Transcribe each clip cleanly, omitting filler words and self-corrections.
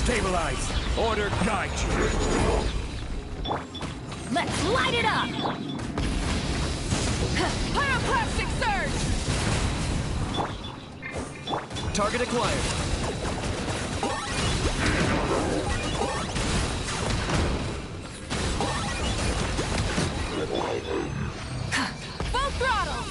Stabilize. Order guide you. Let's light it up! Pyroclastic surge! Target acquired. Full throttle!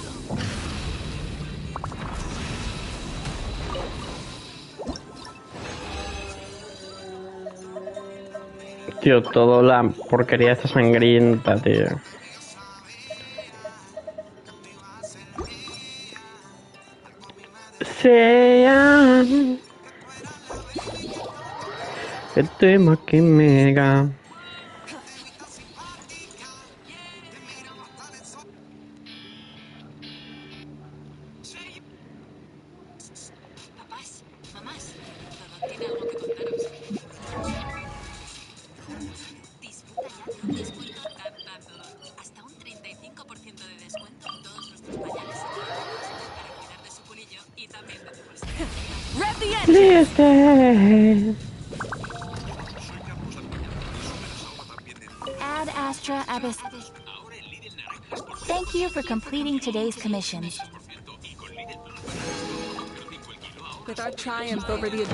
Tío, toda la porquería esta sangrienta, tío. Sean el tema que me da. Papás, mamás, todo tiene algo que contaros. Disfruta ya de un descuento todo. Hasta un 35% de descuento en todos nuestros pañales y toallas para cuidar de su culillo y también de tu bolsillo. Rev the engine! Ad Astra Abyss. Thank you for completing today's commissions. With our triumph over the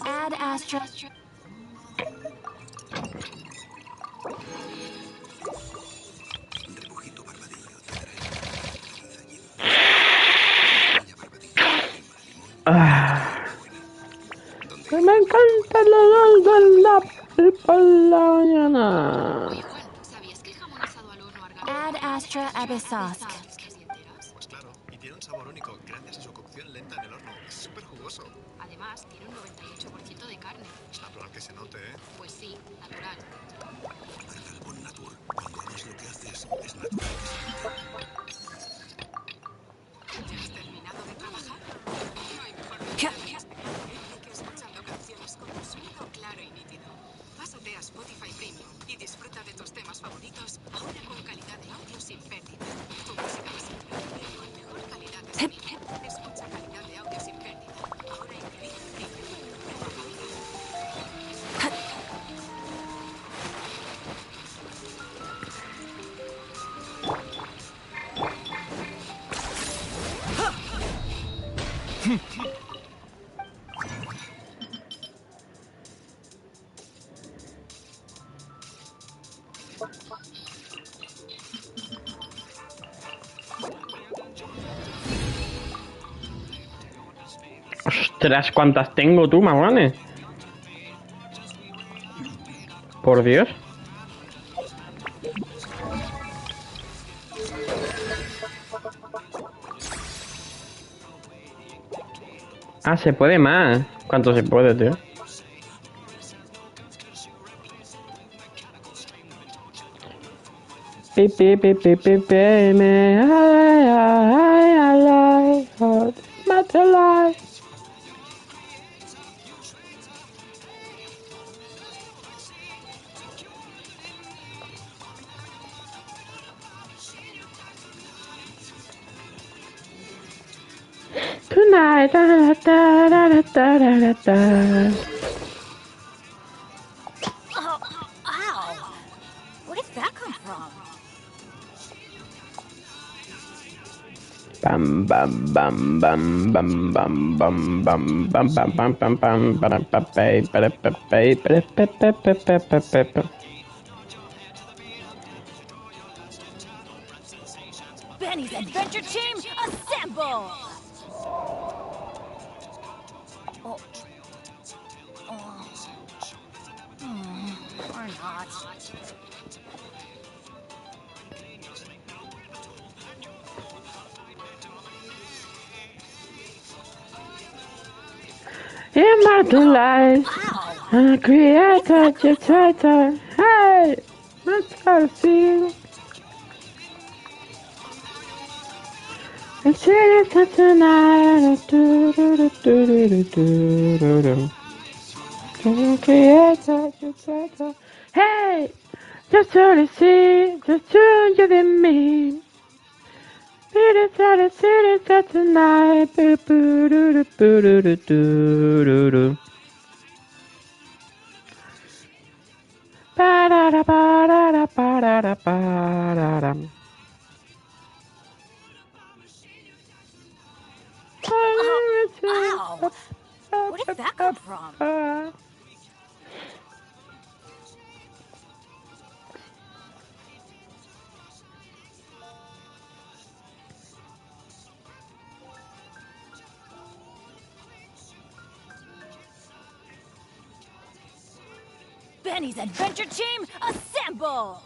Ad Astra. Me encanta la por la mañana. ¿Sabías que el jamón asado al horno Ad Astra Abyssosk. Pues claro, y tiene un sabor único gracias a su cocción lenta en el horno. Es súper jugoso. Además, tiene un 98% de carne. Es natural que se note, ¿eh? Pues sí, natural. Al buen natur, cuando amas lo que haces, es natural. ¿Ya has terminado de trabajar? No hay mejor manera que escuchando canciones con un sonido claro y nítido. Pásate a Spotify Premium y disfruta de tus temas favoritos ahora con calidad de audio sin pérdida. Tu música más increíble con mejor calidad de sonido. Escucha calidad de audio sin pérdida. Ahora incluido en Premium. Ostras, ¿cuántas tengo tú, mamones? Por Dios. Ah, se puede más. ¿Cuánto se puede, tío? Pi, pi, pi, pi, pi, pi, me, I like hot, but I like. Tonight, da, da, da, da, da, da, da. Oh, ow! Where did that come from? Bam, bam, bam, bam, bam, bam, bam, bam, bam, bam, bam, bam, bam, para, pa, pe, para, pa, pe, para, pe, pe, pe, pe, pe, pe, pe. Benny's Adventure Team, assemble! Oh. Oh. Or not. Immortalize, creator, generator, hey, let's see. And see it tonight, creator, generator, hey, just to see, just to you and me. City tonight. Boo boo doo doo doo doo doo doo doo. Ba da da ba da da ba da da ba da da. Ow! Where did that come from? Benny's adventure team, assemble!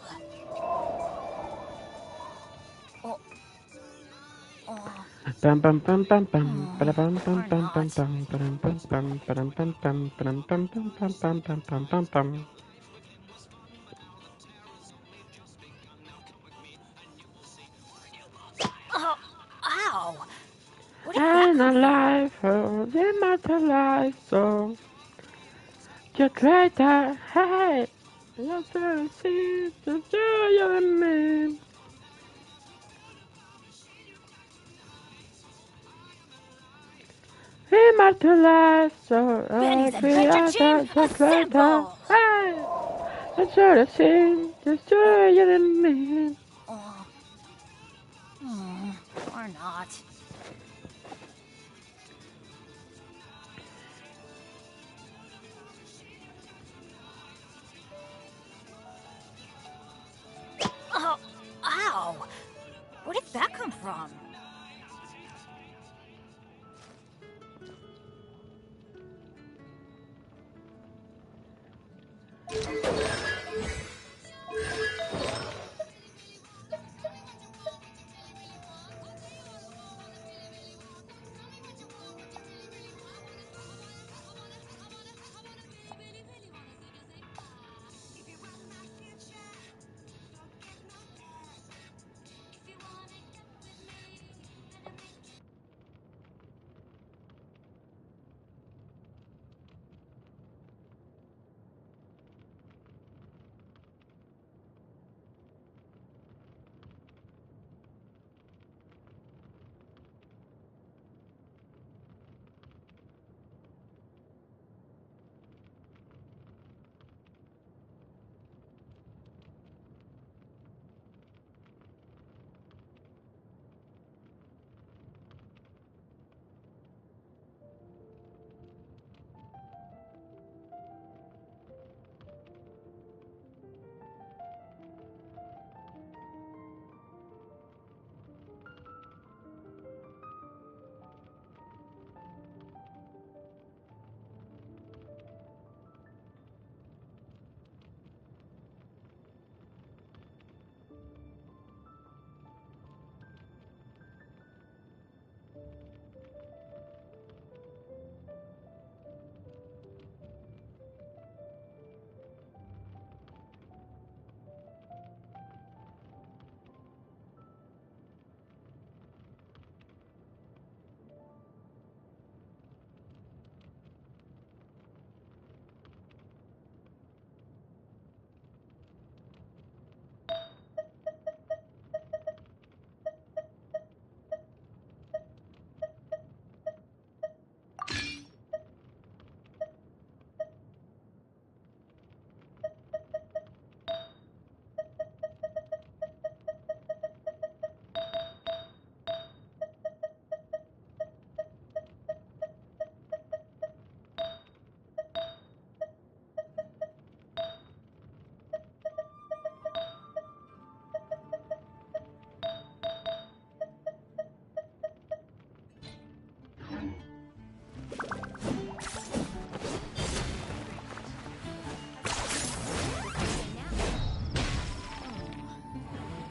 Bum bum bum bum bum bada bum bum bum bum bum badum bum bum badum bum bum badum bum bum bum bum bum bum bum bum. Oh, ow! Where did that And come a from? life, oh, immortalized soul. Just like that, hey, you're gonna see the joy of me. Immortalized soul, Benny's adventure team, creator, just like that, assemble! hey, you're gonna see the joy of me. Or not. Oh, ow! Where did that come from?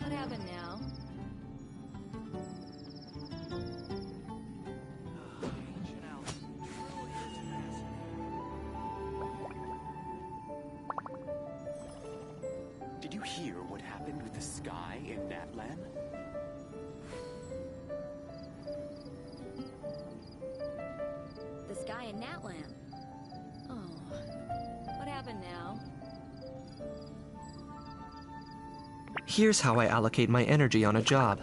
What happened now? Did you hear what happened with the sky in Natlan? The sky in Natlan. Oh, what happened now? Here's how I allocate my energy on a job.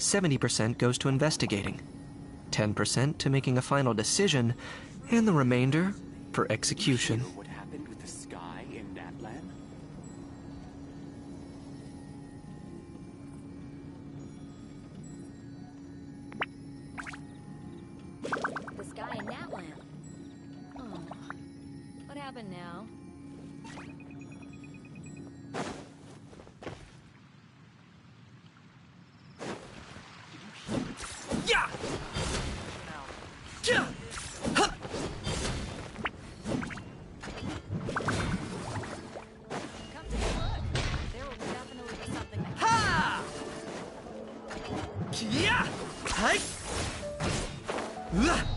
70% goes to investigating, 10% to making a final decision, and the remainder for execution. Hear what happened with the sky in Natlan? The sky in Natland. Oh. What happened now? Yeah! Yeah! Huh! Come take a look. There will definitely be something that Ha! Yeah! Hi! Ugh!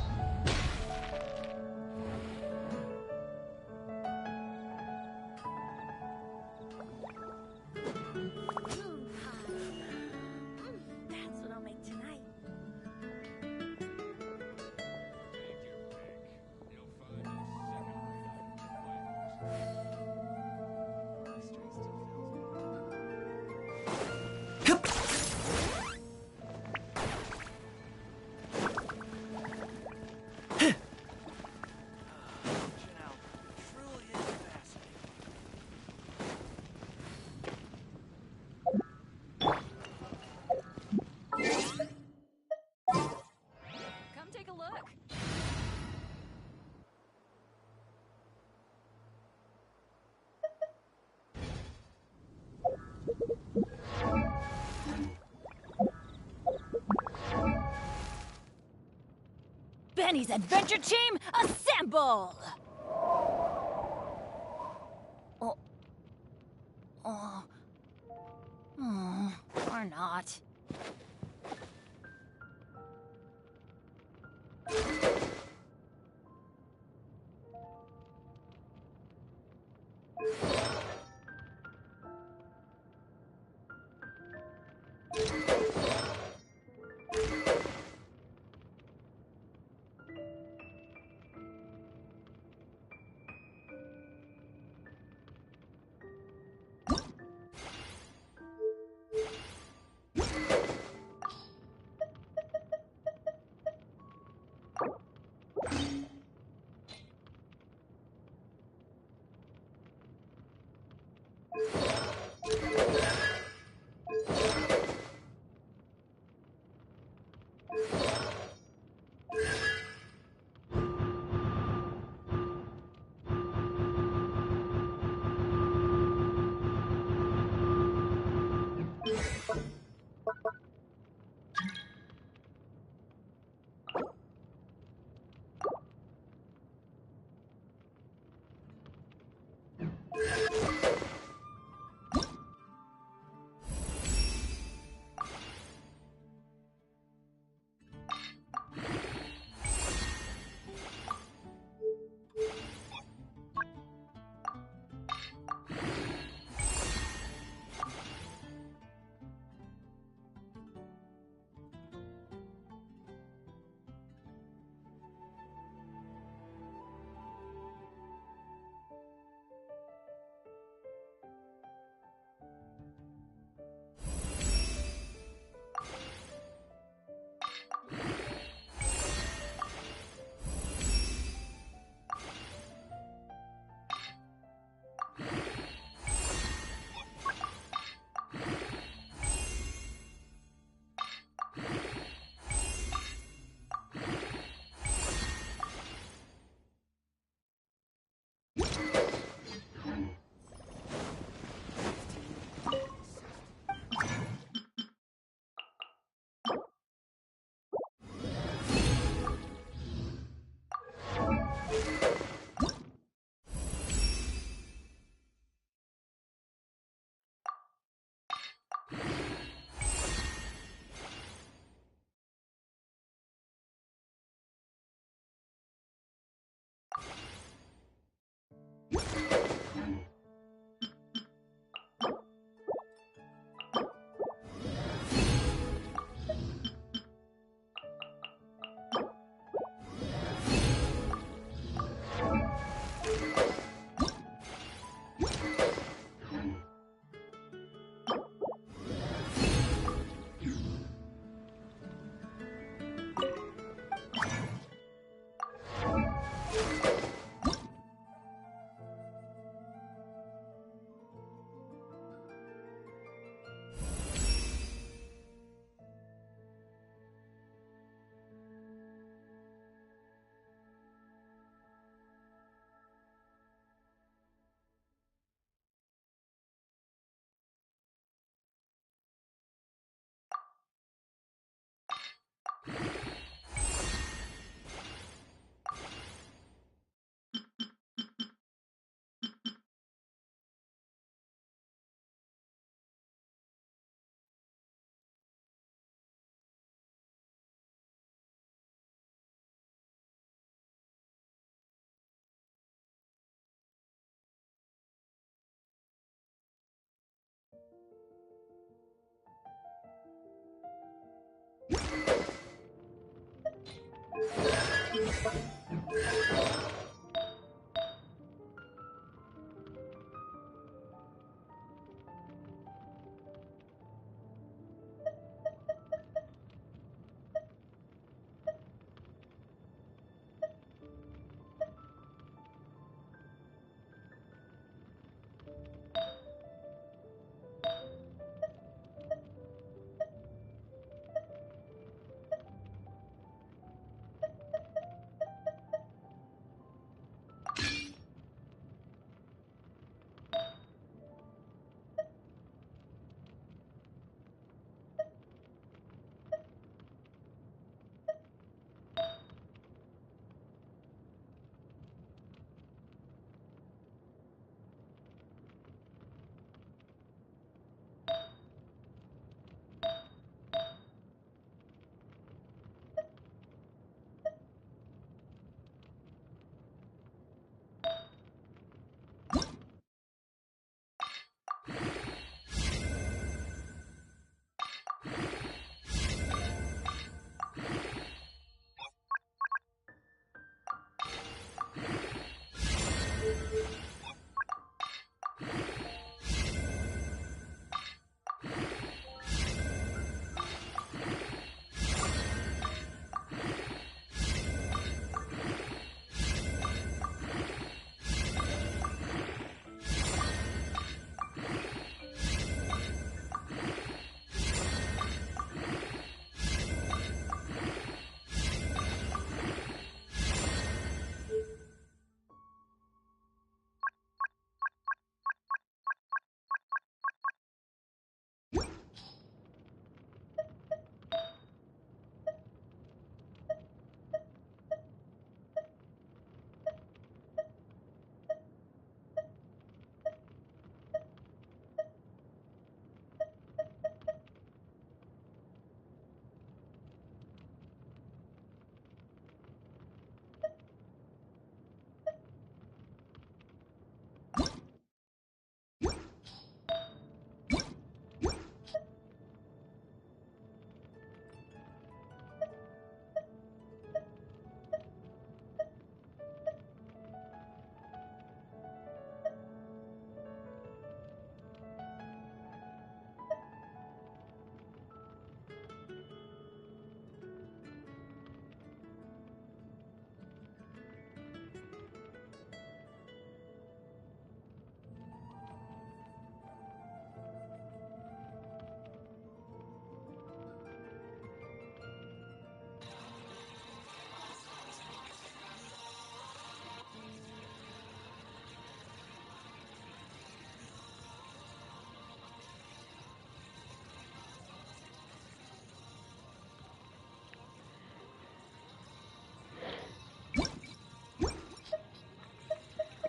That's what I'll make tonight. Hup! Come take a look. Benny's Adventure Team, assemble! Oh. Oh. Or not.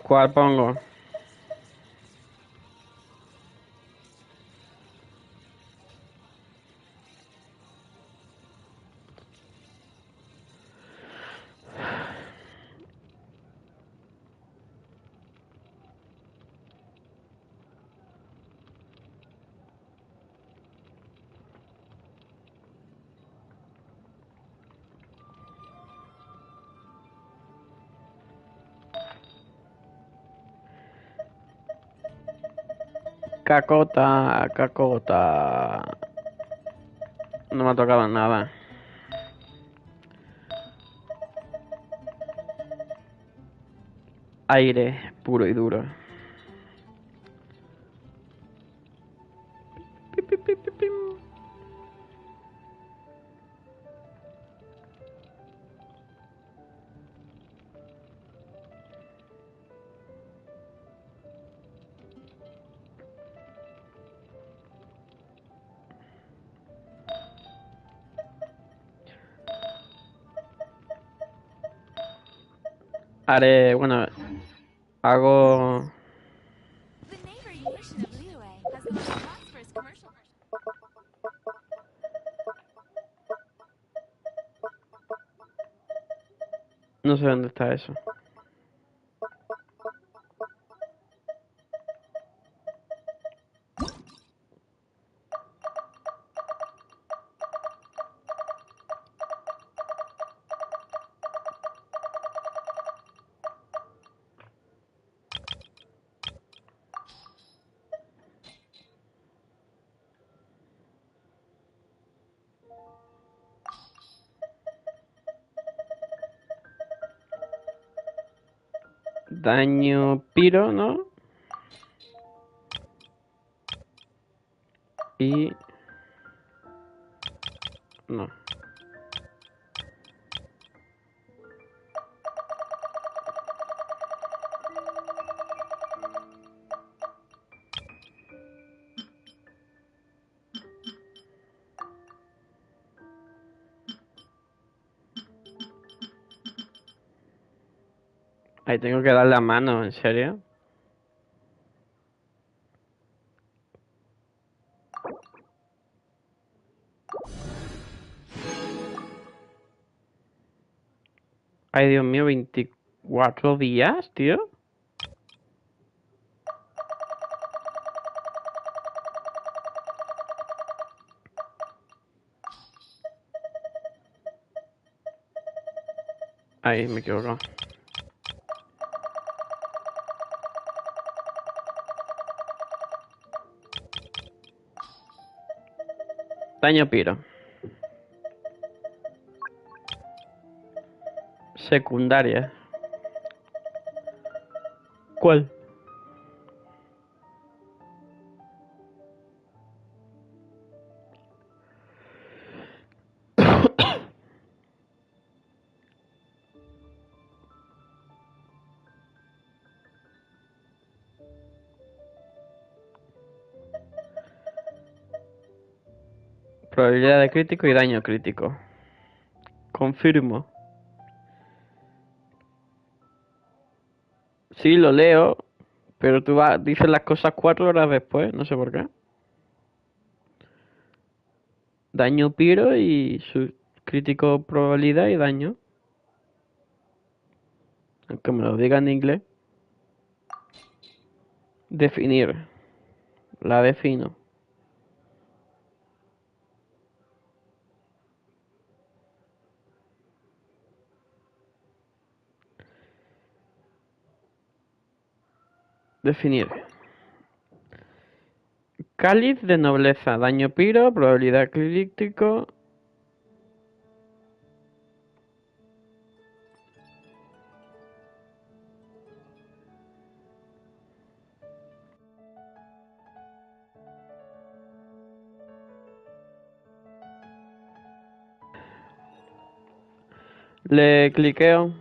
¿Cuál pongo? Cacota, cacota. No me ha tocado nada. Aire puro y duro. Pi, pi, pi, pi, pim. Haré, bueno, hago... The neighboring nation of Liyue has the most prosperous commercial. No sé dónde está eso. Daño piro, ¿no? Y... no. Ahí tengo que dar la mano, ¿en serio? Ay, Dios mío, 24 días, tío. Ahí me equivoco. Daño piro. Secundaria. ¿Cuál? Probabilidad de crítico y daño crítico. Confirmo. Sí, lo leo, pero tú dices las cosas 4 horas después, no sé por qué. Daño piro y su crítico probabilidad y daño. Aunque me lo diga en inglés. Definir. La defino. Definir. Cáliz de nobleza. Daño piro, probabilidad crítico. Le cliqueo.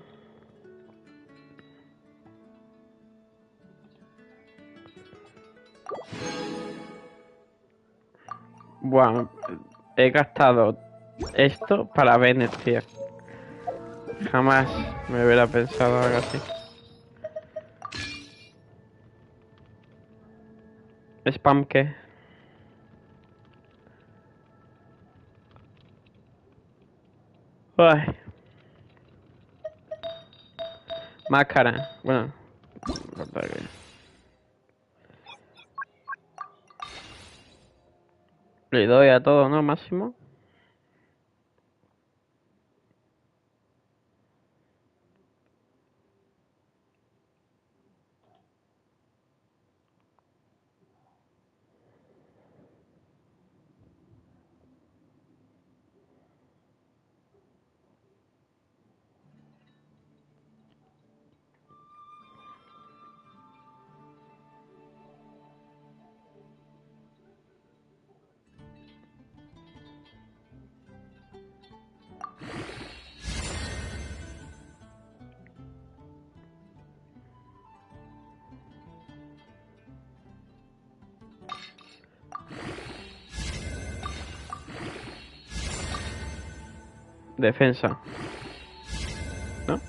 Bueno, he gastado esto para Bennett, tío. Jamás me hubiera pensado algo así. ¿Spam qué? Ay. Máscara. Bueno. Le doy a todo, ¿no? Máximo. Defensa. ¿No?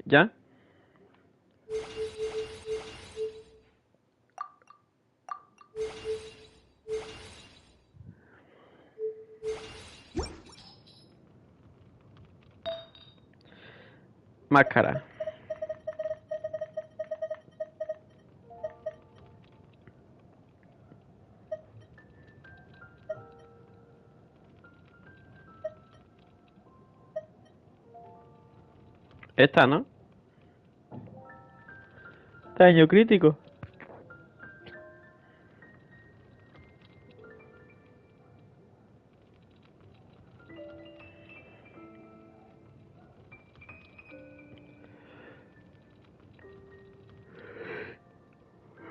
¿Ya? Máscara. Esta, ¿no? Daño crítico.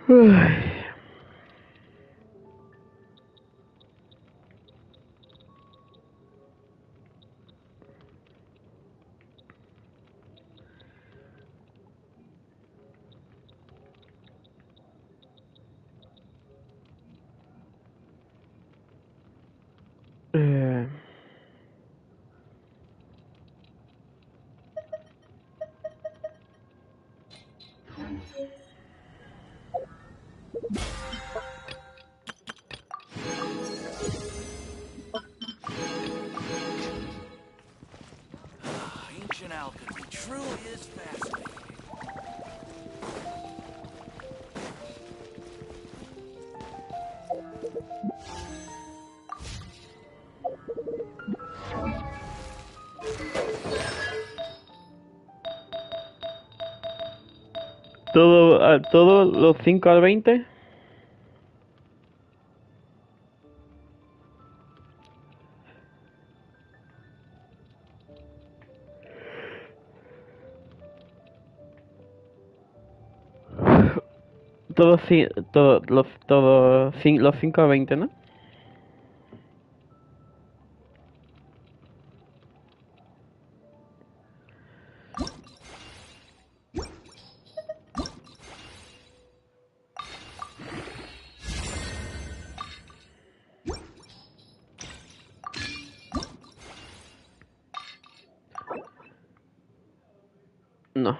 Uy. Eh, Ancient alchemy truly is fascinating. todos los 5 al 20. Los 5 a 20, ¿no? No.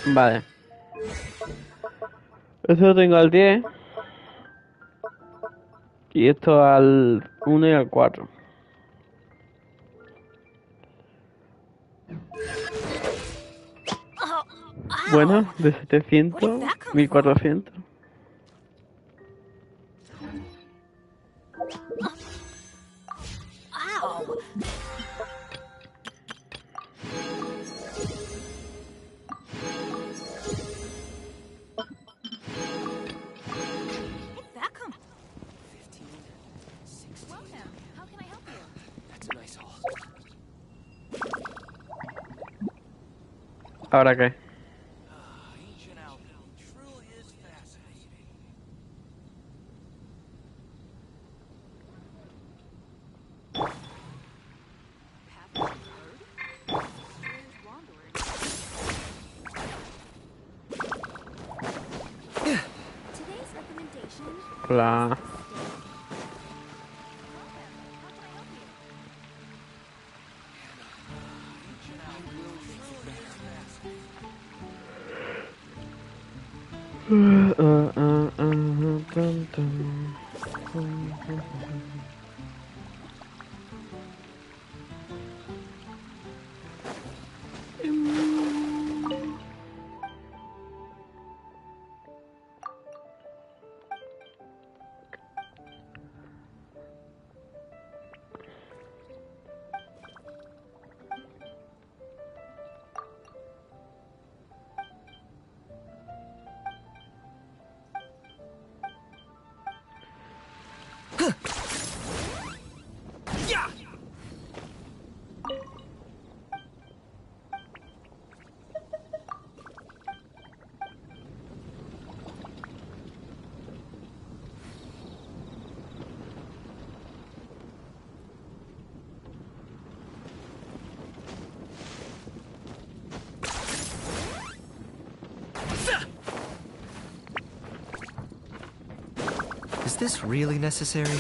Vale. Esto lo tengo al 10. Y esto al 1 y al 4. Oh, Bueno, ow! de Where did 700, that come from? 1400. Ow! Where did that come? 15, 16. Welcome. How can I help you? That's a nice haul. ¿Ahora qué? Ancient alchemy truly is fascinating. Path of the Road? Strange wanderer. Today's recommendation La... is steak. How can I help you? Ancient alchemy truly is fascinating. Dun, dun. Is this really necessary?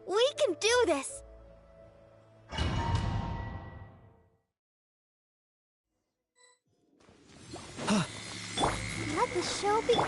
We can do this! Let the show begin.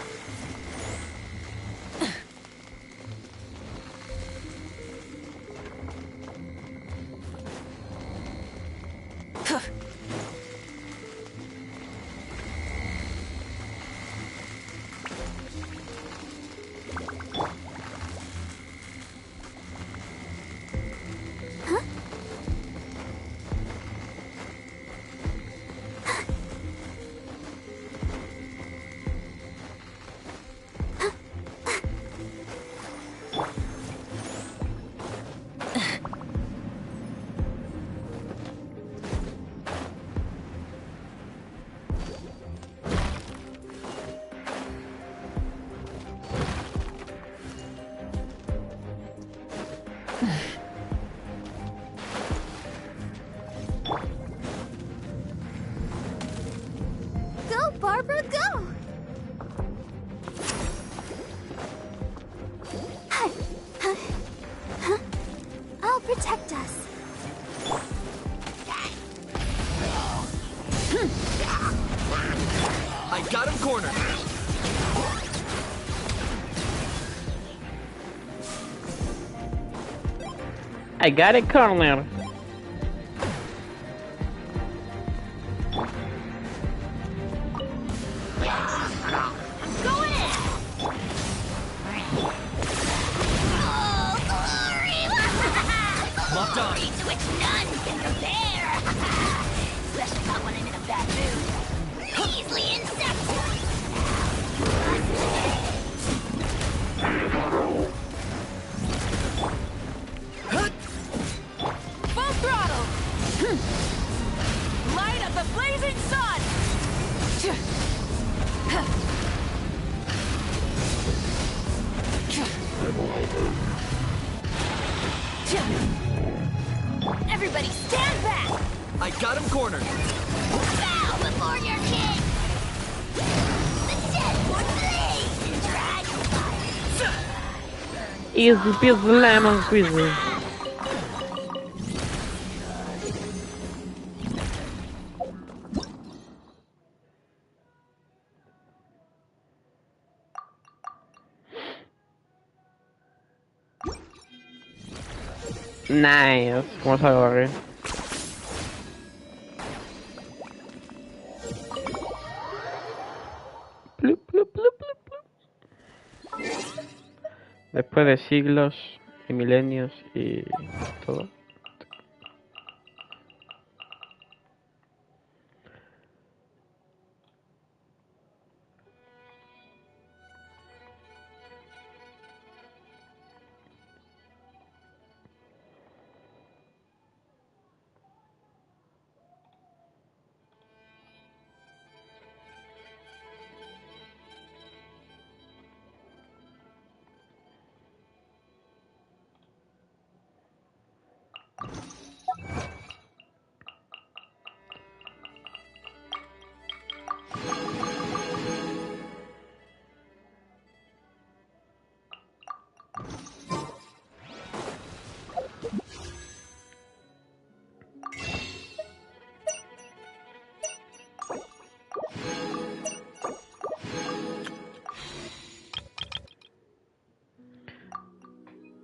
Go, Barbara, go! I'll protect us. I got him cornered. I got it cornered. Go in! Locked on. To which none can compare. Especially not when I'm in a bad mood. Easily insect. Full throttle! Light of the blazing sun! Everybody stand back! I got him cornered. Bow before your king! The dead would bleed! Dragonfire! Easy peasy lemon squeezy. Nice. Vamos a correr. Plup, plup, plup, plup, plup. Después de siglos y milenios y todo.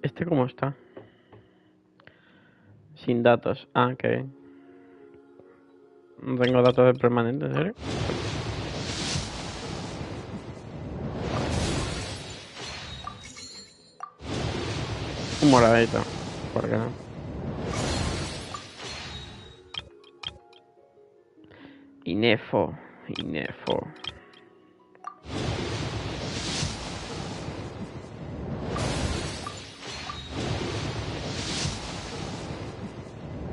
¿Este cómo está? Sin datos. Ah, ok. No tengo datos de permanente, ¿en serio? Un moradito. ¿Por qué no? Inefo. Inefo.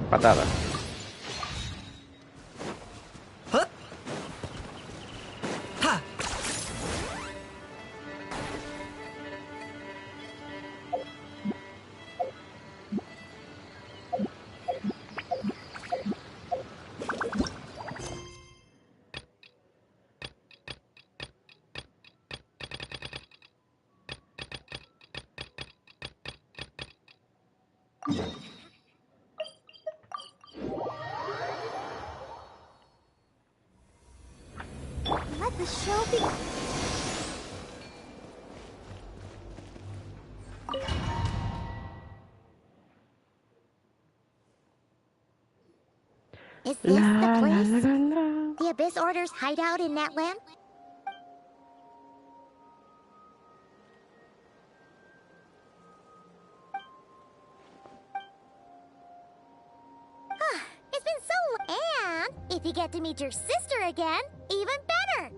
Patada. Huh? Ha! Let the show begin. Is this the place? The Abyss Order's hideout in that land? It's been so long. And if you get to meet your sister again, even better.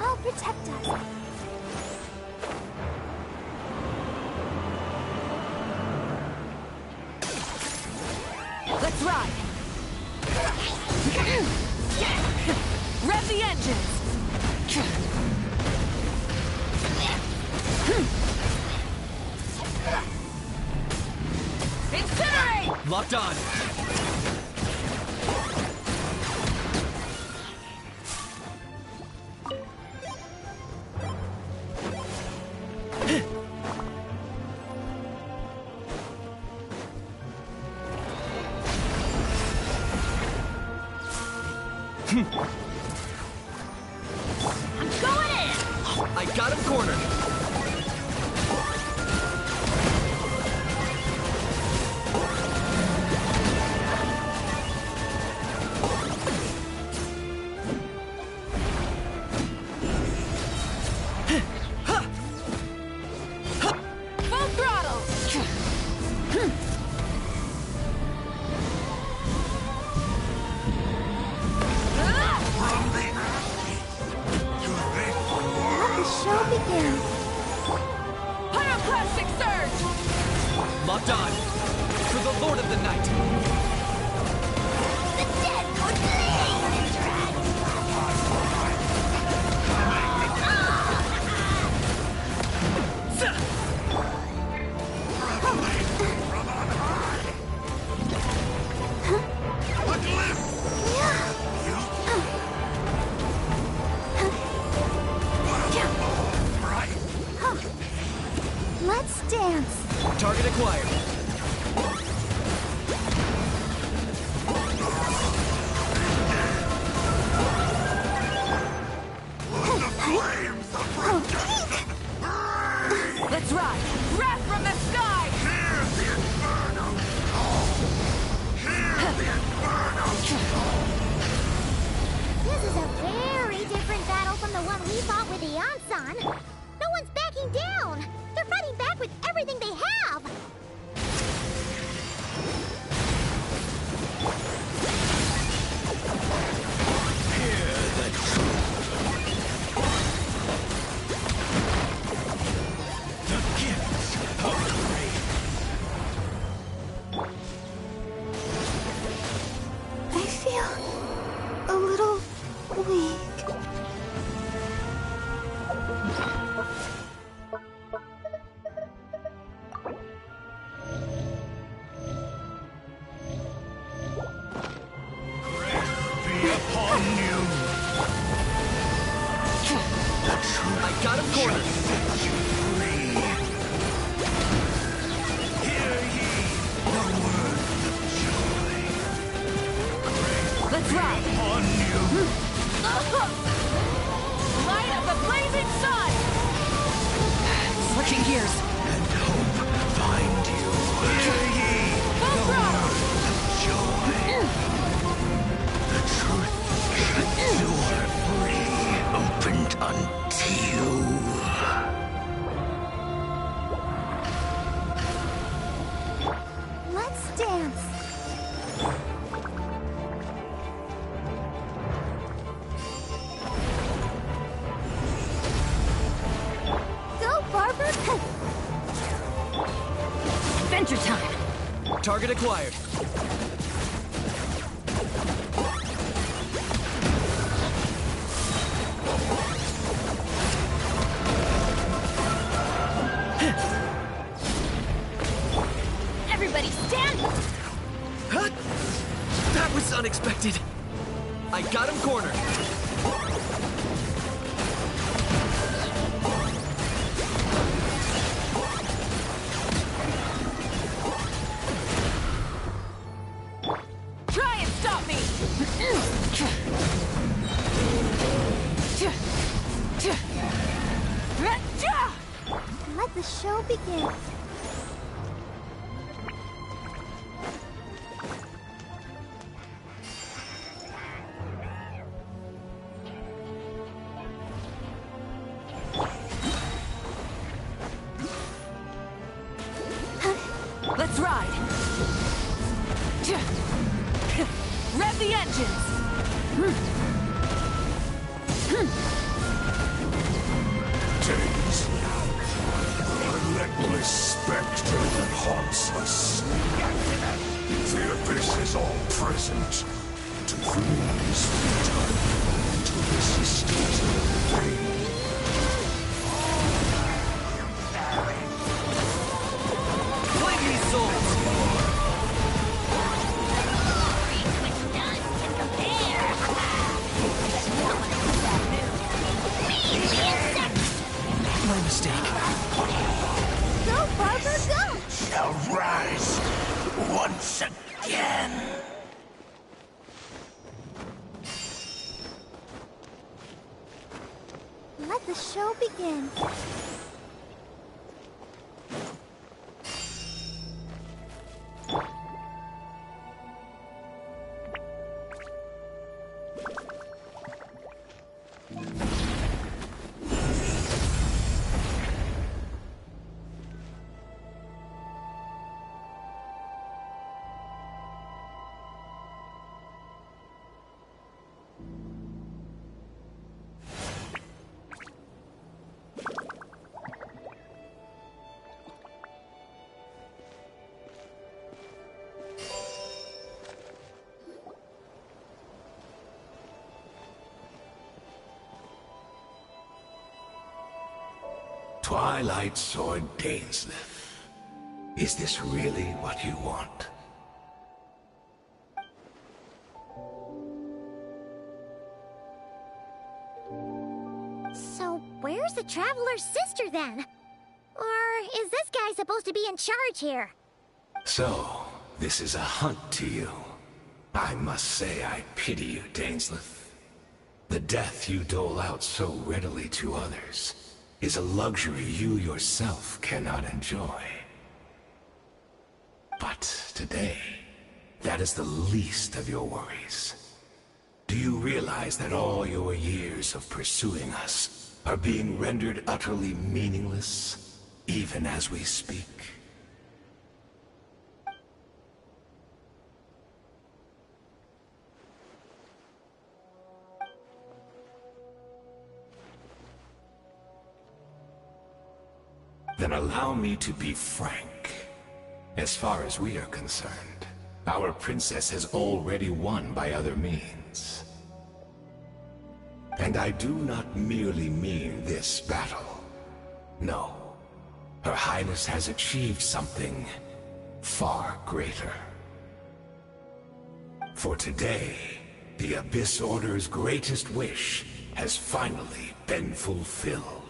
I'll protect us. Let's ride! Rev the engines! Incinerate! Locked on. I'm going in! I got him cornered. locked on. For the Lord of the Night. The dead would bleed! Let's dance. Target acquired. Let's ride! Wrath from the sky! This is a very different battle from the one we fought with the Ansan. No one's backing down. They're fighting back with everything they have. I feel a little weak. I got him cornered. Let's ride! Light of the blazing sun! Switching gears. And hope find you. Hear ye Full throttle! joy. The truth door free opened unto you. Let's dance. Go, Barber! Adventure time! Target acquired. Everybody stand! Huh? That was unexpected. I got him cornered. Try and stop me! Let the show begin. Let's ride! Rev the engines! Days. Relentless specter that haunts us. The abyss is all present. To flee is futile. To resist is vain. Flame me souls! Which none can compare. Not when I'm in that mood. Measly insects! My mistake. Go, Barber, go! Shall rise once again. Let the show begin. Twilight Sword Dainsleif. Is this really what you want? So, where's the Traveler's sister then? Or is this guy supposed to be in charge here? So, this is a hunt to you. I must say I pity you, Dainsleif. The death you dole out so readily to others is a luxury you yourself cannot enjoy. But today, that is the least of your worries. Do you realize that all your years of pursuing us are being rendered utterly meaningless, even as we speak? Then allow me to be frank. As far as we are concerned, our princess has already won by other means. And I do not merely mean this battle. No. Her Highness has achieved something far greater. For today, the Abyss Order's greatest wish has finally been fulfilled.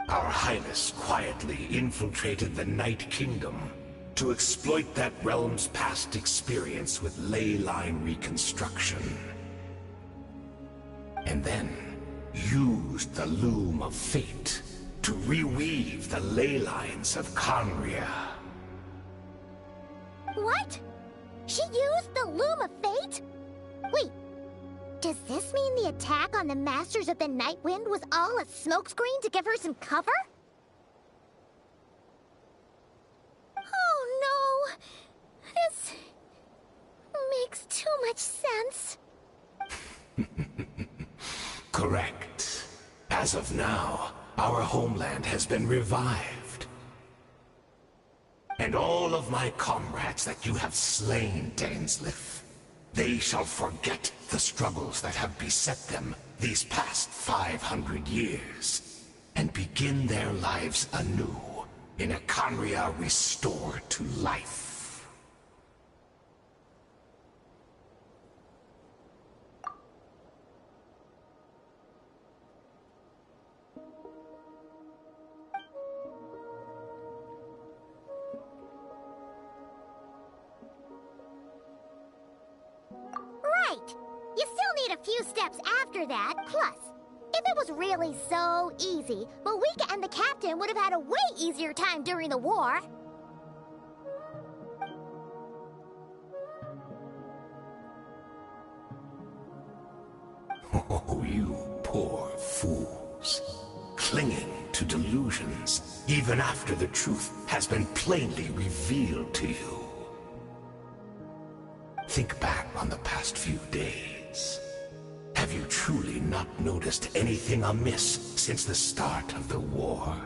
Our Highness quietly infiltrated the Night Kingdom to exploit that realm's past experience with ley line reconstruction. And then used the Loom of Fate to reweave the ley lines of Conria. What? She used the Loom of Fate? Wait, does this mean the attack on the Masters of the Night Wind was all a smokescreen to give her some cover? Oh no! This makes too much sense. Correct. As of now, our homeland has been revived. And all of my comrades that you have slain, Dainsleif, they shall forget the struggles that have beset them these past 500 years, and begin their lives anew in a Conria restored to life. Right! You still need a few steps after that. Plus, if it was really so easy, Malika and the captain would have had a way easier time during the war. Oh, you poor fools. Clinging to delusions, even after the truth has been plainly revealed to you. Think back on the past few days. Have you truly not noticed anything amiss since the start of the war?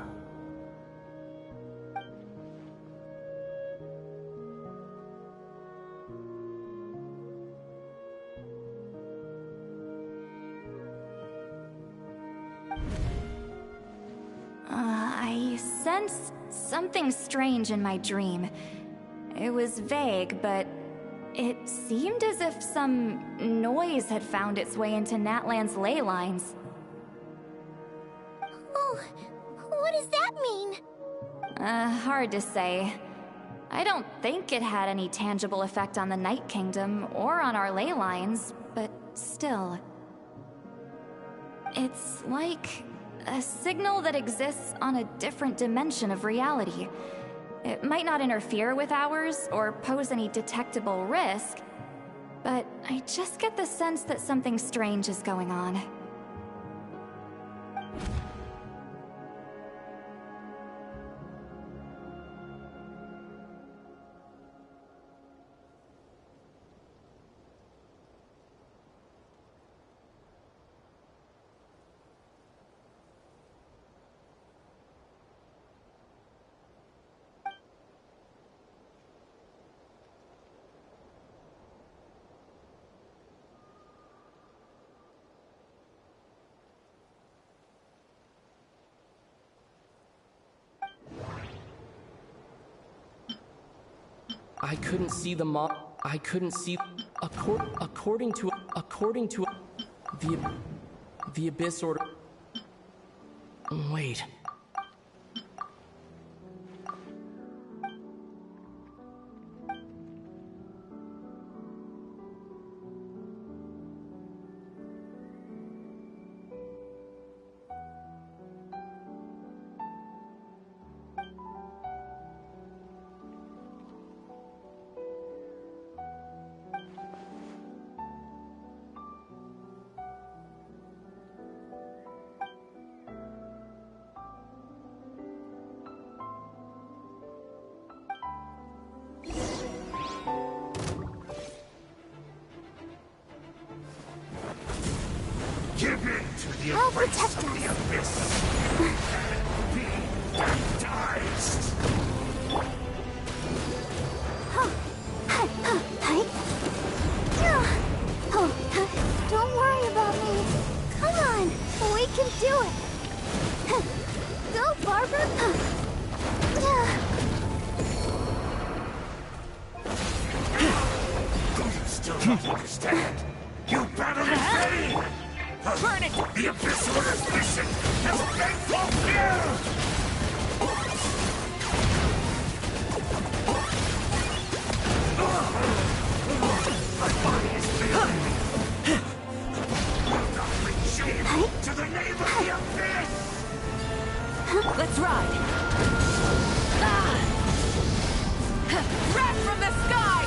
I sensed something strange in my dream. It was vague, but it seemed as if some noise had found its way into Natlan's ley lines. Oh, what does that mean? Hard to say. I don't think it had any tangible effect on the Night Kingdom or on our ley lines, but still. It's like a signal that exists on a different dimension of reality. It might not interfere with ours or pose any detectable risk, but I just get the sense that something strange is going on. I couldn't see the I couldn't see. According to the Abyss Order. Wait. Give in to the I'll embrace protect of the us. abyss. Be baptized. Don't worry about me. Come on, we can do it. Go, Barber. Do you still not understand? You battle in vain! Burn it! The Abyss Order's mission has been fulfilled! My body is failing me. Will not bring shame to the name of the Abyss! Let's ride! Wrath from the sky!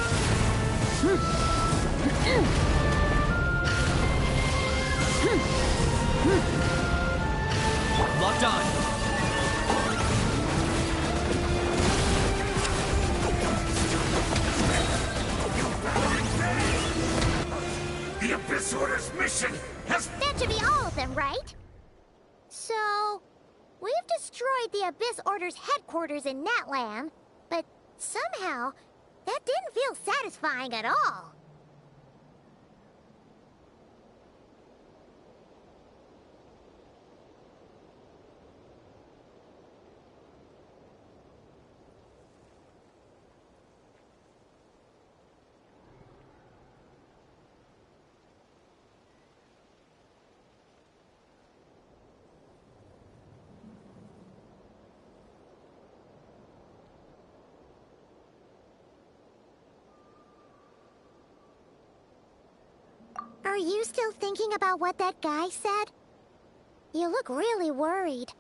Locked on. The Abyss Order's mission has... That should be all of them, right? So, we've destroyed the Abyss Order's headquarters in Natlan, but somehow, that didn't feel satisfying at all. Are you still thinking about what that guy said? You look really worried.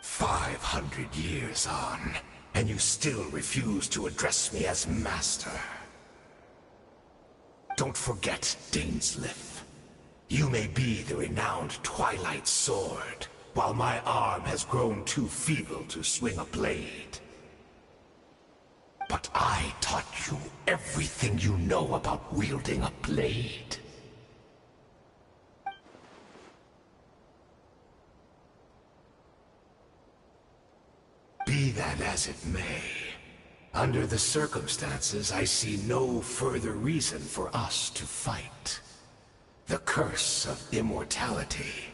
$500 on, and you still refuse to address me as Master. Don't forget, Dainsleif. You may be the renowned Twilight Sword, while my arm has grown too feeble to swing a blade. But I taught you everything you know about wielding a blade. Be that as it may, under the circumstances, I see no further reason for us to fight. The curse of immortality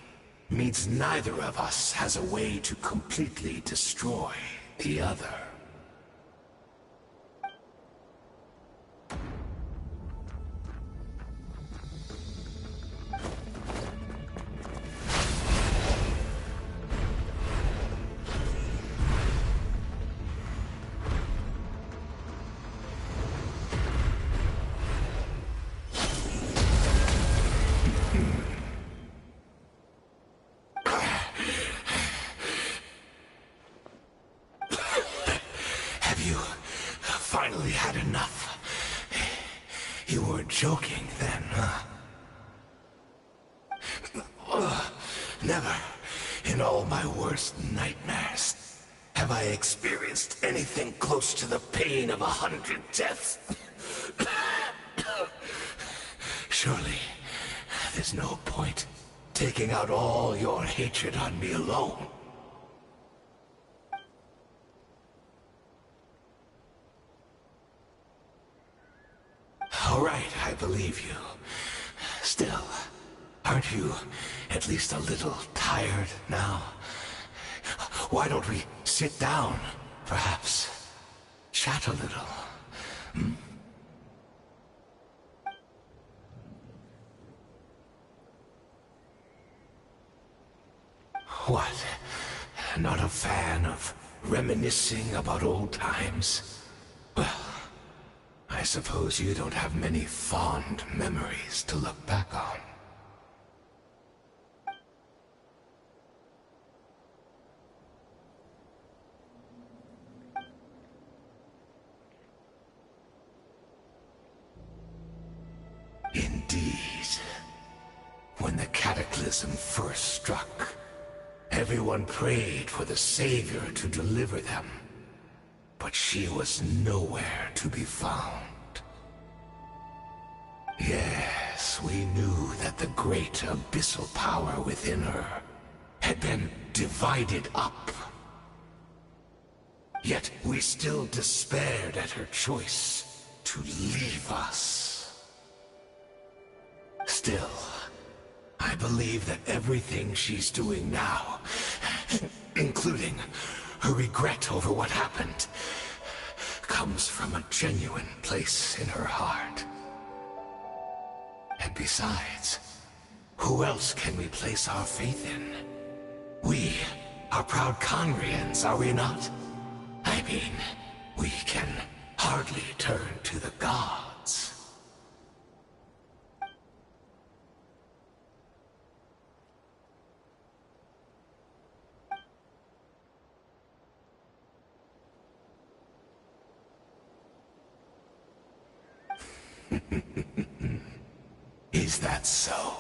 means neither of us has a way to completely destroy the other. had enough. You were joking then, huh? Never, in all my worst nightmares, have I experienced anything close to the pain of 100 deaths. Surely, there's no point taking out all your hatred on me alone. All right, I believe you. Still, aren't you at least a little tired now? Why don't we sit down, perhaps? Chat a little. Hmm? What? Not a fan of reminiscing about old times? Well, I suppose you don't have many fond memories to look back on. Indeed. When the cataclysm first struck, everyone prayed for the Savior to deliver them. But she was nowhere to be found. Yes, we knew that the great abyssal power within her had been divided up. Yet we still despaired at her choice to leave us. Still, I believe that everything she's doing now, including her regret over what happened, comes from a genuine place in her heart. And besides, who else can we place our faith in? We are proud Conrians, are we not? I mean, we can hardly turn to the gods. Is that so?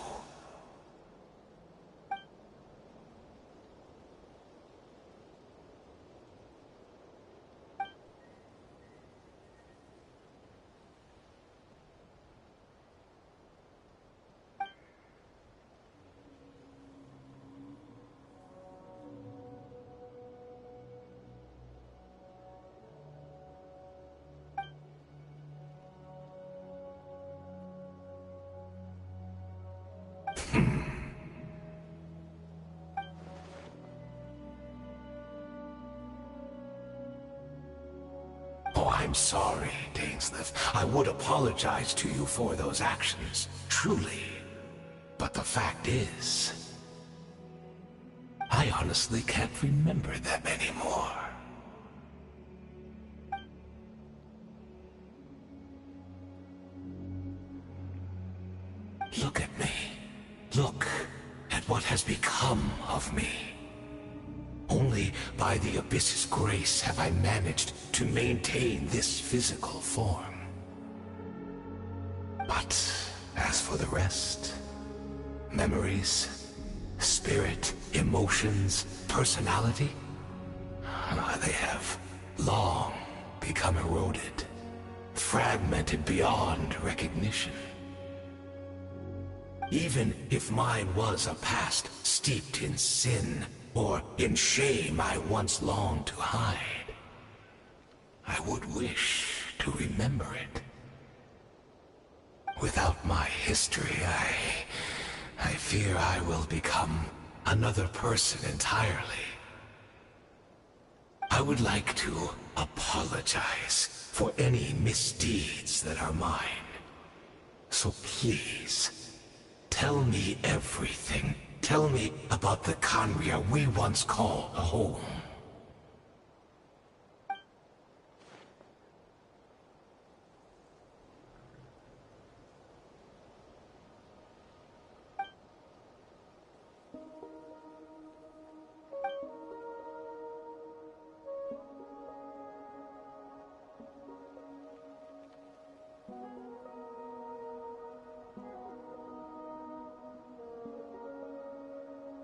Oh, I'm sorry, Dainsleif. I would apologize to you for those actions, truly. But the fact is, I honestly can't remember them anymore. Look at me. Look at what has become of me. Only by the Abyss's grace have I managed to maintain this physical form. But as for the rest, memories, spirit, emotions, personality, they have long become eroded, fragmented beyond recognition. Even if mine was a past steeped in sin, or in shame I once longed to hide, I would wish to remember it. Without my history, I fear I will become another person entirely. I would like to apologize for any misdeeds that are mine. So please, tell me everything. Tell me about the Conria we once called home.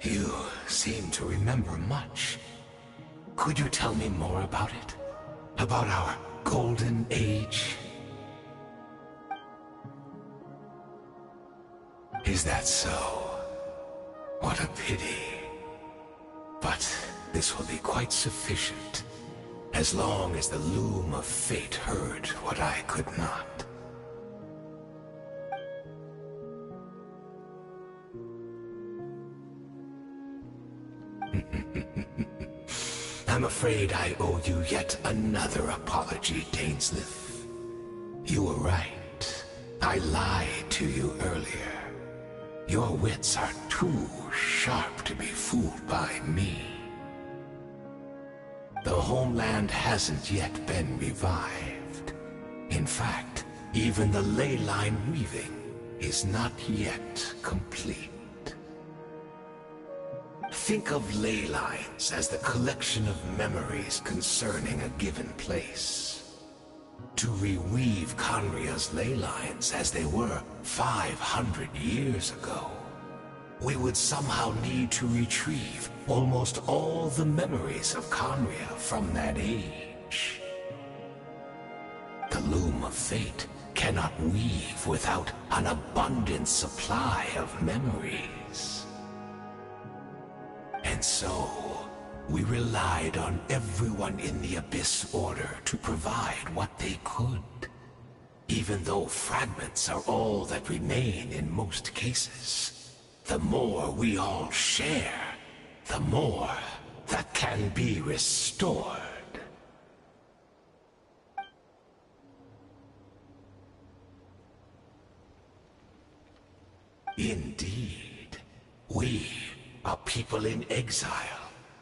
You seem to remember much. Could you tell me more about it? About our golden age? Is that so? What a pity. But this will be quite sufficient, as long as the loom of fate heard what I could not. I'm afraid I owe you yet another apology, Dainsleif. You were right. I lied to you earlier. Your wits are too sharp to be fooled by me. The homeland hasn't yet been revived. In fact, even the ley line weaving is not yet complete. Think of ley lines as the collection of memories concerning a given place. To reweave Conria's ley lines as they were 500 years ago, we would somehow need to retrieve almost all the memories of Conria from that age. The loom of fate cannot weave without an abundant supply of memories. And so, we relied on everyone in the Abyss Order to provide what they could. Even though fragments are all that remain in most cases, the more we all share, the more that can be restored. Indeed, we, a people in exile,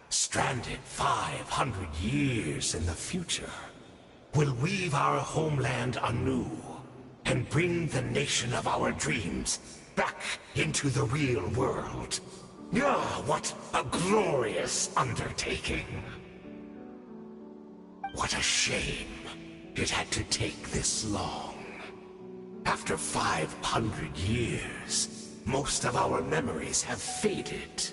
stranded 500 years in the future, will weave our homeland anew and bring the nation of our dreams back into the real world. Ah, what a glorious undertaking! What a shame it had to take this long. After 500 years, most of our memories have faded,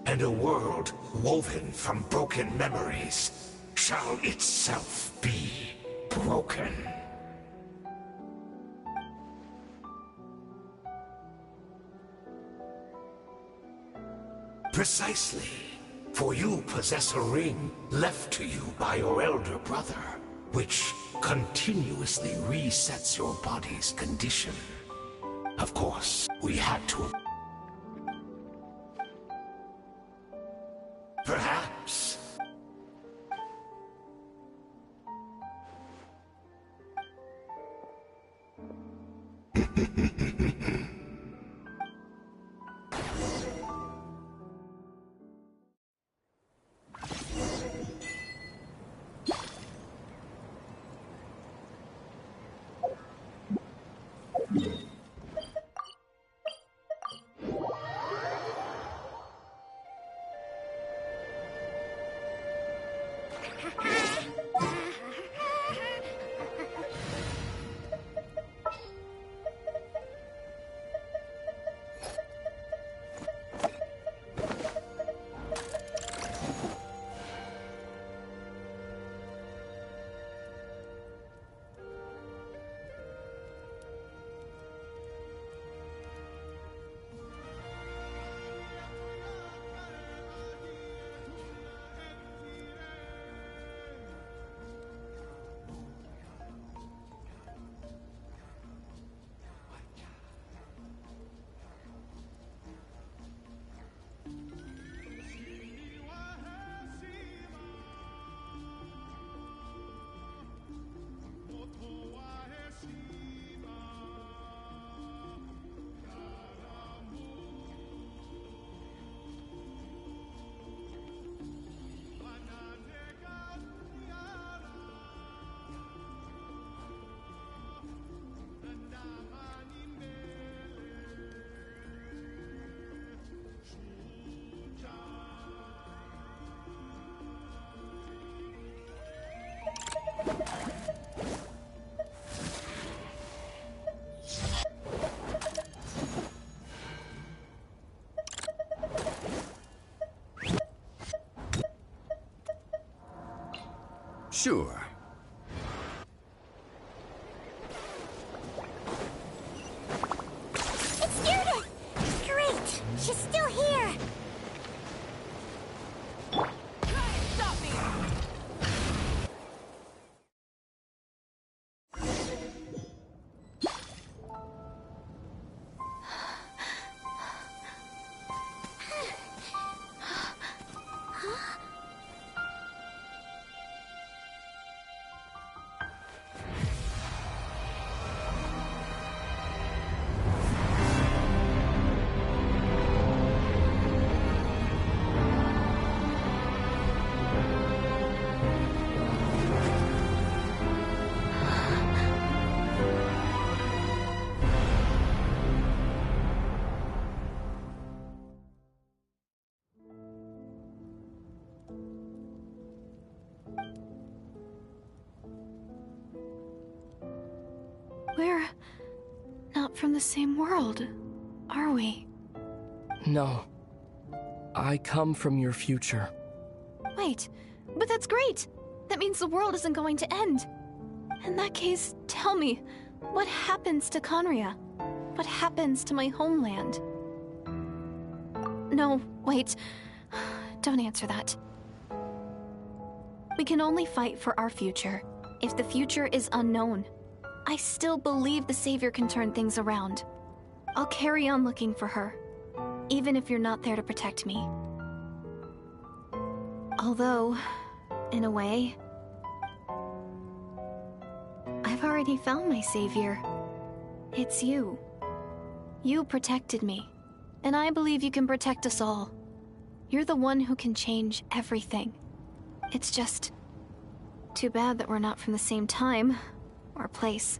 and a world woven from broken memories shall itself be broken. Precisely, for you possess a ring left to you by your elder brother, which continuously resets your body's condition. Of course, we had to... Perhaps. Sure. It scared her! Great! She's still here! Stop me! We're not from the same world, are we? No. I come from your future. Wait, but that's great! That means the world isn't going to end. In that case, tell me, what happens to Conria? What happens to my homeland? No, wait. Don't answer that. We can only fight for our future. If the future is unknown, I still believe the Savior can turn things around. I'll carry on looking for her, even if you're not there to protect me. Although, in a way, I've already found my Savior. It's you. You protected me, and I believe you can protect us all. You're the one who can change everything. It's just too bad that we're not from the same time or place.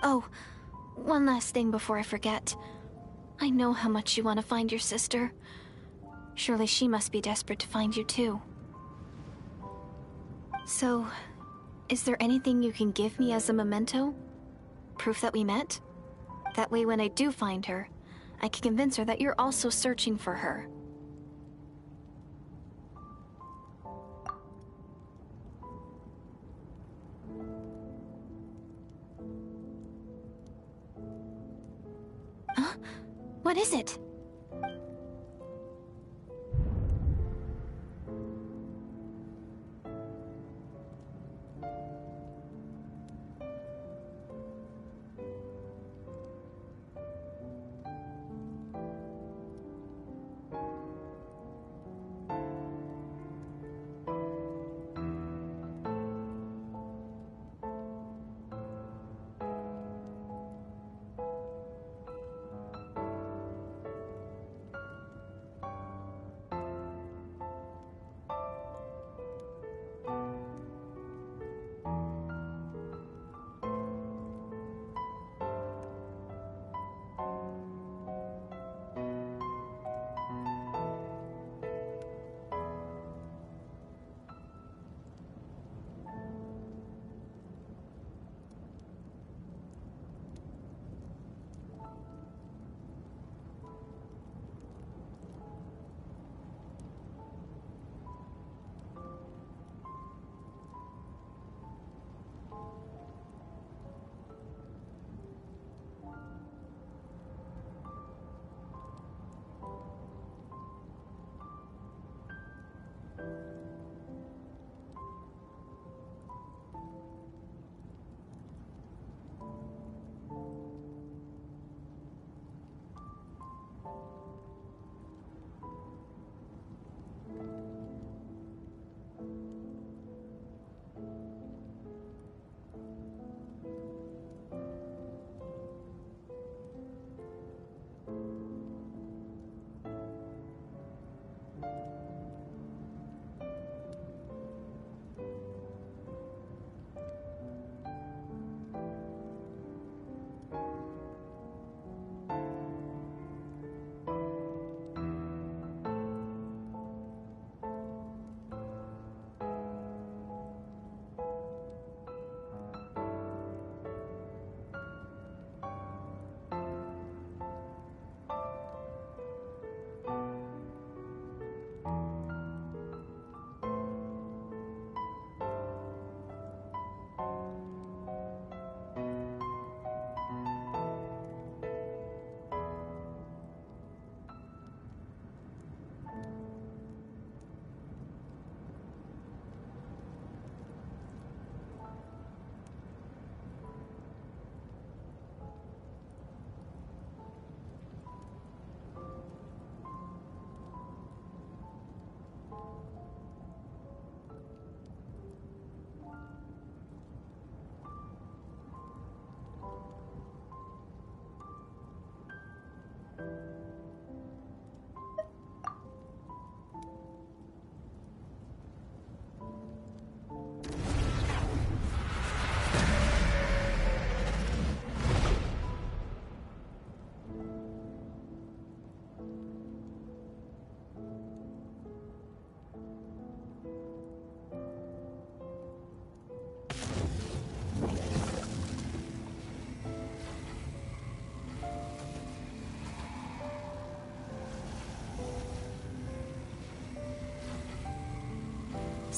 Oh, one last thing before I forget. I know how much you want to find your sister. Surely she must be desperate to find you too. So, is there anything you can give me as a memento? Proof that we met? That way when I do find her, I can convince her that you're also searching for her. Huh? What is it?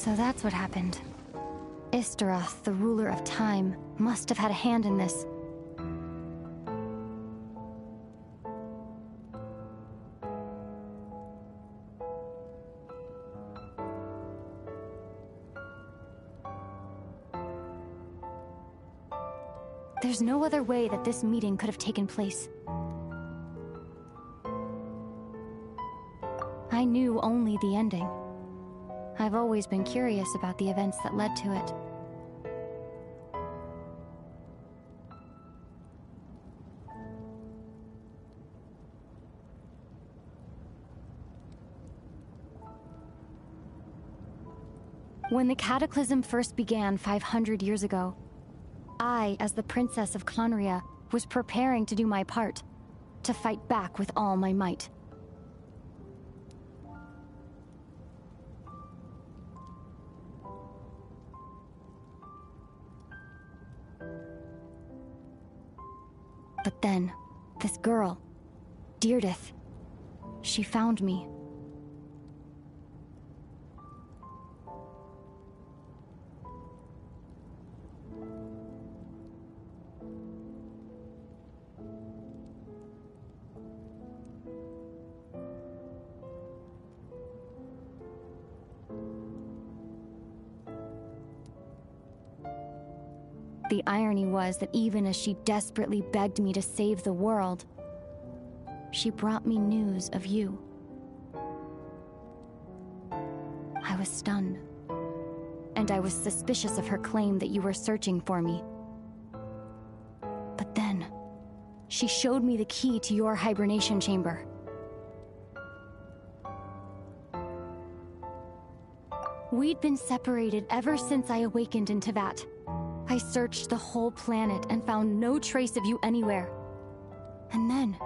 So that's what happened. Istaroth, the ruler of time, must have had a hand in this. There's no other way that this meeting could have taken place. I knew only the ending. I've always been curious about the events that led to it. When the Cataclysm first began 500 years ago, I, as the Princess of Conria, was preparing to do my part, to fight back with all my might. But then, this girl, Deirdith, she found me. The irony was that even as she desperately begged me to save the world, she brought me news of you. I was stunned, and I was suspicious of her claim that you were searching for me. But then, she showed me the key to your hibernation chamber. We'd been separated ever since I awakened in Tevat. I searched the whole planet and found no trace of you anywhere. And then,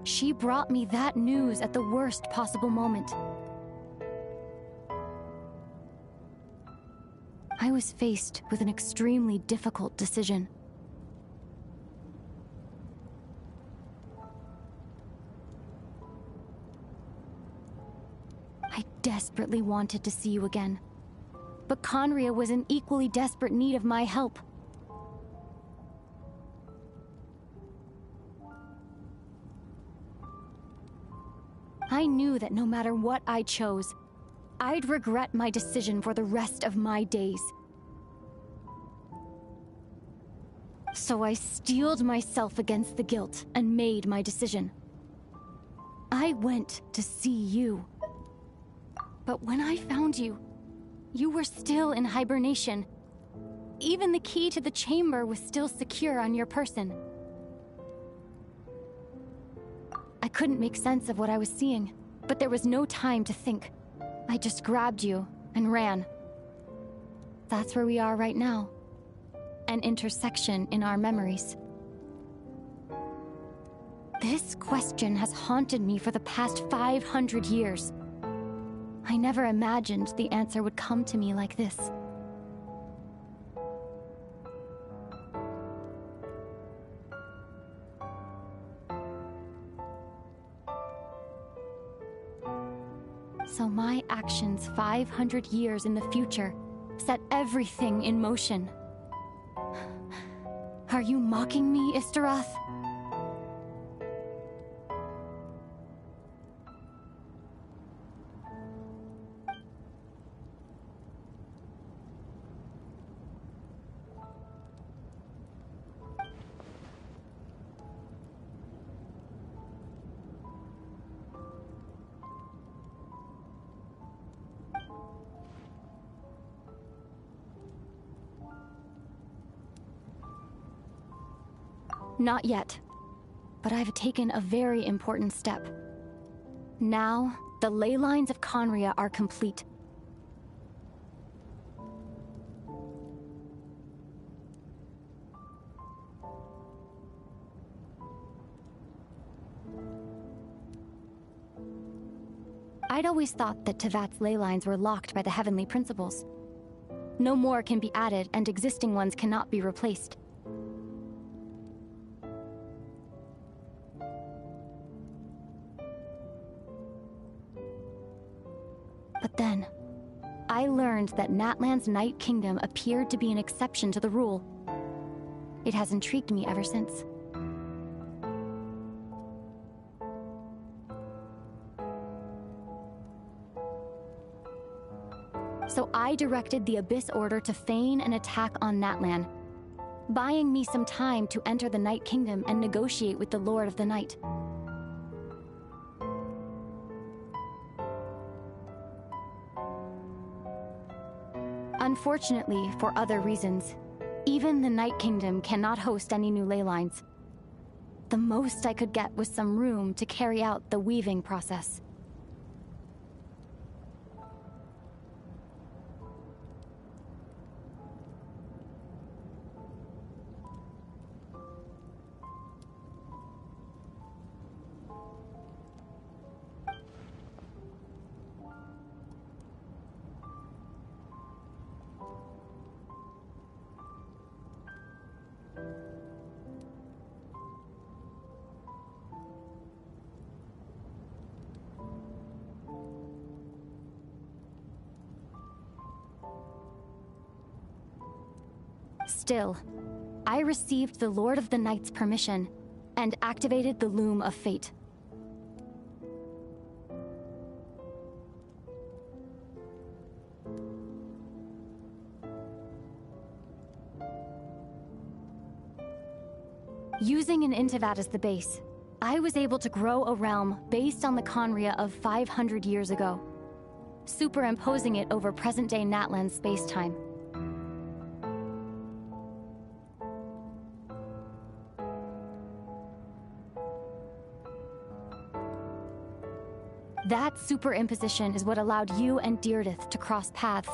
she brought me that news at the worst possible moment. I was faced with an extremely difficult decision. I desperately wanted to see you again. But Conria was in equally desperate need of my help. I knew that no matter what I chose, I'd regret my decision for the rest of my days. So I steeled myself against the guilt and made my decision. I went to see you. But when I found you, you were still in hibernation. Even the key to the chamber was still secure on your person. I couldn't make sense of what I was seeing, but there was no time to think. I just grabbed you and ran. That's where we are right now. An intersection in our memories. This question has haunted me for the past 500 years. I never imagined the answer would come to me like this. So my actions 500 years in the future set everything in motion. Are you mocking me, Istaroth? Not yet, but I've taken a very important step. Now, the ley lines of Conria are complete. I'd always thought that Tevat's ley lines were locked by the heavenly principles. No more can be added, and existing ones cannot be replaced. But then, I learned that Natlan's Night Kingdom appeared to be an exception to the rule. It has intrigued me ever since. So I directed the Abyss Order to feign an attack on Natlan, buying me some time to enter the Night Kingdom and negotiate with the Lord of the Night. Unfortunately, for other reasons, even the Night Kingdom cannot host any new ley lines. The most I could get was some room to carry out the weaving process. Still, I received the Lord of the Night's permission and activated the Loom of Fate. Using an Intivat as the base, I was able to grow a realm based on the Conria of 500 years ago, superimposing it over present-day Natlan space-time. That superimposition is what allowed you and Deirdith to cross paths.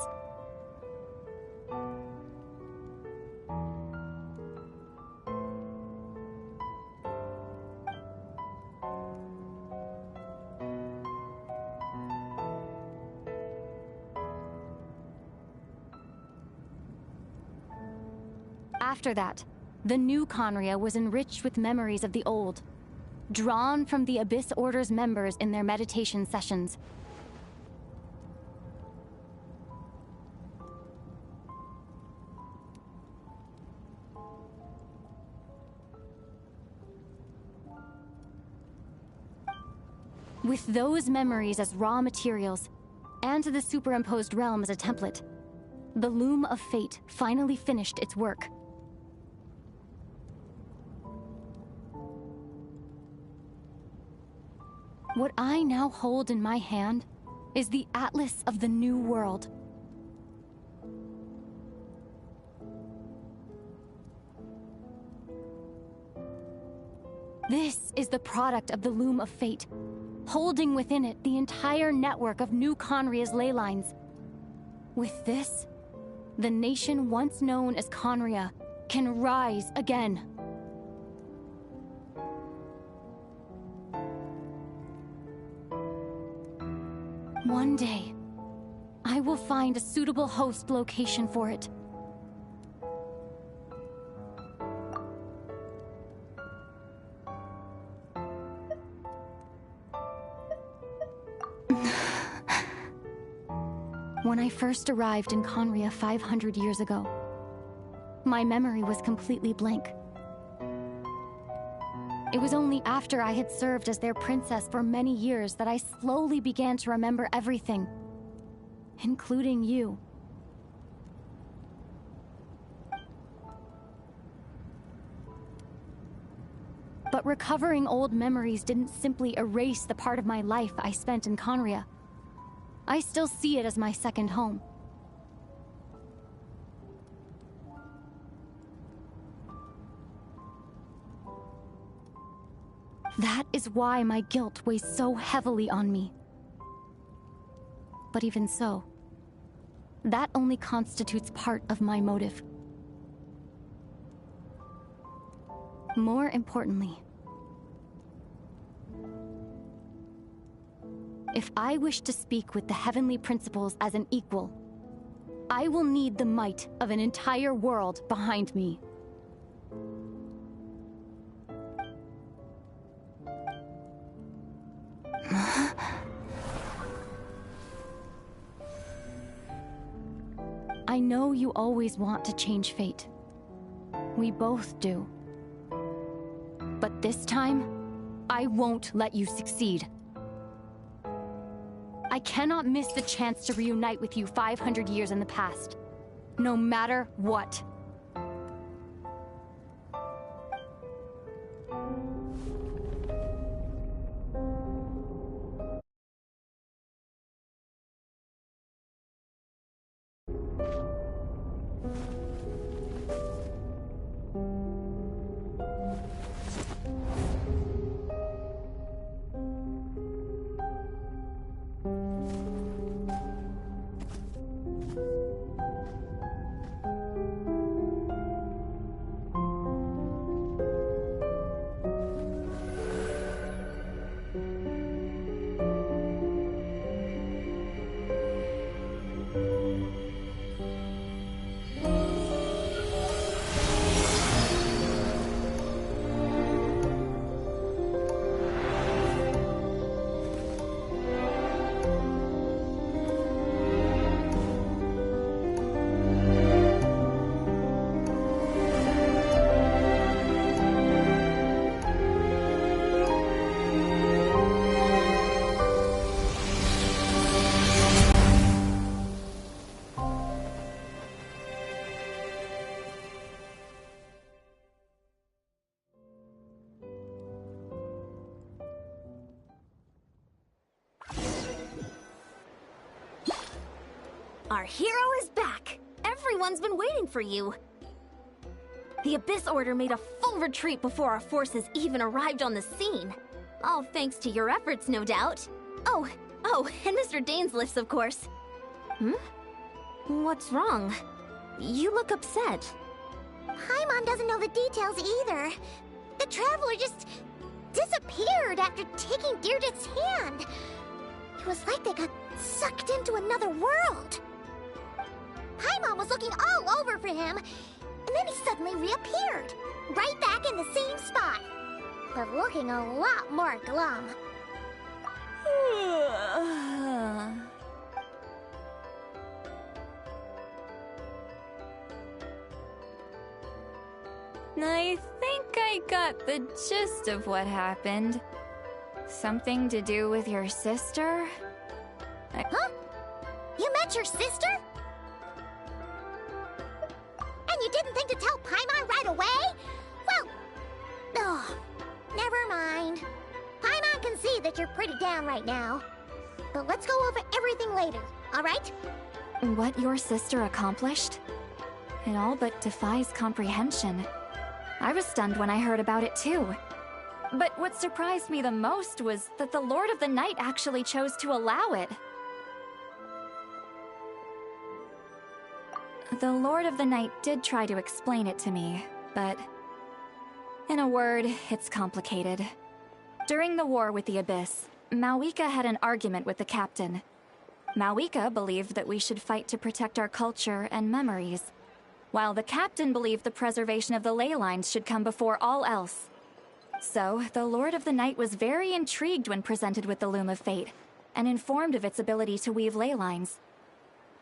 After that, the new Conria was enriched with memories of the old, drawn from the Abyss Order's members in their meditation sessions. With those memories as raw materials, and the superimposed realm as a template, the Loom of Fate finally finished its work. What I now hold in my hand is the Atlas of the New World. This is the product of the Loom of Fate, holding within it the entire network of New Conria's ley lines. With this, the nation once known as Conria can rise again. One day, I will find a suitable host location for it. When I first arrived in Conria 500 years ago, my memory was completely blank. It was only after I had served as their princess for many years that I slowly began to remember everything, including you. But recovering old memories didn't simply erase the part of my life I spent in Conria. I still see it as my second home. That is why my guilt weighs so heavily on me. But even so, that only constitutes part of my motive. More importantly, if I wish to speak with the heavenly principles as an equal, I will need the might of an entire world behind me. I know you always want to change fate. We both do. But this time, I won't let you succeed. I cannot miss the chance to reunite with you 500 years in the past. No matter what. Our hero is back! Everyone's been waiting for you! The Abyss Order made a full retreat before our forces even arrived on the scene. All thanks to your efforts, no doubt. Oh, and Mr. Dainsliff's, of course. What's wrong? You look upset. Paimon doesn't know the details either. The Traveler just disappeared after taking Deirdre's hand. It was like they got sucked into another world. Paimon was looking all over for him, and then he suddenly reappeared, right back in the same spot, but looking a lot more glum. I think I got the gist of what happened. Something to do with your sister? Huh? You met your sister? And you didn't think to tell Paimon right away? Well, never mind. Paimon can see that you're pretty down right now. But let's go over everything later, alright? What your sister accomplished? It all but defies comprehension. I was stunned when I heard about it too. But what surprised me the most was that the Lord of the Night actually chose to allow it. The Lord of the Night did try to explain it to me, but in a word, it's complicated. During the war with the Abyss, Mawika had an argument with the captain. Mawika believed that we should fight to protect our culture and memories, while the captain believed the preservation of the ley lines should come before all else. So, the Lord of the Night was very intrigued when presented with the Loom of Fate, and informed of its ability to weave ley lines.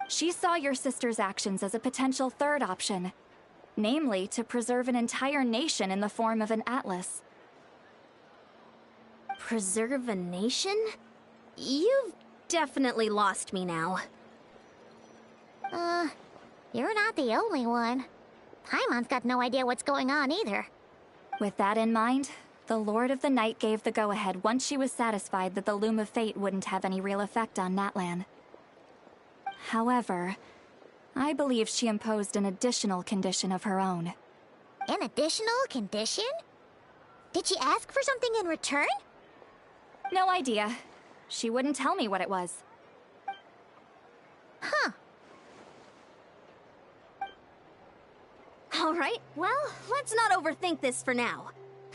She saw your sister's actions as a potential third option, namely to preserve an entire nation in the form of an atlas. Preserve a nation? You've definitely lost me now. You're not the only one. Paimon's got no idea what's going on either. With that in mind, the Lord of the Night gave the go-ahead once she was satisfied that the Loom of Fate wouldn't have any real effect on Natlan. However, I believe she imposed an additional condition of her own. An additional condition? Did she ask for something in return? No idea. She wouldn't tell me what it was. Huh. Alright, well, let's not overthink this for now.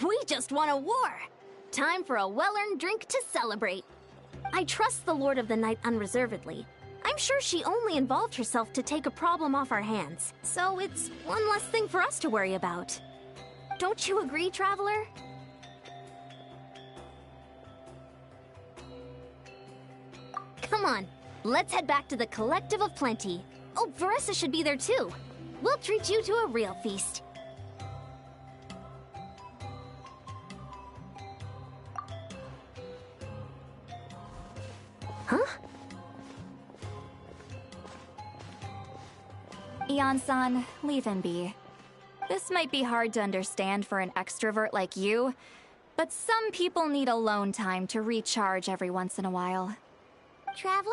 We just won a war! Time for a well-earned drink to celebrate. I trust the Lord of the Night unreservedly. I'm sure she only involved herself to take a problem off our hands, so it's one less thing for us to worry about. Don't you agree, Traveler? Come on, let's head back to the Collective of Plenty. Oh, Varessa should be there too. We'll treat you to a real feast. Huh? Ian-san, leave him be. This might be hard to understand for an extrovert like you, but some people need alone time to recharge every once in a while. Traveler?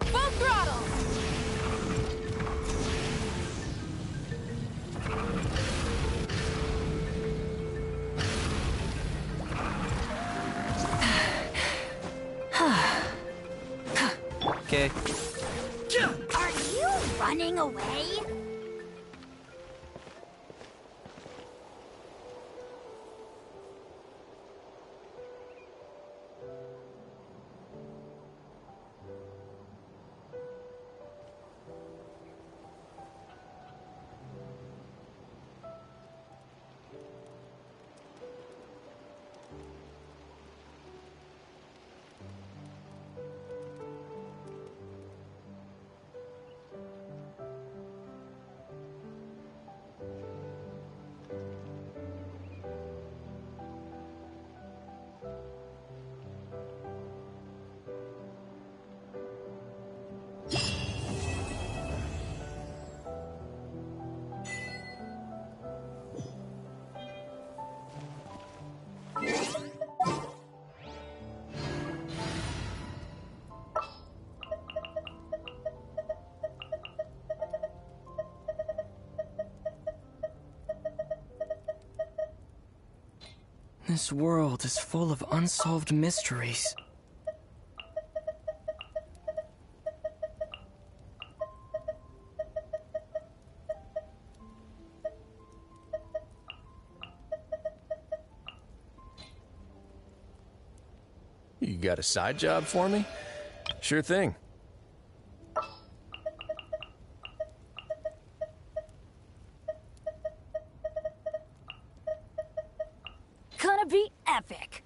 Full throttle! Okay. Are you running away? This world is full of unsolved mysteries. You got a side job for me? Sure thing. Gonna be epic.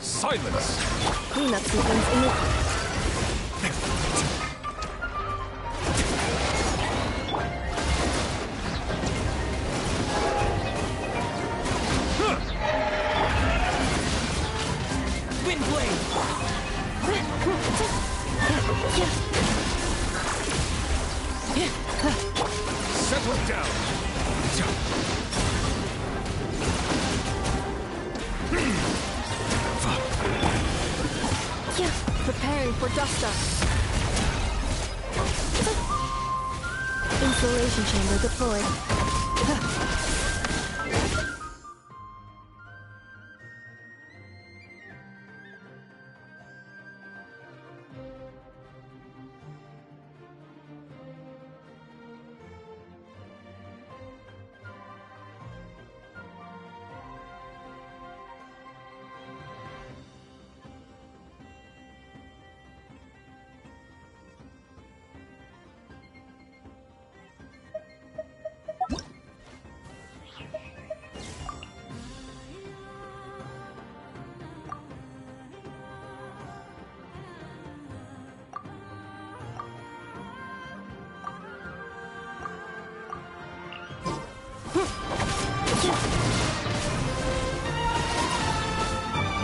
Silence! Cleanup sequence initiated. Preparing for dust up. Insulation chamber deployed.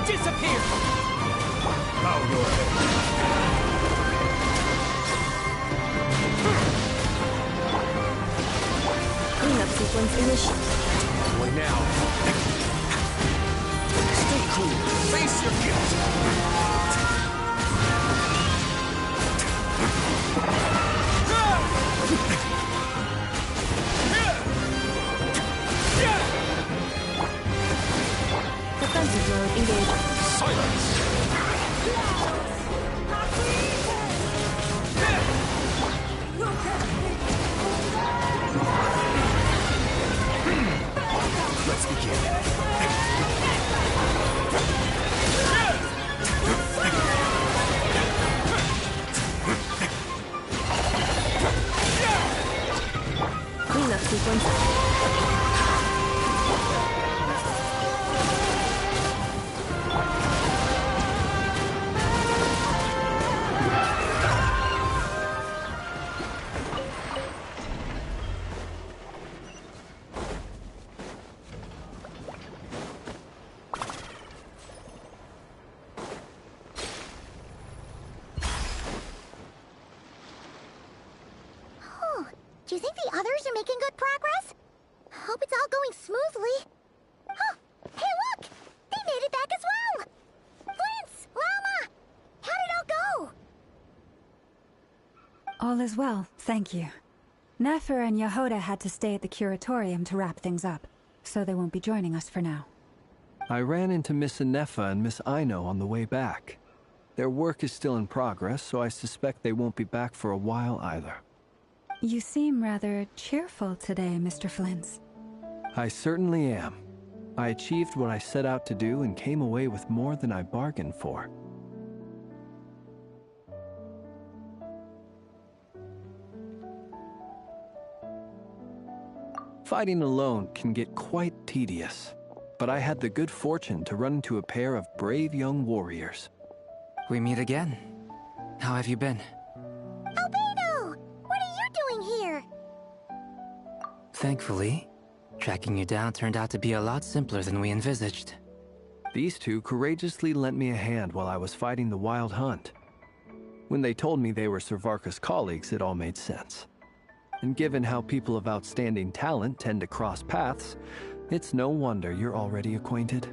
Disappear! Bow your head. Cleanup sequence initiated. Only now. Stay cool. Face your guilt. Defensive mode engaged. Silence! Let's begin. Cleanup sequence. Do you think the others are making good progress? Hope it's all going smoothly. Oh, hey look! They made it back as well! Flintz! Lama! How did it all go? All is well, thank you. Nefer and Yehoda had to stay at the curatorium to wrap things up, so they won't be joining us for now. I ran into Miss Anefa and Miss Aino on the way back. Their work is still in progress, so I suspect they won't be back for a while either. You seem rather cheerful today, Mr. Flintz. I certainly am. I achieved what I set out to do and came away with more than I bargained for. Fighting alone can get quite tedious, but I had the good fortune to run into a pair of brave young warriors. We meet again. How have you been? Albedo! What are you doing here? Thankfully, tracking you down turned out to be a lot simpler than we envisaged. These two courageously lent me a hand while I was fighting the Wild Hunt. When they told me they were Servarka's colleagues, it all made sense. And given how people of outstanding talent tend to cross paths, it's no wonder you're already acquainted.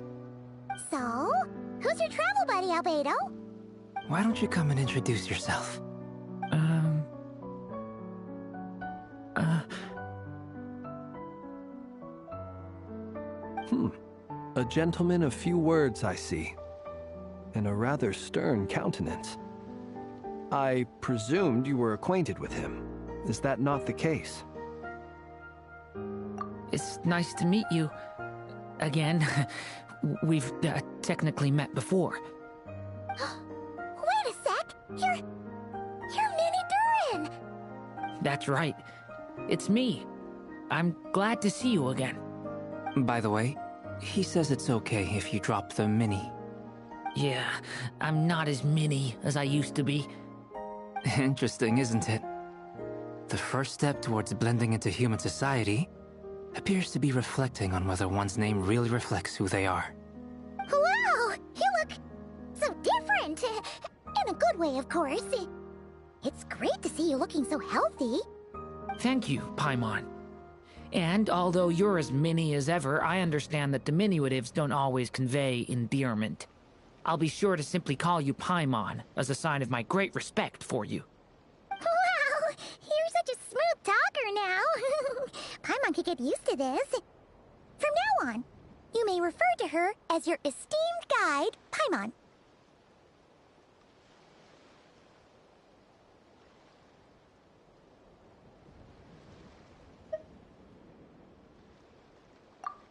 So, who's your travel buddy, Albedo? Why don't you come and introduce yourself? A gentleman of few words, I see. And a rather stern countenance. I presumed you were acquainted with him. Is that not the case? It's nice to meet you. Again. We've technically met before. Wait a sec! You're Minnie Durin! That's right. It's me. I'm glad to see you again. By the way, he says it's okay if you drop the mini. Yeah, I'm not as mini as I used to be. Interesting, isn't it? The first step towards blending into human society appears to be reflecting on whether one's name really reflects who they are. Wow! You look so different! In a good way, of course. It's great to see you looking so healthy. Thank you, Paimon. And although you're as mini as ever, I understand that diminutives don't always convey endearment. I'll be sure to simply call you Paimon, as a sign of my great respect for you. Wow, you're such a smooth talker now. Paimon could get used to this. From now on, you may refer to her as your esteemed guide, Paimon.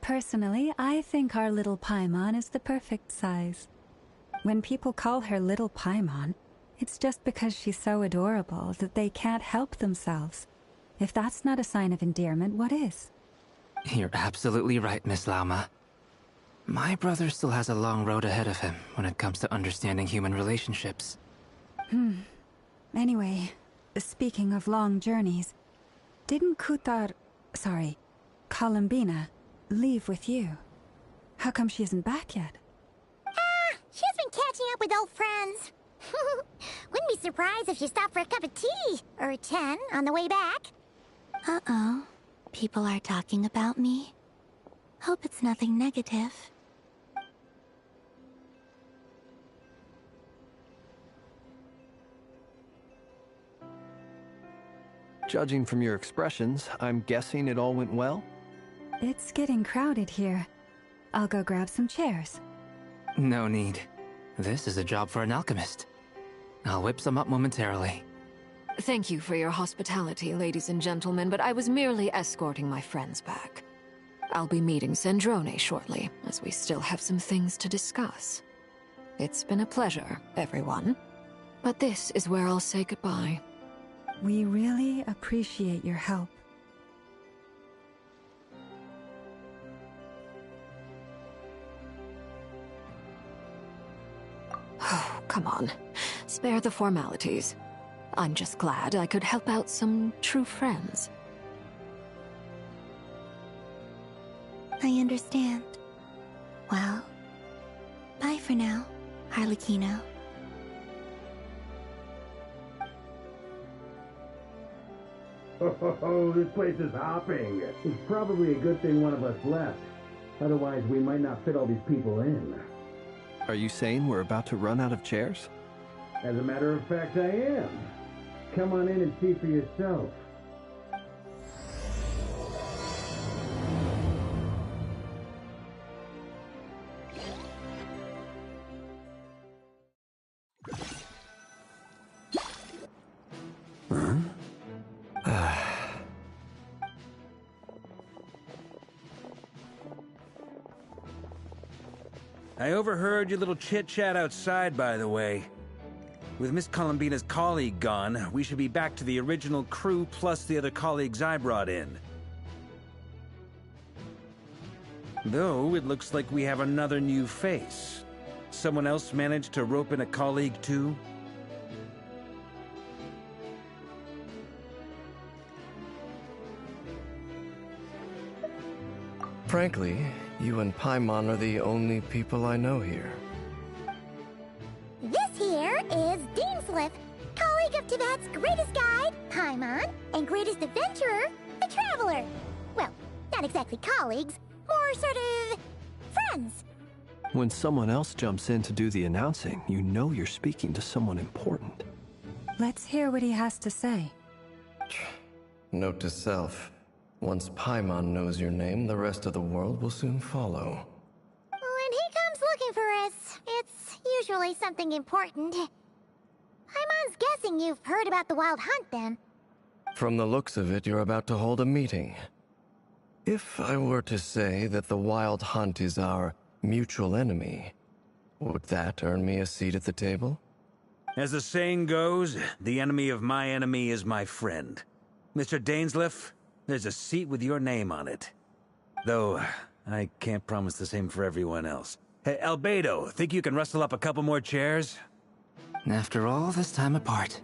Personally, I think our little Paimon is the perfect size. When people call her Little Paimon, it's just because she's so adorable that they can't help themselves. If that's not a sign of endearment, what is? You're absolutely right, Miss Lauma. My brother still has a long road ahead of him when it comes to understanding human relationships. Anyway, speaking of long journeys, didn't Columbina, leave with you? How come she isn't back yet? She's been catching up with old friends. Wouldn't be surprised if she stopped for a cup of tea or 10 on the way back. Uh-oh. People are talking about me. Hope it's nothing negative. Judging from your expressions, I'm guessing it all went well? It's getting crowded here. I'll go grab some chairs. No need. This is a job for an alchemist. I'll whip some up momentarily. Thank you for your hospitality, ladies and gentlemen, but I was merely escorting my friends back. I'll be meeting Zendrone shortly, as we still have some things to discuss. It's been a pleasure, everyone. But this is where I'll say goodbye. We really appreciate your help. Oh, come on. Spare the formalities. I'm just glad I could help out some true friends. I understand. Well, bye for now, Harlequino. Oh, this place is hopping. It's probably a good thing one of us left. Otherwise, we might not fit all these people in. Are you saying we're about to run out of chairs? As a matter of fact, I am. Come on in and see for yourself. I overheard your little chit-chat outside, by the way. With Miss Columbina's colleague gone, we should be back to the original crew plus the other colleagues I brought in. Though, it looks like we have another new face. Someone else managed to rope in a colleague, too? Frankly, you and Paimon are the only people I know here. This here is Deansliff, colleague of Tibet's greatest guide, Paimon, and greatest adventurer, the Traveler. Well, not exactly colleagues, more sort of friends. When someone else jumps in to do the announcing, you know you're speaking to someone important. Let's hear what he has to say. Note to self. Once Paimon knows your name, the rest of the world will soon follow. When he comes looking for us, it's usually something important. Paimon's guessing you've heard about the Wild Hunt, then. From the looks of it, you're about to hold a meeting. If I were to say that the Wild Hunt is our mutual enemy, would that earn me a seat at the table? As the saying goes, the enemy of my enemy is my friend. Mr. Dainsliff, there's a seat with your name on it. Though, I can't promise the same for everyone else. Hey, Albedo, think you can rustle up a couple more chairs? After all this time apart,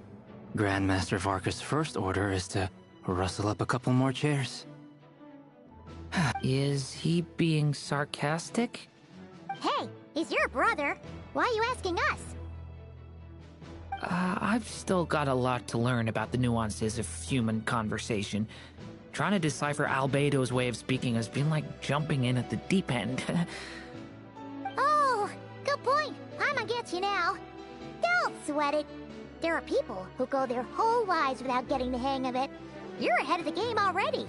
Grandmaster Varka's first order is to rustle up a couple more chairs. Is he being sarcastic? Hey, he's your brother. Why are you asking us? I've still got a lot to learn about the nuances of human conversation. Trying to decipher Albedo's way of speaking has been like jumping in at the deep end. Oh, good point. Paimon Don't sweat it. There are people who go their whole lives without getting the hang of it. You're ahead of the game already.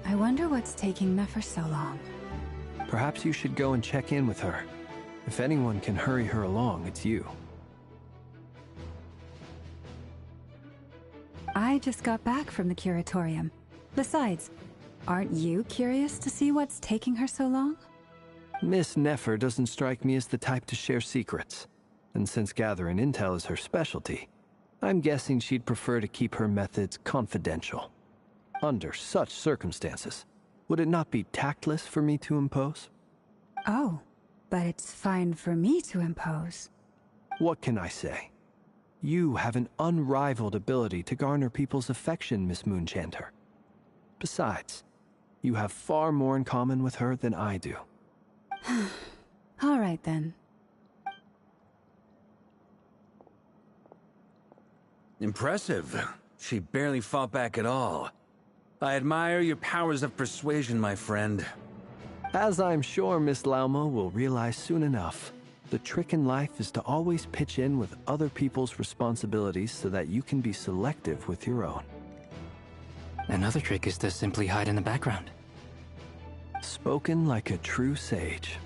I wonder what's taking Nefer so long. Perhaps you should go and check in with her. If anyone can hurry her along, it's you. I just got back from the curatorium. Besides, aren't you curious to see what's taking her so long? Miss Nefer doesn't strike me as the type to share secrets. And since gathering intel is her specialty, I'm guessing she'd prefer to keep her methods confidential. Under such circumstances, would it not be tactless for me to impose? Oh, but it's fine for me to impose. What can I say? You have an unrivaled ability to garner people's affection, Miss Moonchanter. Besides, you have far more in common with her than I do. All right, then. Impressive. She barely fought back at all. I admire your powers of persuasion, my friend. As I'm sure Miss Lauma will realize soon enough, the trick in life is to always pitch in with other people's responsibilities so that you can be selective with your own. Another trick is to simply hide in the background. Spoken like a true sage.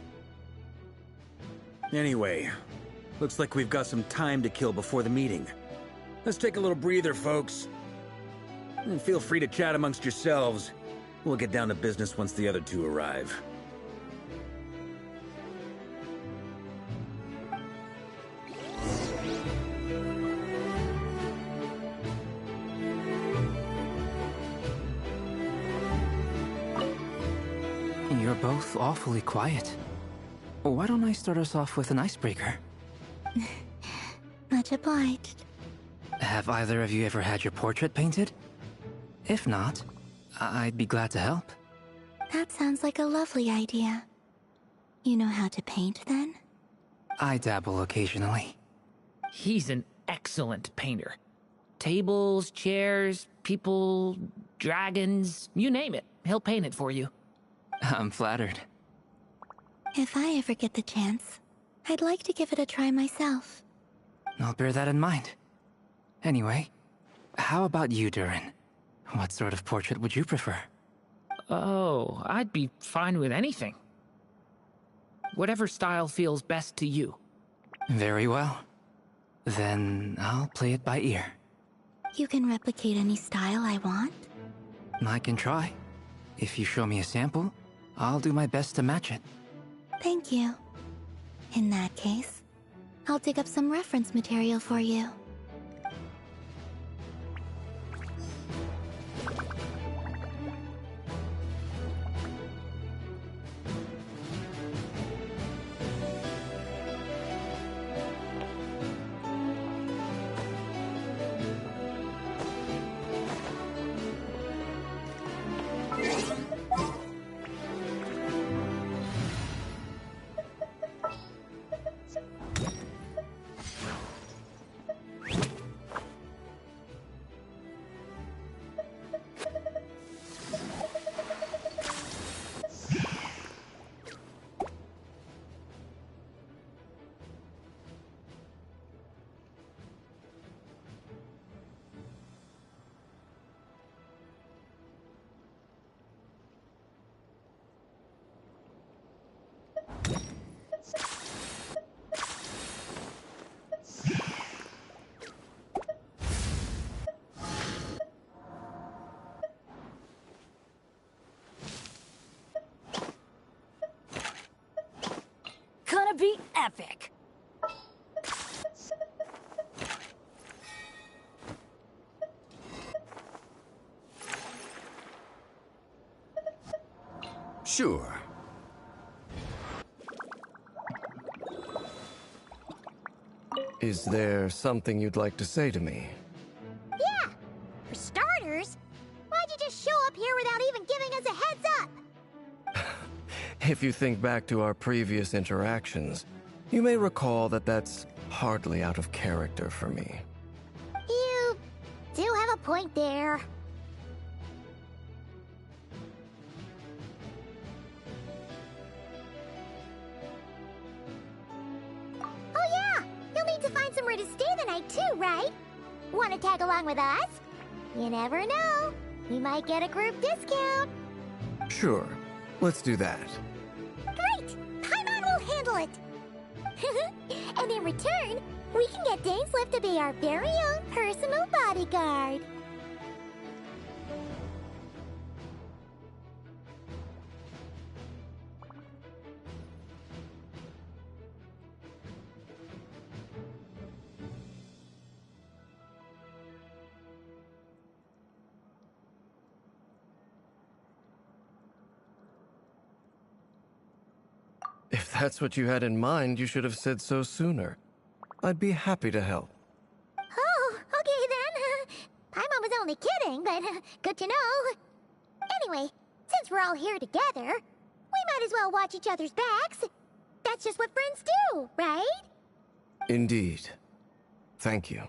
Anyway, looks like we've got some time to kill before the meeting. Let's take a little breather, folks. And feel free to chat amongst yourselves. We'll get down to business once the other two arrive. You're both awfully quiet. Why don't I start us off with an icebreaker? Much obliged. Have either of you ever had your portrait painted? If not, I'd be glad to help. That sounds like a lovely idea. You know how to paint, then? I dabble occasionally. He's an excellent painter. Tables, chairs, people, dragons, you name it. He'll paint it for you. I'm flattered. If I ever get the chance, I'd like to give it a try myself. I'll bear that in mind. Anyway, how about you, Durin? What sort of portrait would you prefer? Oh, I'd be fine with anything. Whatever style feels best to you. Very well. Then I'll play it by ear. You can replicate any style I want? I can try. If you show me a sample, I'll do my best to match it. Thank you. In that case, I'll dig up some reference material for you. Gonna be epic. Sure. Is there something you'd like to say to me? Yeah! For starters, why'd you just show up here without even giving us a heads up? If you think back to our previous interactions, you may recall that that's hardly out of character for me. You do have a point there. somewhere to stay the night too, right? Want to tag along with us? You never know. We might get a group discount. Sure, let's do that. Great! Paimon will handle it! And in return, we can get Dainslift to be our very own personal bodyguard. If that's what you had in mind, you should have said so sooner. I'd be happy to help. Oh, okay then. Paimon was only kidding, but good to know. Anyway, since we're all here together, we might as well watch each other's backs. That's just what friends do, right? Indeed. Thank you.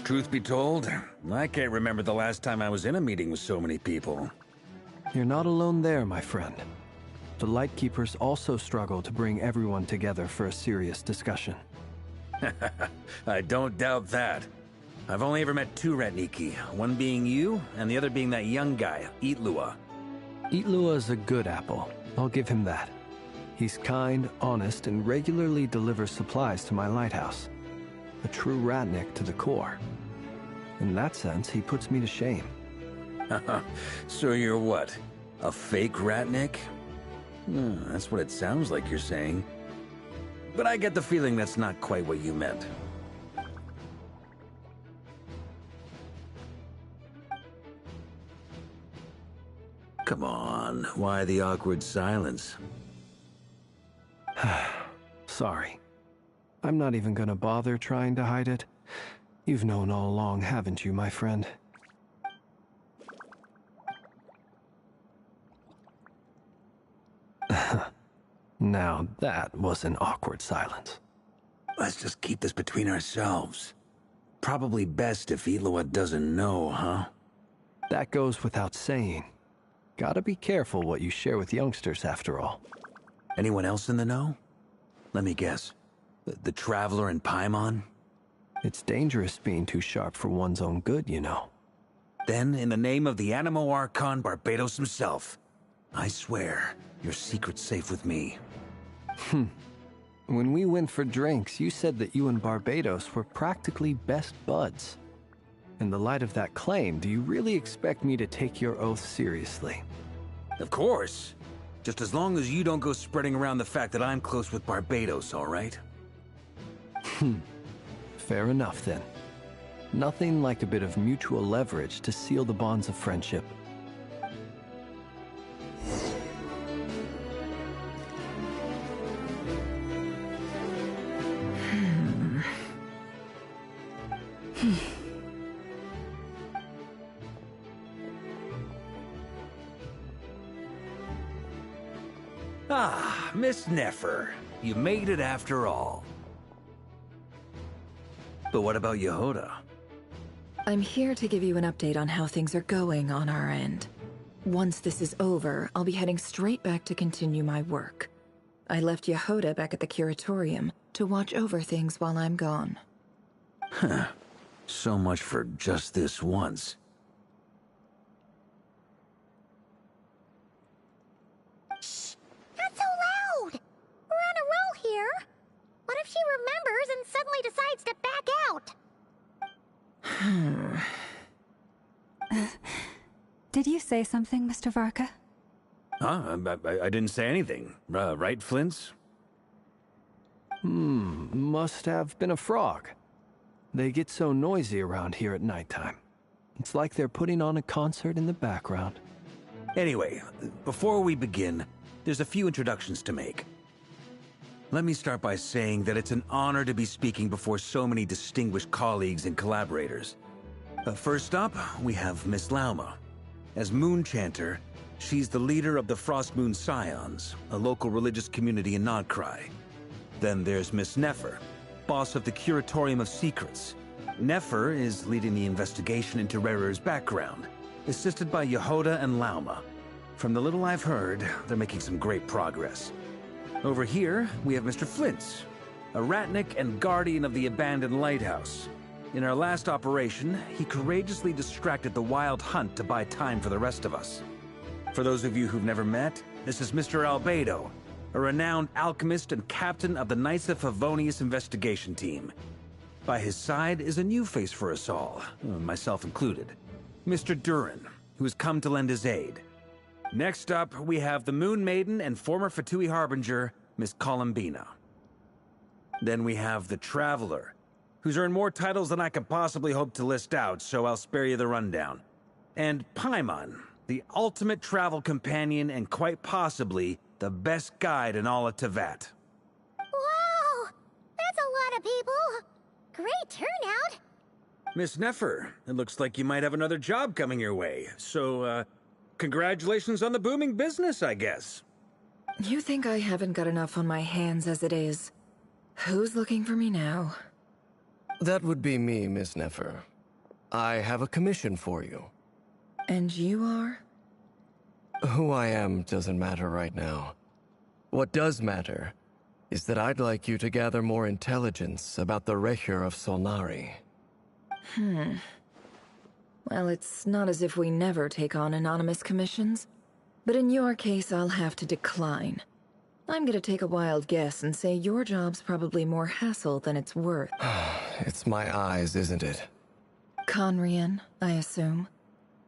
Truth be told, I can't remember the last time I was in a meeting with so many people. You're not alone there, my friend. The Lightkeepers also struggle to bring everyone together for a serious discussion. I don't doubt that. I've only ever met two Ratniki, one being you, and the other being that young guy, Eatlua. Eatlua is a good apple. I'll give him that. He's kind, honest, and regularly delivers supplies to my lighthouse. A true Ratnik to the core. In that sense, he puts me to shame. So you're what? A fake Ratnik? That's what it sounds like you're saying. But I get the feeling that's not quite what you meant. Come on, why the awkward silence? Sorry. I'm not even gonna bother trying to hide it. You've known all along, haven't you, my friend? Now that was an awkward silence. Let's just keep this between ourselves. Probably best if Eatlua doesn't know, huh? That goes without saying. Gotta be careful what you share with youngsters, after all. Anyone else in the know? Let me guess. The Traveler and Paimon? It's dangerous being too sharp for one's own good, you know. Then, in the name of the Animo Archon Barbados himself, I swear, your secret's safe with me. When we went for drinks, you said that you and Barbados were practically best buds. In the light of that claim, do you really expect me to take your oath seriously? Of course. Just as long as you don't go spreading around the fact that I'm close with Barbados, all right? Fair enough, then. Nothing like a bit of mutual leverage to seal the bonds of friendship. Ah, Miss Nefer. You made it after all. But what about Yehoda? I'm here to give you an update on how things are going on our end. Once this is over, I'll be heading straight back to continue my work. I left Yehoda back at the Curatorium to watch over things while I'm gone. Huh. So much for just this once. Shh! Not so loud! We're on a roll here. What if she remembers and suddenly decides to back out? Did you say something, Mr. Varka? Huh? I didn't say anything. Right, Flint's? Must have been a frog. They get so noisy around here at nighttime. It's like they're putting on a concert in the background. Anyway, before we begin, there's a few introductions to make. Let me start by saying that it's an honor to be speaking before so many distinguished colleagues and collaborators. First up, we have Miss Lauma. As Moon Chanter, she's the leader of the Frost Moon Scions, a local religious community in Nodcry. Then there's Miss Nefer, boss of the Curatorium of Secrets. Nefer is leading the investigation into Rerer's background, assisted by Yehoda and Lauma. From the little I've heard, they're making some great progress. Over here, we have Mr. Flintz, a ratnik and guardian of the abandoned lighthouse. In our last operation, he courageously distracted the Wild Hunt to buy time for the rest of us. For those of you who've never met, this is Mr. Albedo, a renowned alchemist and captain of the Knights of Favonius investigation team. By his side is a new face for us all, myself included, Mr. Durin, who has come to lend his aid. Next up, we have the Moon Maiden and former Fatui Harbinger, Miss Columbina. Then we have the Traveler, who's earned more titles than I could possibly hope to list out, so I'll spare you the rundown. And Paimon, the ultimate travel companion and quite possibly the best guide in all of Tevat. Wow! That's a lot of people! Great turnout! Miss Nefer, it looks like you might have another job coming your way, so, congratulations on the booming business, I guess. You think I haven't got enough on my hands as it is? Who's looking for me now? That would be me, Miss Nefer. I have a commission for you. And you are? Who I am doesn't matter right now. What does matter is that I'd like you to gather more intelligence about the Recher of Solnari. Well, it's not as if we never take on anonymous commissions. But in your case, I'll have to decline. I'm gonna take a wild guess and say your job's probably more hassle than it's worth. It's my eyes, isn't it? Conrian, I assume.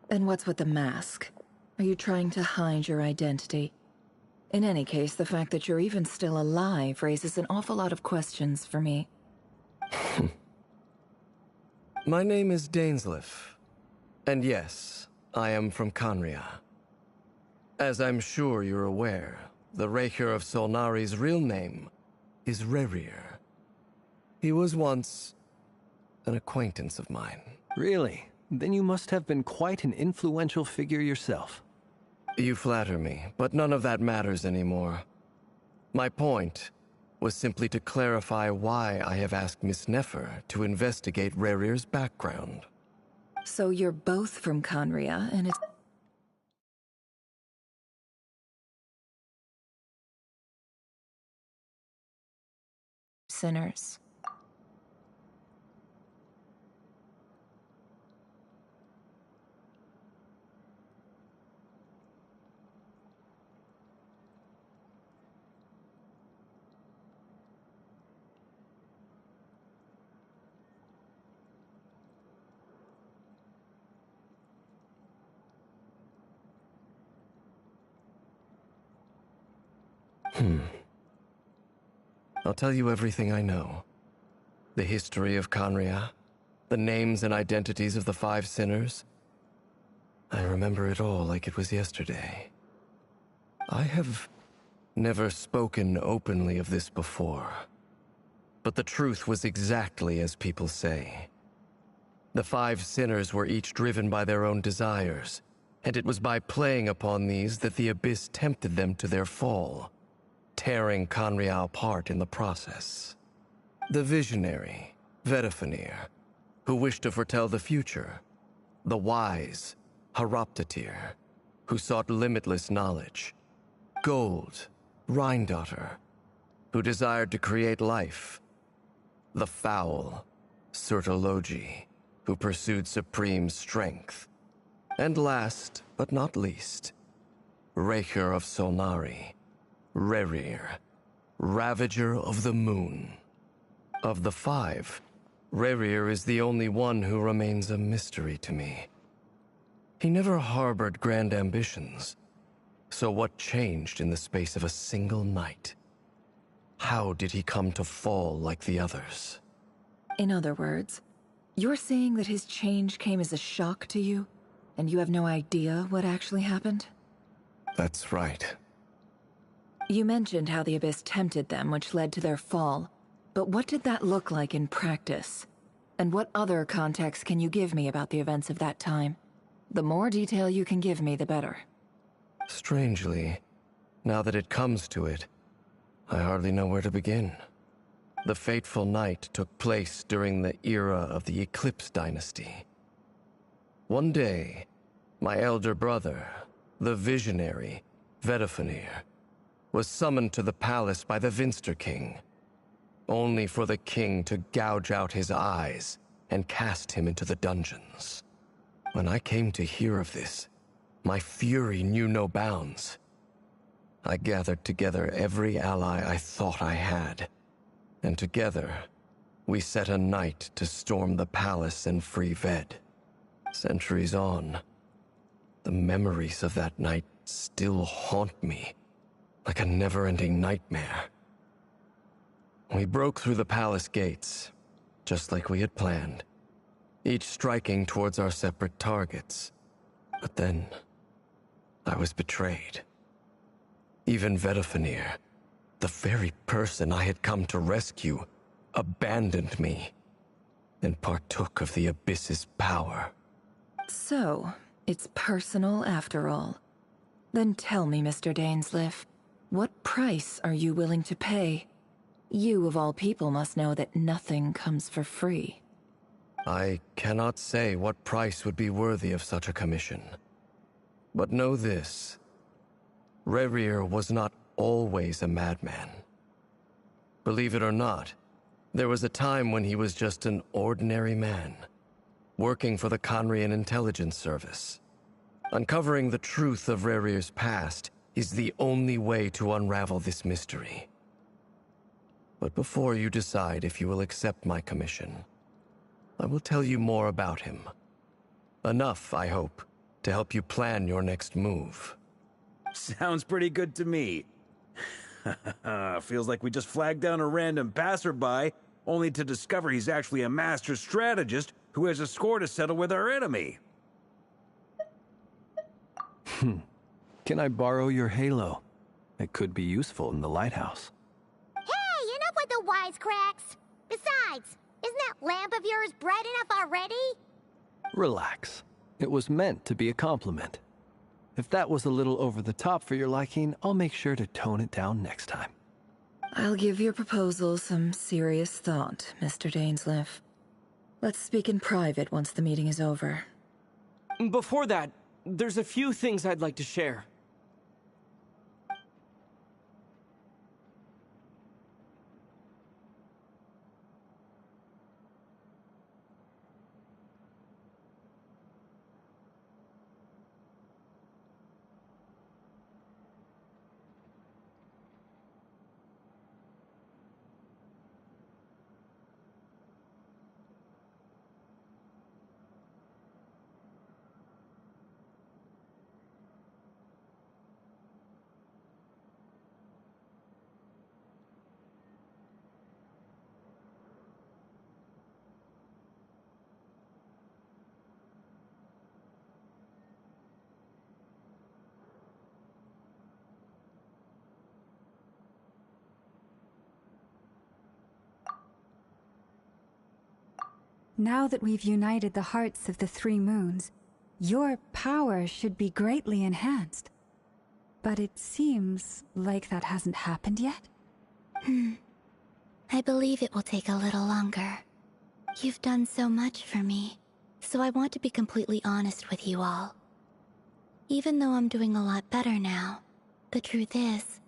And what's with the mask? Are you trying to hide your identity? In any case, the fact that you're even still alive raises an awful lot of questions for me. My name is Dainsleif. And yes, I am from Conria. As I'm sure you're aware, the Recher of Solnari's real name is Rerir. He was once an acquaintance of mine. Really? Then you must have been quite an influential figure yourself. You flatter me, but none of that matters anymore. My point was simply to clarify why I have asked Miss Nefer to investigate Rerir's background. So you're both from Conria, and it's... sinners. I'll tell you everything I know. The history of Conria, the names and identities of the 5 sinners. I remember it all like it was yesterday. I have never spoken openly of this before. But the truth was exactly as people say. The 5 sinners were each driven by their own desires, and it was by playing upon these that the Abyss tempted them to their fall, tearing Conria apart in the process. The visionary, Vedifenir, who wished to foretell the future. The wise, Haroptatir, who sought limitless knowledge. Gold, Rheindotter, who desired to create life. The foul, Surtologi, who pursued supreme strength. And last, but not least, Recher of Solnari, Rerir, Ravager of the Moon. Of the 5, Rerir is the only one who remains a mystery to me. He never harbored grand ambitions. So what changed in the space of a single night? How did he come to fall like the others? In other words, you're saying that his change came as a shock to you, and you have no idea what actually happened? That's right. You mentioned how the Abyss tempted them, which led to their fall. But what did that look like in practice? And what other context can you give me about the events of that time? The more detail you can give me, the better. Strangely, now that it comes to it, I hardly know where to begin. The fateful night took place during the era of the Eclipse Dynasty. One day, my elder brother, the visionary, Vedifenir, was summoned to the palace by the Vinster King, only for the king to gouge out his eyes and cast him into the dungeons. When I came to hear of this, my fury knew no bounds. I gathered together every ally I thought I had, and together, we set a night to storm the palace and free Ved. Centuries on, the memories of that night still haunt me like a never-ending nightmare. We broke through the palace gates, just like we had planned, each striking towards our separate targets. But then, I was betrayed. Even Vedifenir, the very person I had come to rescue, abandoned me and partook of the Abyss's power. So, it's personal after all. Then tell me, Mr. Dainsleif, what price are you willing to pay? You, of all people, must know that nothing comes for free. I cannot say what price would be worthy of such a commission. But know this. Rerir was not always a madman. Believe it or not, there was a time when he was just an ordinary man, working for the Conrian Intelligence Service. Uncovering the truth of Rerir's past is the only way to unravel this mystery. But before you decide if you will accept my commission, I will tell you more about him. Enough, I hope, to help you plan your next move. Sounds pretty good to me. Feels like we just flagged down a random passerby, only to discover he's actually a master strategist who has a score to settle with our enemy. Can I borrow your halo? It could be useful in the lighthouse. Hey, enough with the wisecracks! Besides, isn't that lamp of yours bright enough already? Relax. It was meant to be a compliment. If that was a little over the top for your liking, I'll make sure to tone it down next time. I'll give your proposal some serious thought, Mr. Dainsleif. Let's speak in private once the meeting is over. Before that, there's a few things I'd like to share. Now that we've united the hearts of the three moons, your power should be greatly enhanced. But it seems like that hasn't happened yet. I believe it will take a little longer. You've done so much for me, so I want to be completely honest with you all. Even though I'm doing a lot better now, the truth is,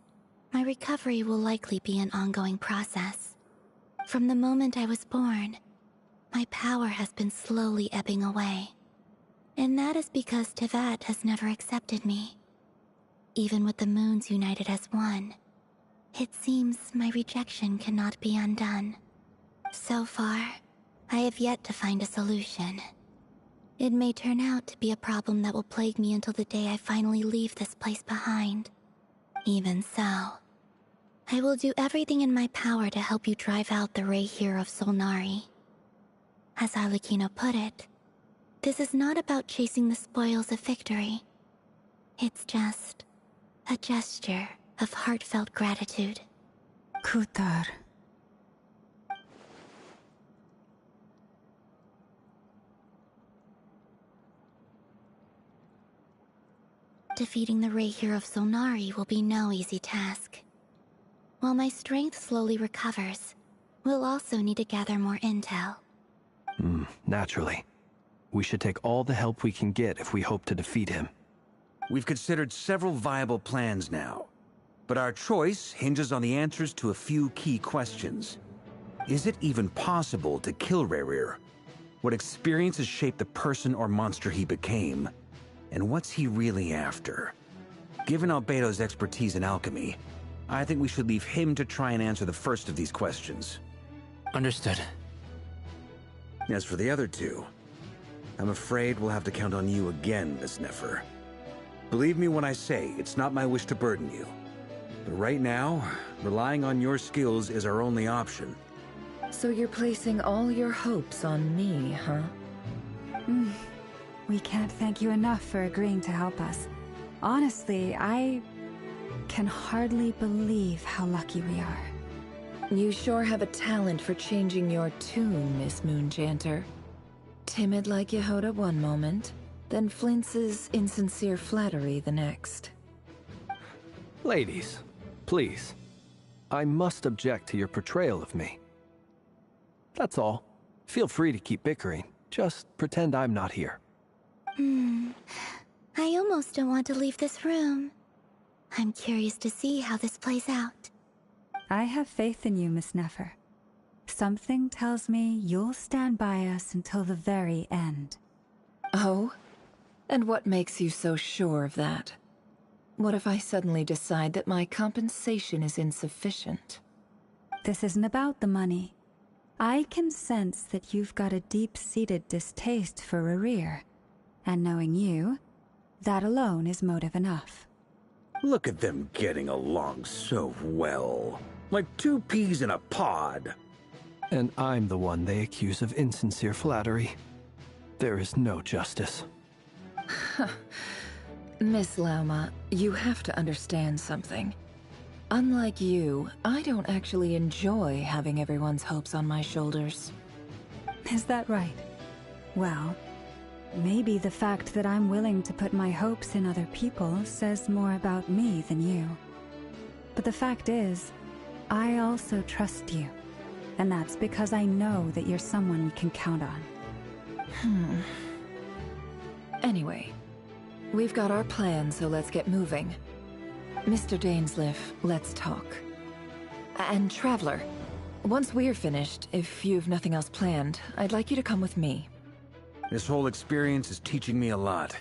my recovery will likely be an ongoing process. From the moment I was born, my power has been slowly ebbing away. And that is because Tevat has never accepted me. Even with the moons united as one, it seems my rejection cannot be undone. So far, I have yet to find a solution. It may turn out to be a problem that will plague me until the day I finally leave this place behind. Even so, I will do everything in my power to help you drive out the Reihir of Solnari. As Arlecchino put it, this is not about chasing the spoils of victory. It's just a gesture of heartfelt gratitude. Kutar. Defeating the Reihir of Solnari will be no easy task. While my strength slowly recovers, We'll also need to gather more intel. Naturally. We should take all the help we can get if we hope to defeat him. We've considered several viable plans now, but our choice hinges on the answers to a few key questions. Is it even possible to kill Rerir? What experiences shaped the person or monster he became? And what's he really after? Given Albedo's expertise in alchemy, I think we should leave him to try and answer the first of these questions. Understood. As for the other two, I'm afraid we'll have to count on you again, Miss Nefer. Believe me when I say it's not my wish to burden you. But right now, relying on your skills is our only option. So you're placing all your hopes on me, huh? We can't thank you enough for agreeing to help us. Honestly, I can hardly believe how lucky we are. You sure have a talent for changing your tune, Miss Moonchanter. Timid like Yehoda one moment, then flinches insincere flattery the next. Ladies, please. I must object to your portrayal of me. That's all. Feel free to keep bickering. Just pretend I'm not here. I almost don't want to leave this room. I'm curious to see how this plays out. I have faith in you, Miss Nefer. Something tells me you'll stand by us until the very end. Oh? And what makes you so sure of that? What if I suddenly decide that my compensation is insufficient? This isn't about the money. I can sense that you've got a deep-seated distaste for Rerir. And knowing you, that alone is motive enough. Look at them getting along so well. Like two peas in a pod. And I'm the one they accuse of insincere flattery. There is no justice. Miss Lauma, you have to understand something. Unlike you, I don't actually enjoy having everyone's hopes on my shoulders. Is that right? Well, maybe the fact that I'm willing to put my hopes in other people says more about me than you. But the fact is, I also trust you. And that's because I know that you're someone we can count on. Anyway, we've got our plan, so let's get moving. Mr. Dainsleif, let's talk. And Traveler, once we're finished, if you've nothing else planned, I'd like you to come with me. This whole experience is teaching me a lot.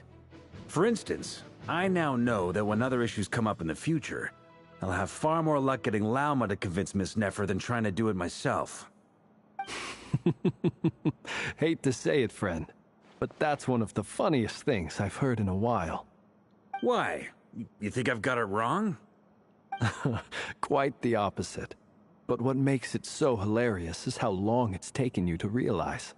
For instance, I now know that when other issues come up in the future, I'll have far more luck getting Lauma to convince Miss Nefer than trying to do it myself. Hate to say it, friend, but that's one of the funniest things I've heard in a while. Why? You think I've got it wrong? Quite the opposite. But what makes it so hilarious is how long it's taken you to realize.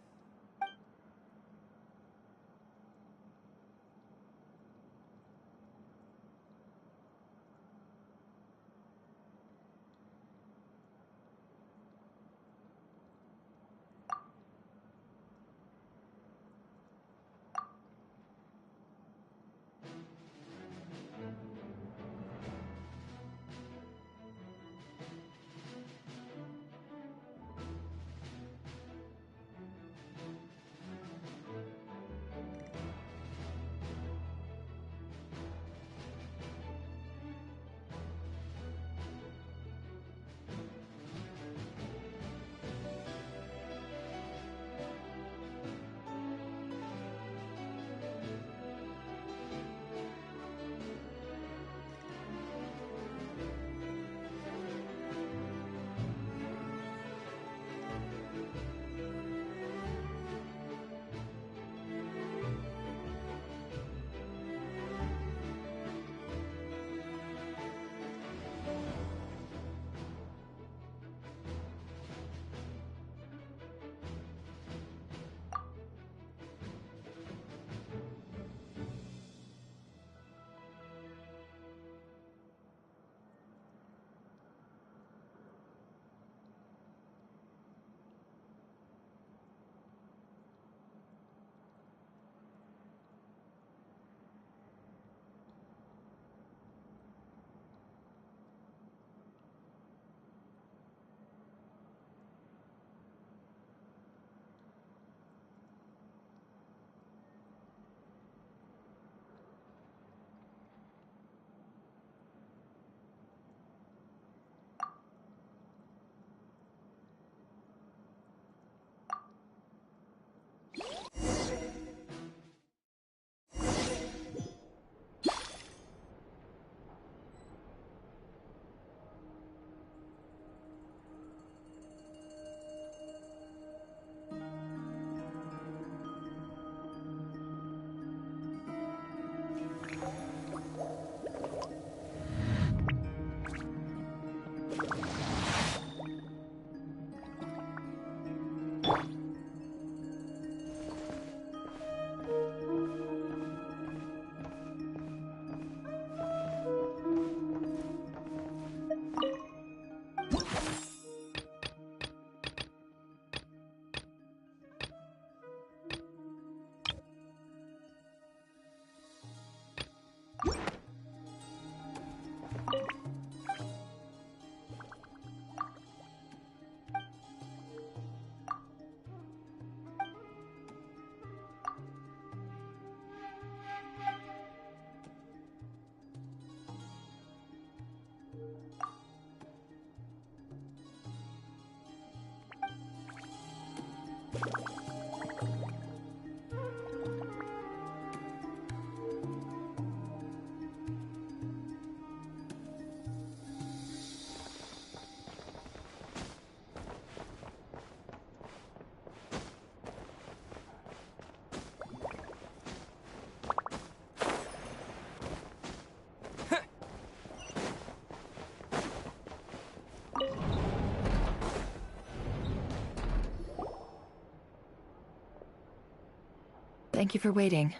Thank you for waiting.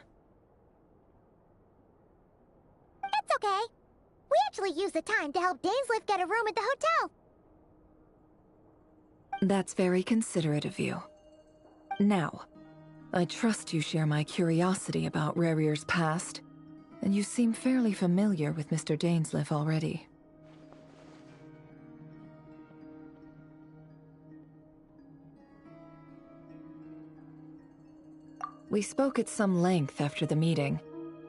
It's okay. We actually used the time to help Dainsliff get a room at the hotel. That's very considerate of you. Now, I trust you share my curiosity about Rarier's past, and you seem fairly familiar with Mr. Dainsliff already. We spoke at some length after the meeting.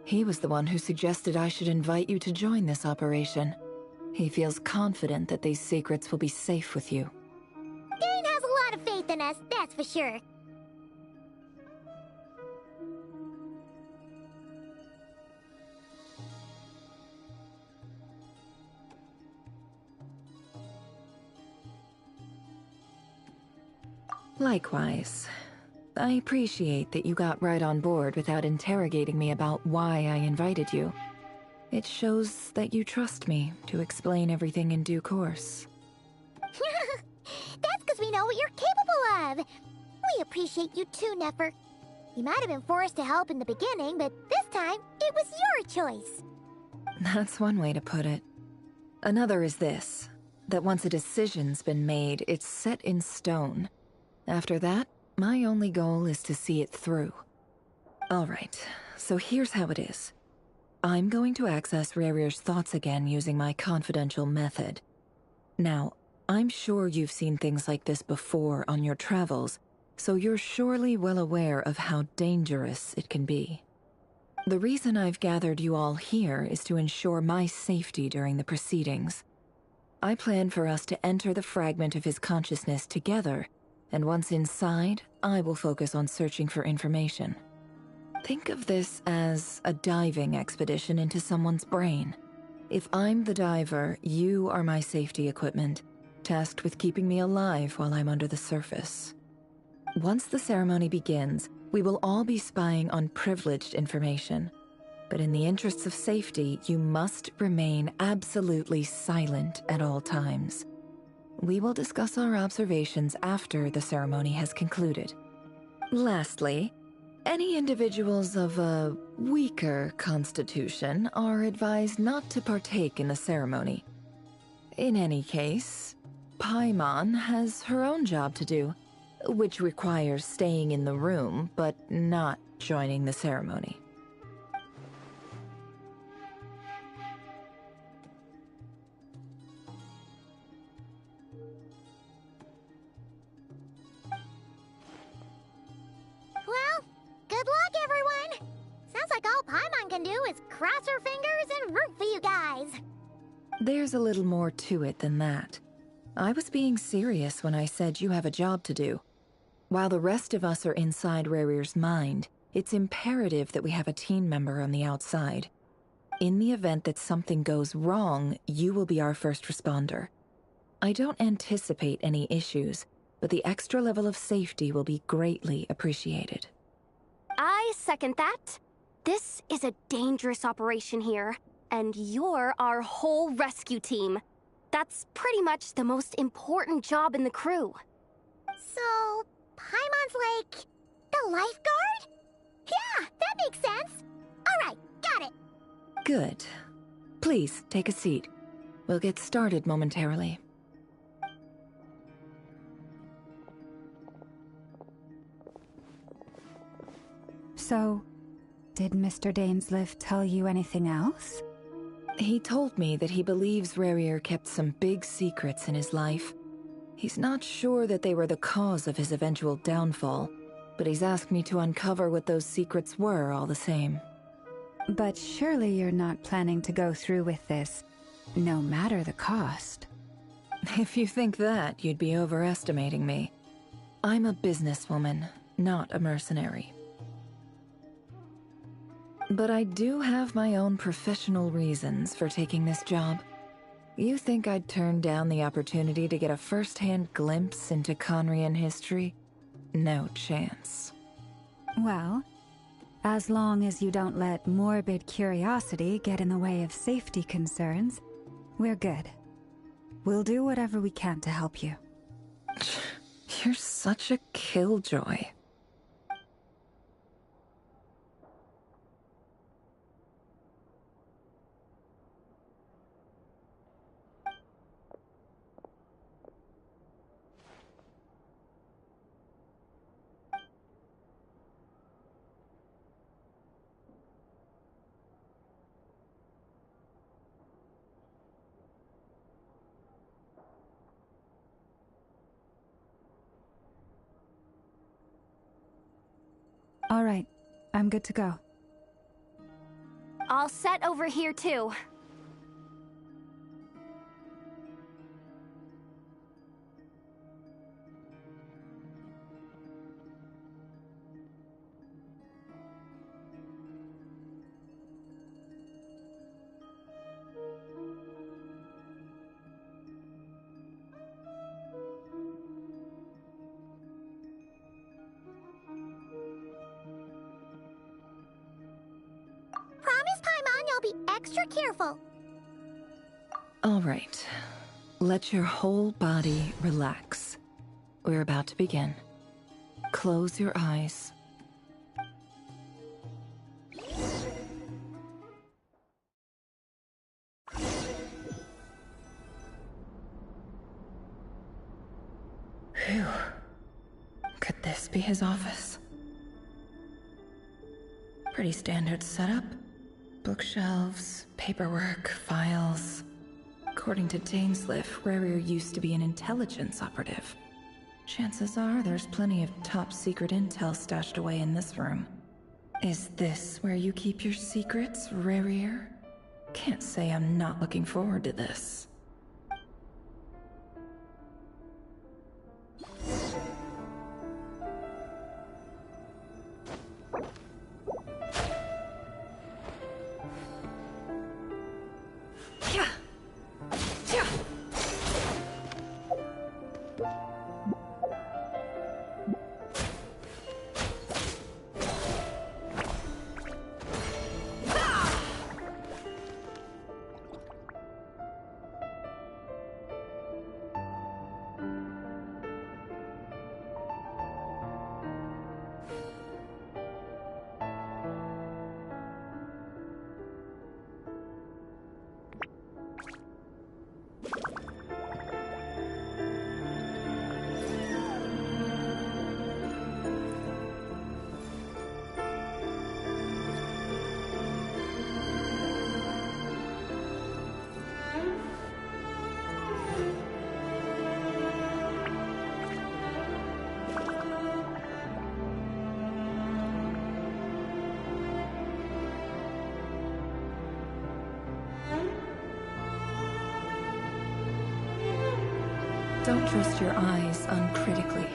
He was the one who suggested I should invite you to join this operation. He feels confident that these secrets will be safe with you. Dane has a lot of faith in us, that's for sure. Likewise. I appreciate that you got right on board without interrogating me about why I invited you. It shows that you trust me to explain everything in due course. That's because we know what you're capable of. We appreciate you too, Nefer. You might have been forced to help in the beginning, but this time, it was your choice. That's one way to put it. Another is this, that once a decision's been made, it's set in stone. After that, my only goal is to see it through. Alright, so here's how it is. I'm going to access Rarier's thoughts again using my confidential method. Now, I'm sure you've seen things like this before on your travels, so you're surely well aware of how dangerous it can be. The reason I've gathered you all here is to ensure my safety during the proceedings. I plan for us to enter the fragment of his consciousness together, and once inside, I will focus on searching for information. Think of this as a diving expedition into someone's brain. If I'm the diver, you are my safety equipment, tasked with keeping me alive while I'm under the surface. Once the ceremony begins, we will all be spying on privileged information. But in the interests of safety, you must remain absolutely silent at all times. We will discuss our observations after the ceremony has concluded. Lastly, any individuals of a weaker constitution are advised not to partake in the ceremony. In any case, Paimon has her own job to do, which requires staying in the room but not joining the ceremony. Well, good luck, everyone. Sounds like all Paimon can do is cross her fingers and root for you guys. There's a little more to it than that. I was being serious when I said you have a job to do. While the rest of us are inside Rarier's mind, it's imperative that we have a team member on the outside. In the event that something goes wrong, you will be our first responder. I don't anticipate any issues, but the extra level of safety will be greatly appreciated. I second that. This is a dangerous operation here, and you're our whole rescue team. That's pretty much the most important job in the crew. So, Paimon's like the lifeguard? Yeah, that makes sense. All right, got it. Good. Please, take a seat. We'll get started momentarily. So, did Mr. Dainsliff tell you anything else? He told me that he believes Rarier kept some big secrets in his life. He's not sure that they were the cause of his eventual downfall, but he's asked me to uncover what those secrets were all the same. But surely you're not planning to go through with this, no matter the cost. If you think that, you'd be overestimating me. I'm a businesswoman, not a mercenary. But I do have my own professional reasons for taking this job. You think I'd turn down the opportunity to get a first-hand glimpse into Conrian history? No chance. Well, as long as you don't let morbid curiosity get in the way of safety concerns, we're good. We'll do whatever we can to help you. You're such a killjoy. All right, I'm good to go. All set over here, too. Promise, Paimon, you'll be extra careful. All right. Let your whole body relax. We're about to begin. Close your eyes. Phew. Could this be his office? Pretty standard setup. Bookshelves, paperwork, files. According to Dainsliff, Rarier used to be an intelligence operative. Chances are there's plenty of top-secret intel stashed away in this room. Is this where you keep your secrets, Rarier? Can't say I'm not looking forward to this. Don't trust your eyes uncritically.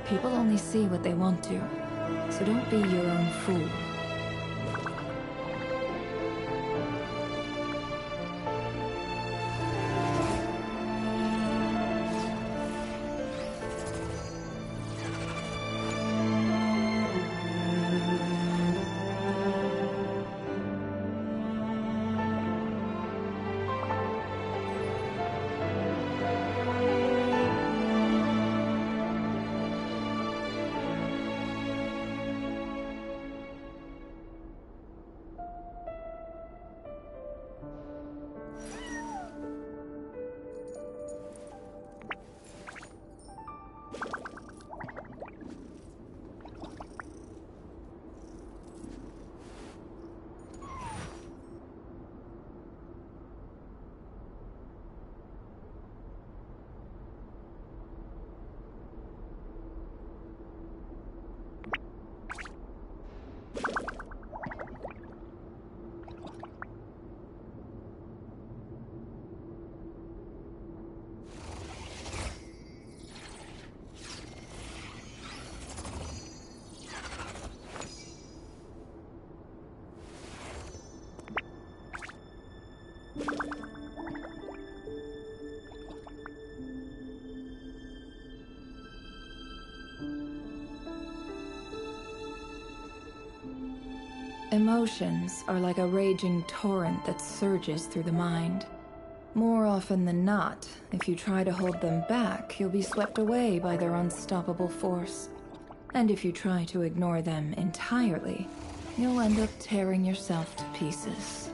People only see what they want to, so don't be your own fool. Emotions are like a raging torrent that surges through the mind. More often than not, if you try to hold them back, you'll be swept away by their unstoppable force. And if you try to ignore them entirely, you'll end up tearing yourself to pieces.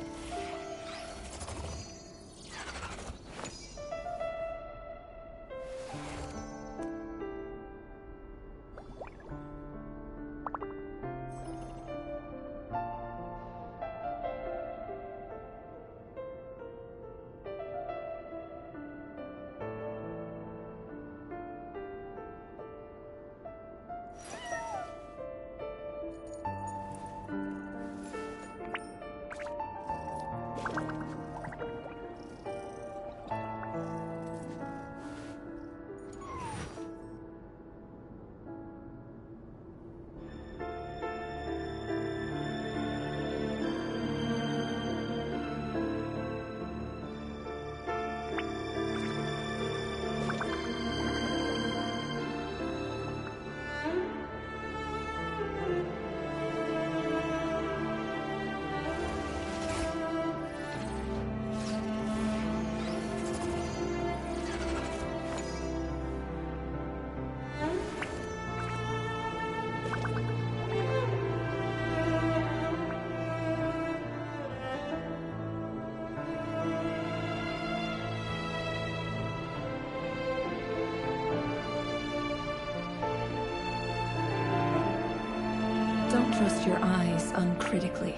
trust your eyes uncritically.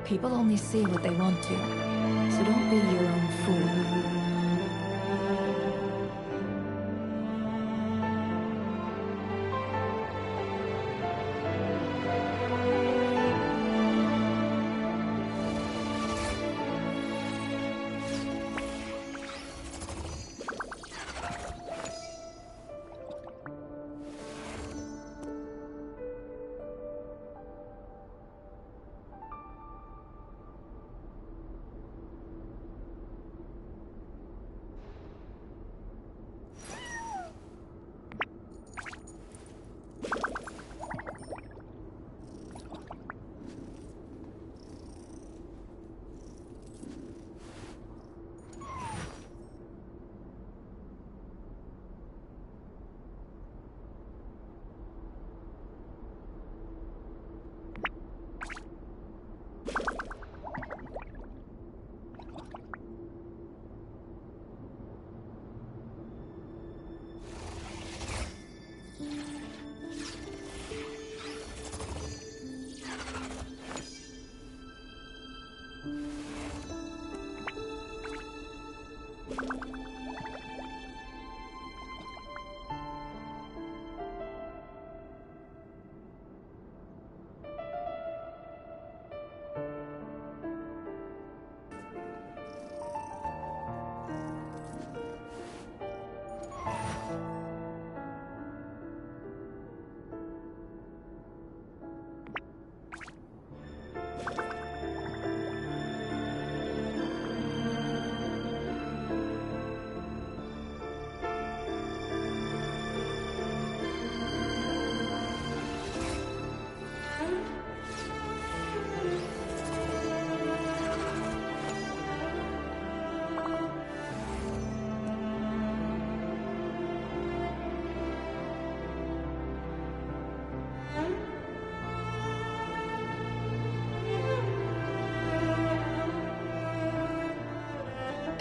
People only see what they want to, so don't be your own fool.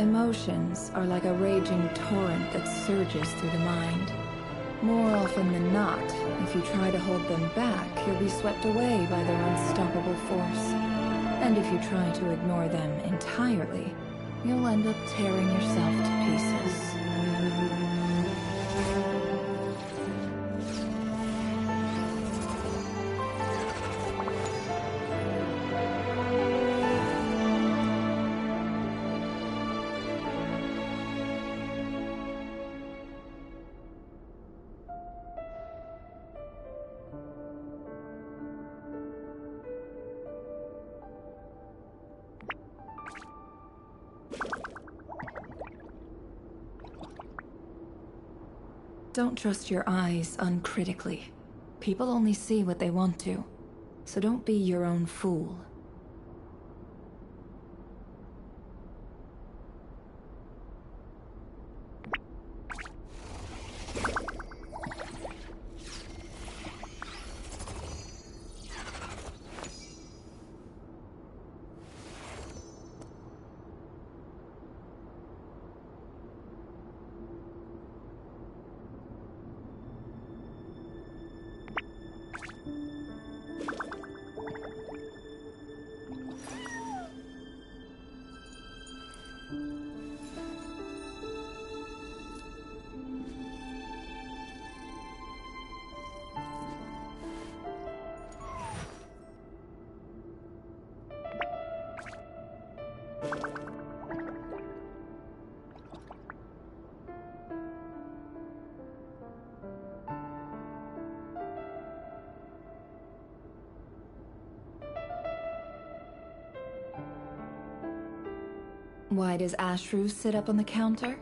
Emotions are like a raging torrent that surges through the mind. More often than not, if you try to hold them back, you'll be swept away by their unstoppable force. And if you try to ignore them entirely, you'll end up tearing yourself to pieces. Don't trust your eyes uncritically. People only see what they want to, so don't be your own fool. Why does Ashru sit up on the counter?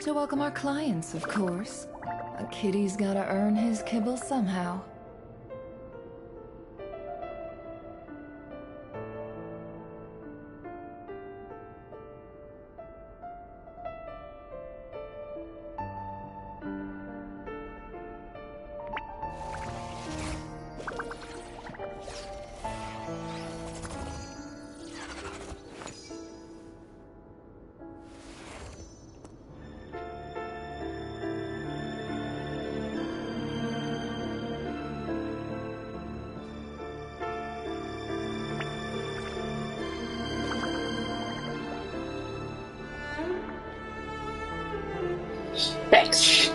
To welcome our clients, of course. A kitty's gotta earn his kibble somehow. Thanks.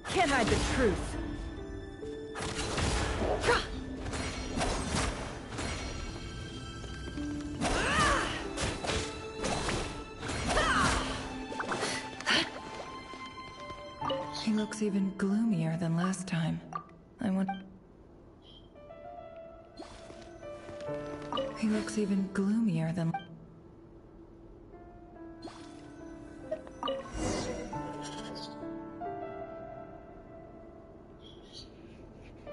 Can't hide the truth. He looks even gloomier than last time. He looks even gloomier than...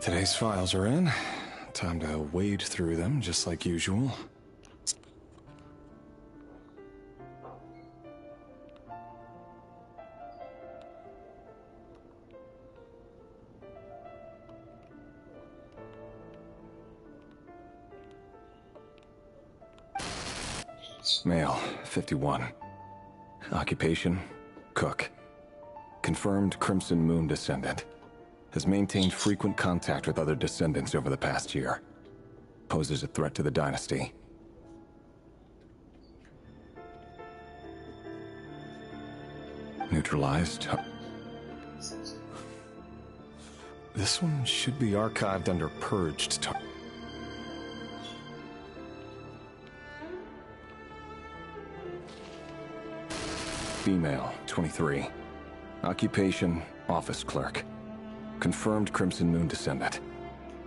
Today's files are in. Time to wade through them, just like usual. Male, 51. Occupation, cook. Confirmed Crimson Moon descendant. Has maintained frequent contact with other descendants over the past year. Poses a threat to the dynasty. Neutralized. This one should be archived under purged. Female, 23. Occupation, office clerk. Confirmed Crimson Moon descendant.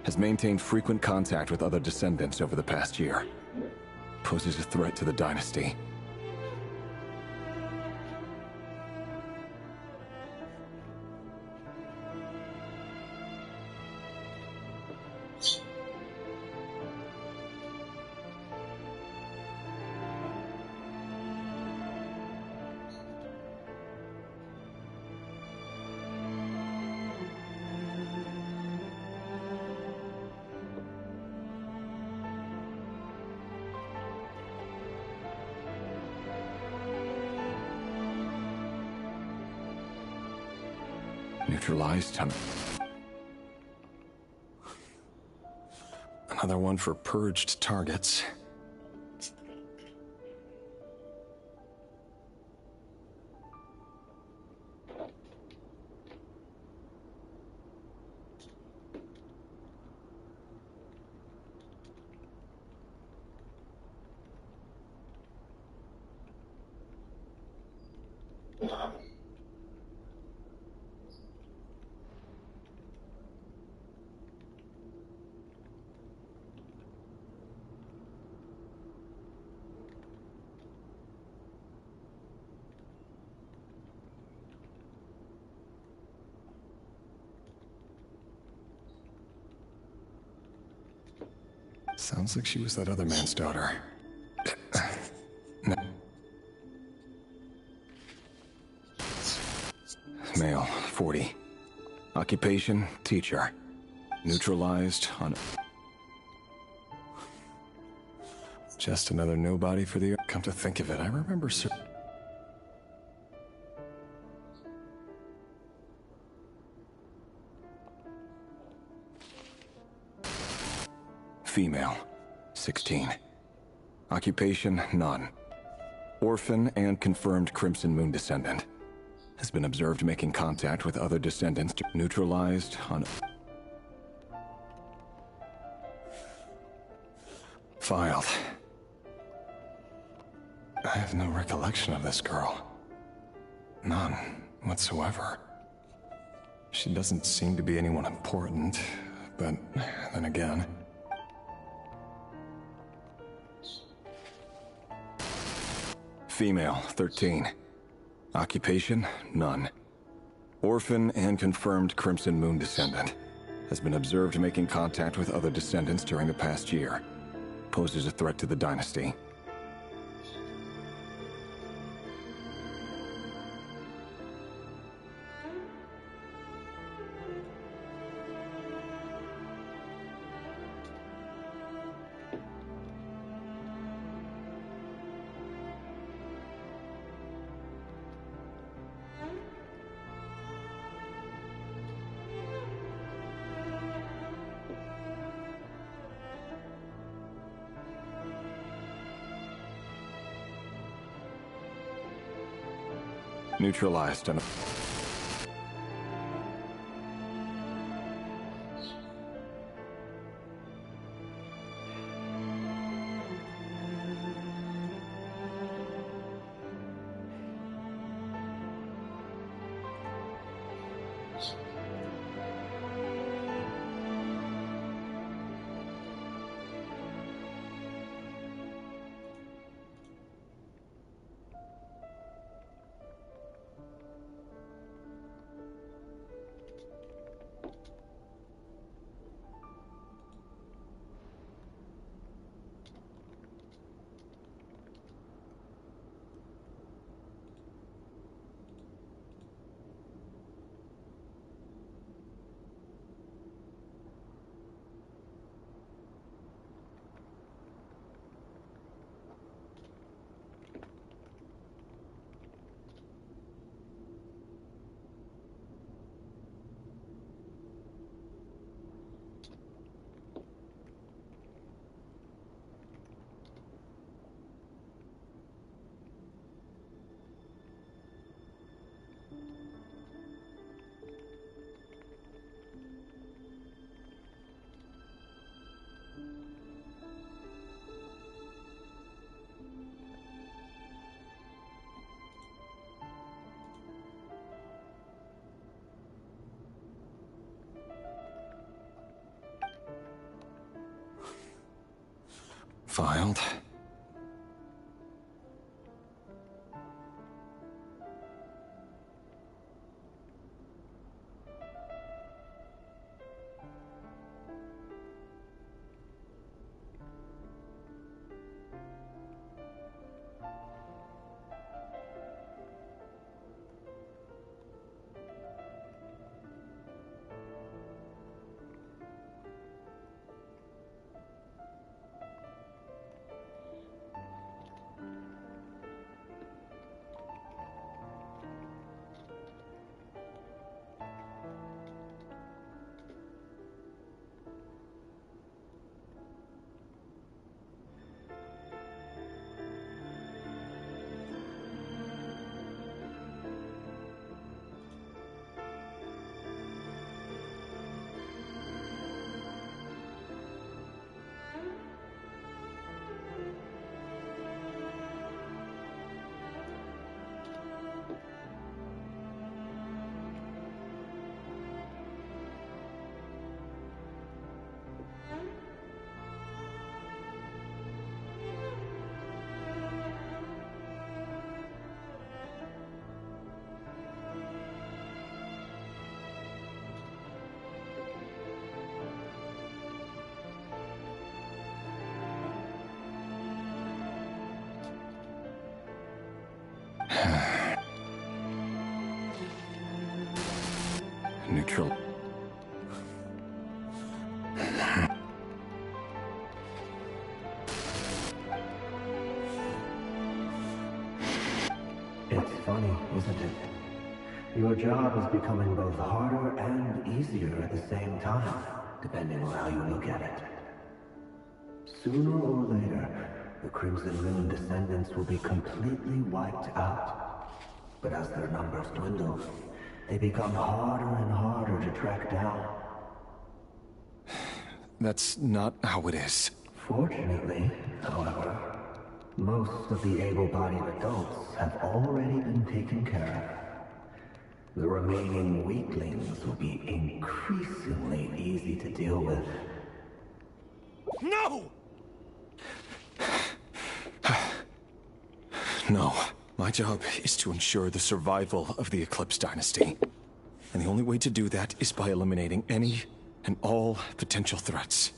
Has maintained frequent contact with other descendants over the past year. Poses a threat to the dynasty. Neutralized. Another one for purged targets. Sounds like she was that other man's daughter. No. Male, 40. Occupation, teacher. Neutralized on... Just another nobody for the... Come to think of it, I remember Female, 16. Occupation, none. Orphan and confirmed Crimson Moon descendant. Has been observed making contact with other descendants neutralized on... Filed. I have no recollection of this girl. None whatsoever. She doesn't seem to be anyone important, but then again... Female, 13. Occupation, none. Orphan and confirmed Crimson Moon descendant. Has been observed making contact with other descendants during the past year. Poses a threat to the dynasty. Neutralized and... Filed. Neutral. isn't it? Your job is becoming both harder and easier at the same time, depending on how you look at it. Sooner or later, the Crimson Moon descendants will be completely wiped out. But as their numbers dwindle, they become harder and harder to track down. That's not how it is. Fortunately, however, most of the able-bodied adults have already been taken care of. The remaining weaklings will be increasingly easy to deal with. No! No. My job is to ensure the survival of the Eclipse Dynasty. And the only way to do that is by eliminating any and all potential threats.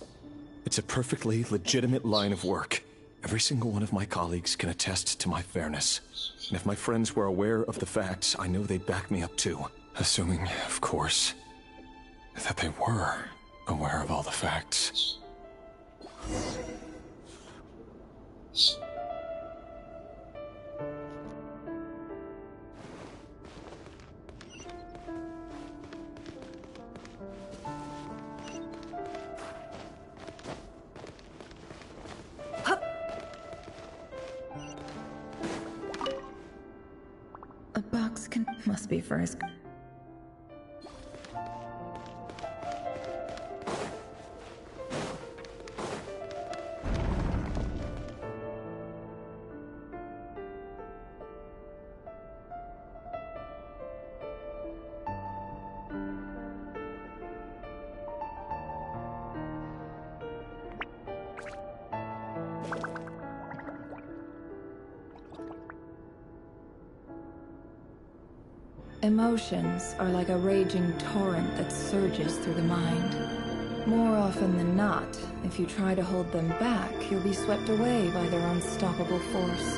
It's a perfectly legitimate line of work. Every single one of my colleagues can attest to my fairness. And if my friends were aware of the facts, I know they'd back me up too. Assuming, of course, that they were aware of all the facts. A box must be for his... Emotions are like a raging torrent that surges through the mind. More often than not, if you try to hold them back, you'll be swept away by their unstoppable force.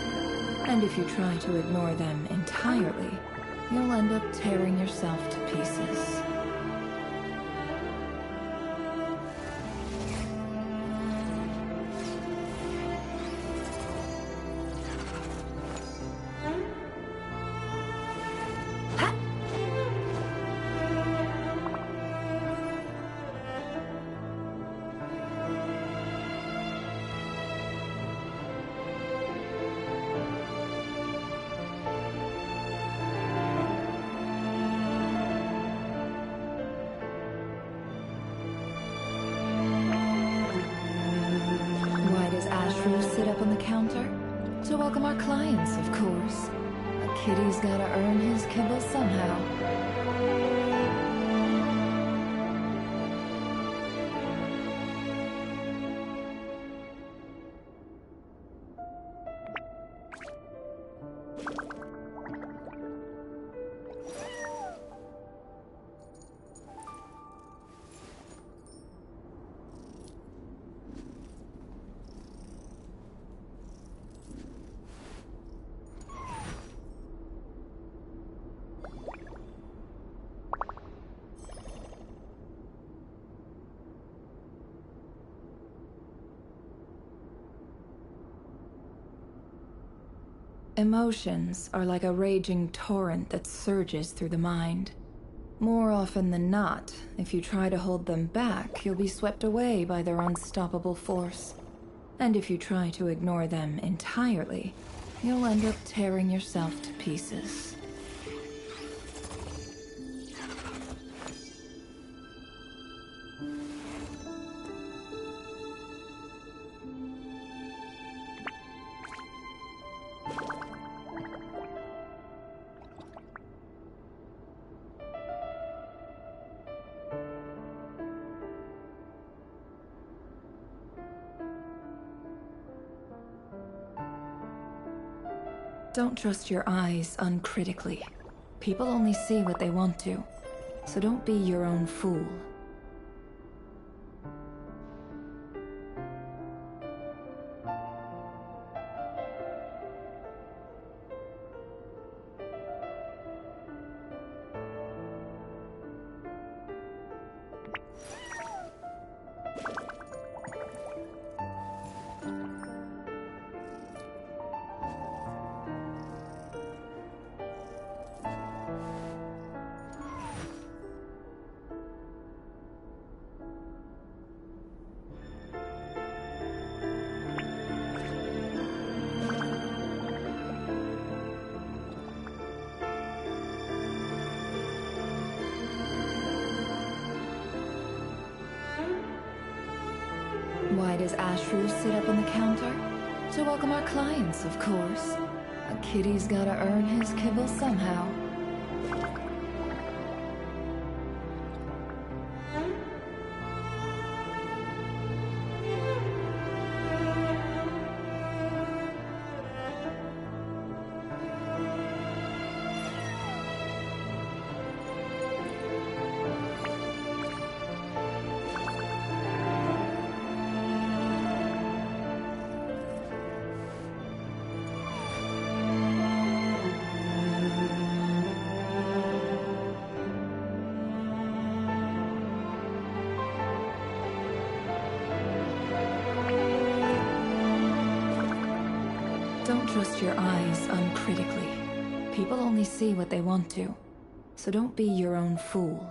And if you try to ignore them entirely, you'll end up tearing yourself to pieces. Sit up on the counter? To welcome our clients, of course. A kitty's gotta earn his kibble somehow. Emotions are like a raging torrent that surges through the mind. More often than not, if you try to hold them back, you'll be swept away by their unstoppable force. And if you try to ignore them entirely, you'll end up tearing yourself to pieces. Don't trust your eyes uncritically. People only see what they want to, so don't be your own fool. does Ashru sit up on the counter? To welcome our clients, of course. A kitty's gotta earn his kibble somehow. Don't trust your eyes uncritically. People only see what they want to, so don't be your own fool.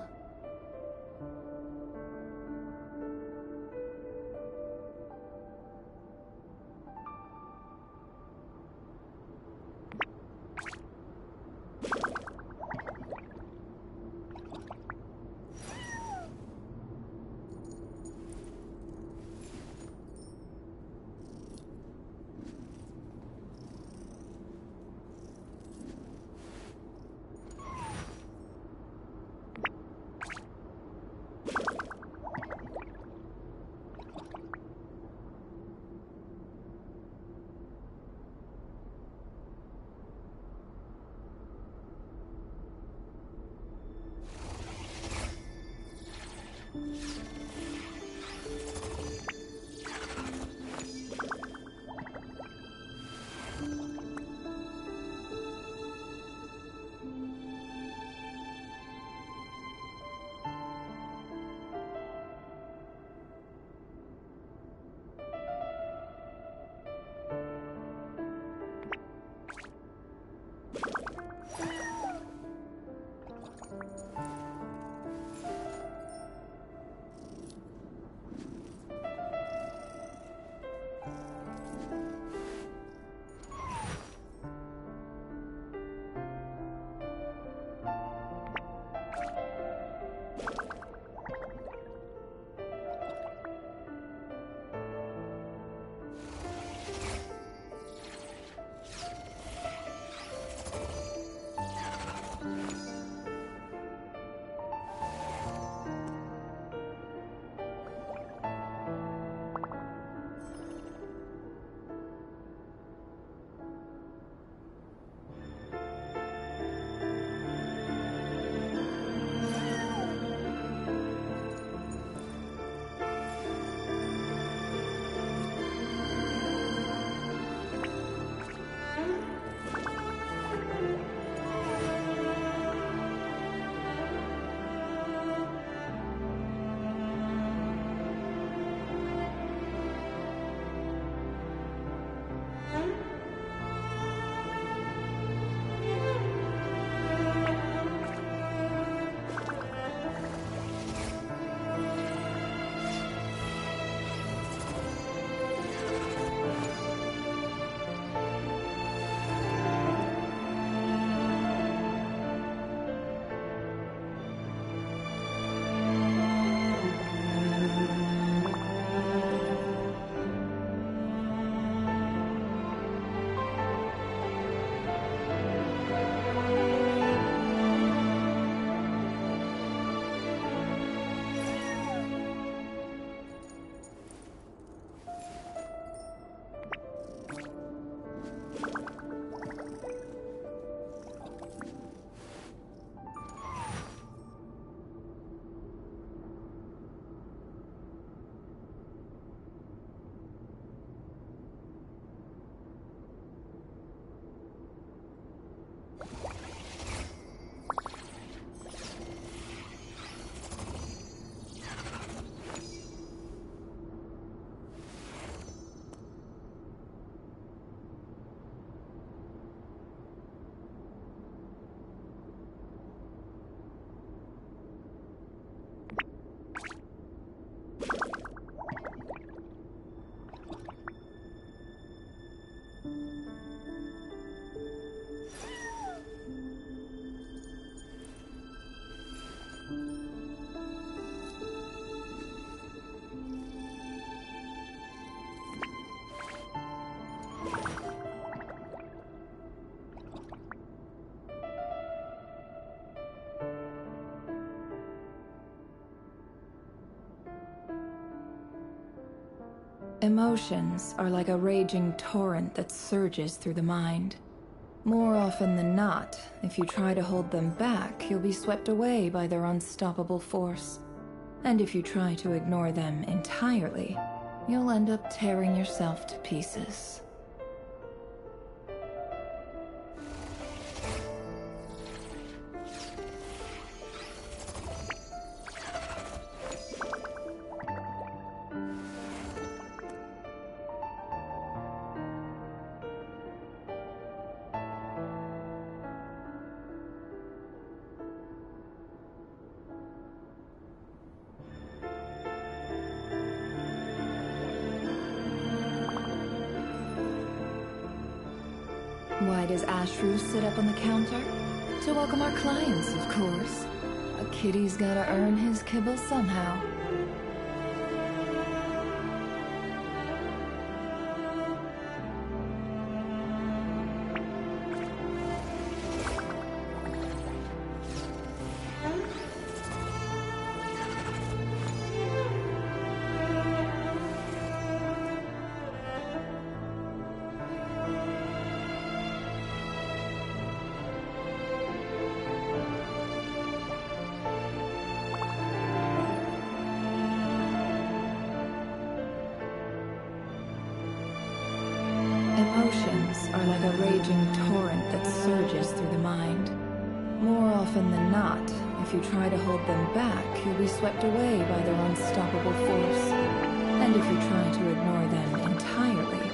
Emotions are like a raging torrent that surges through the mind. More often than not, if you try to hold them back, you'll be swept away by their unstoppable force. And if you try to ignore them entirely, you'll end up tearing yourself to pieces. Why does Ashru sit up on the counter? To welcome our clients, of course. A kitty's gotta earn his kibble somehow. Emotions are like a raging torrent that surges through the mind. More often than not, if you try to hold them back, you'll be swept away by their unstoppable force. And if you try to ignore them entirely,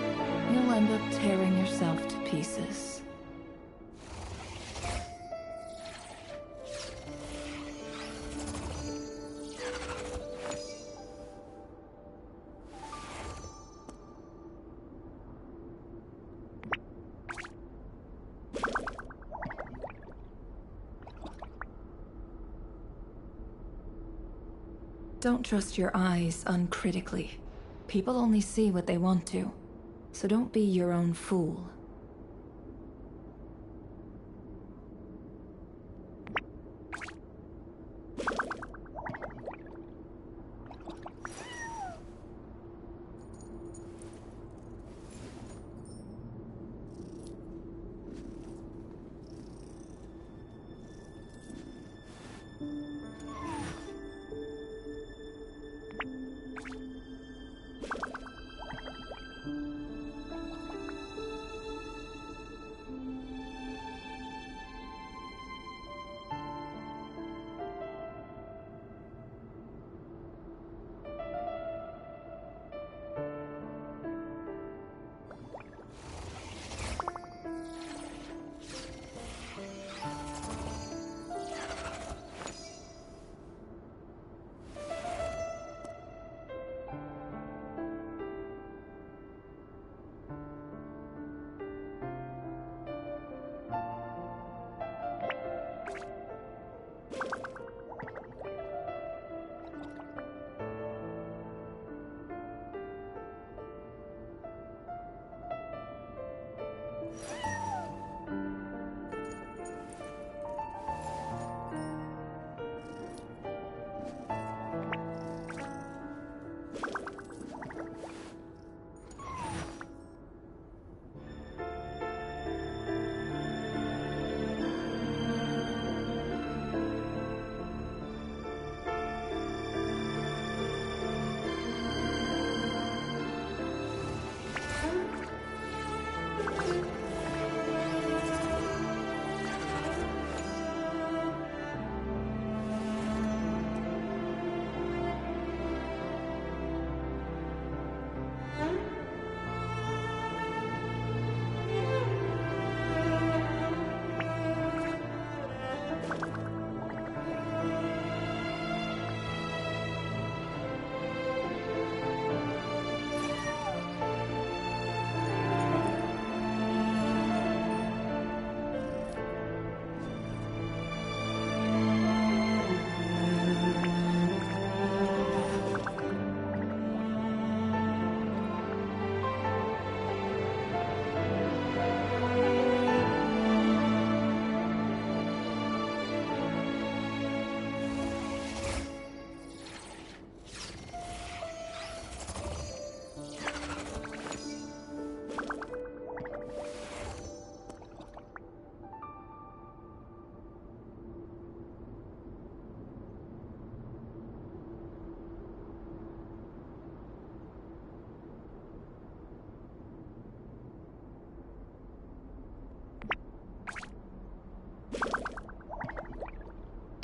you'll end up tearing yourself to pieces. Don't trust your eyes uncritically. People only see what they want to, so don't be your own fool.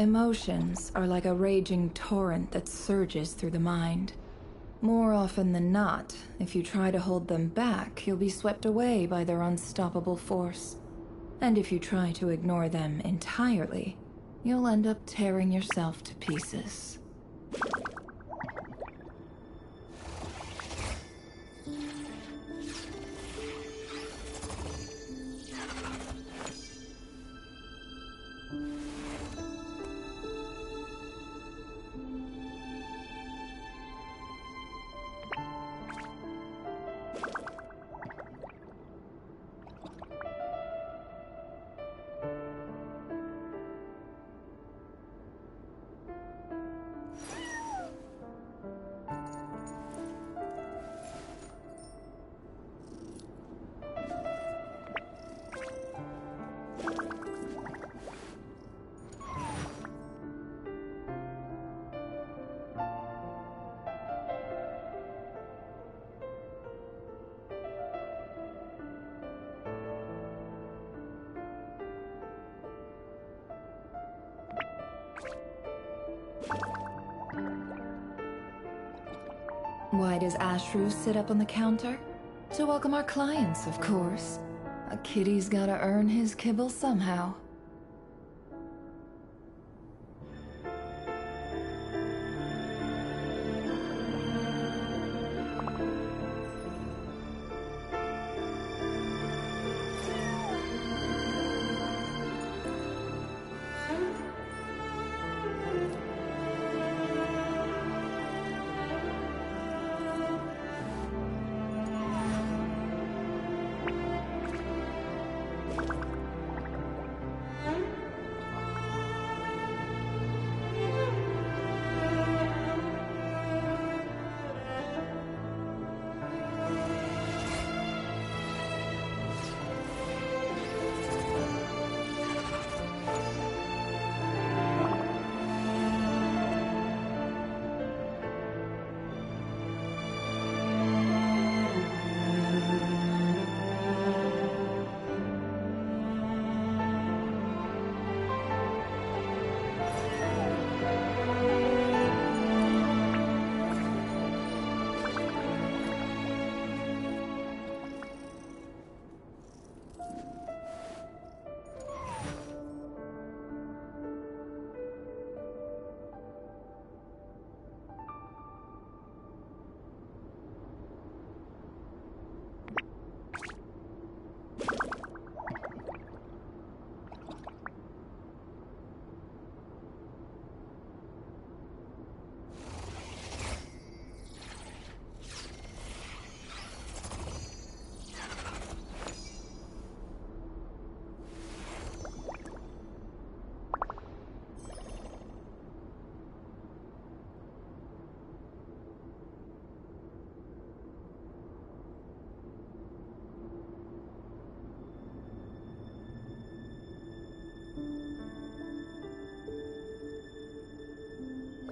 Emotions are like a raging torrent that surges through the mind. More often than not, if you try to hold them back, you'll be swept away by their unstoppable force. And if you try to ignore them entirely, you'll end up tearing yourself to pieces. Why does Ashru sit up on the counter? To welcome our clients, of course. A kitty's gotta earn his kibble somehow.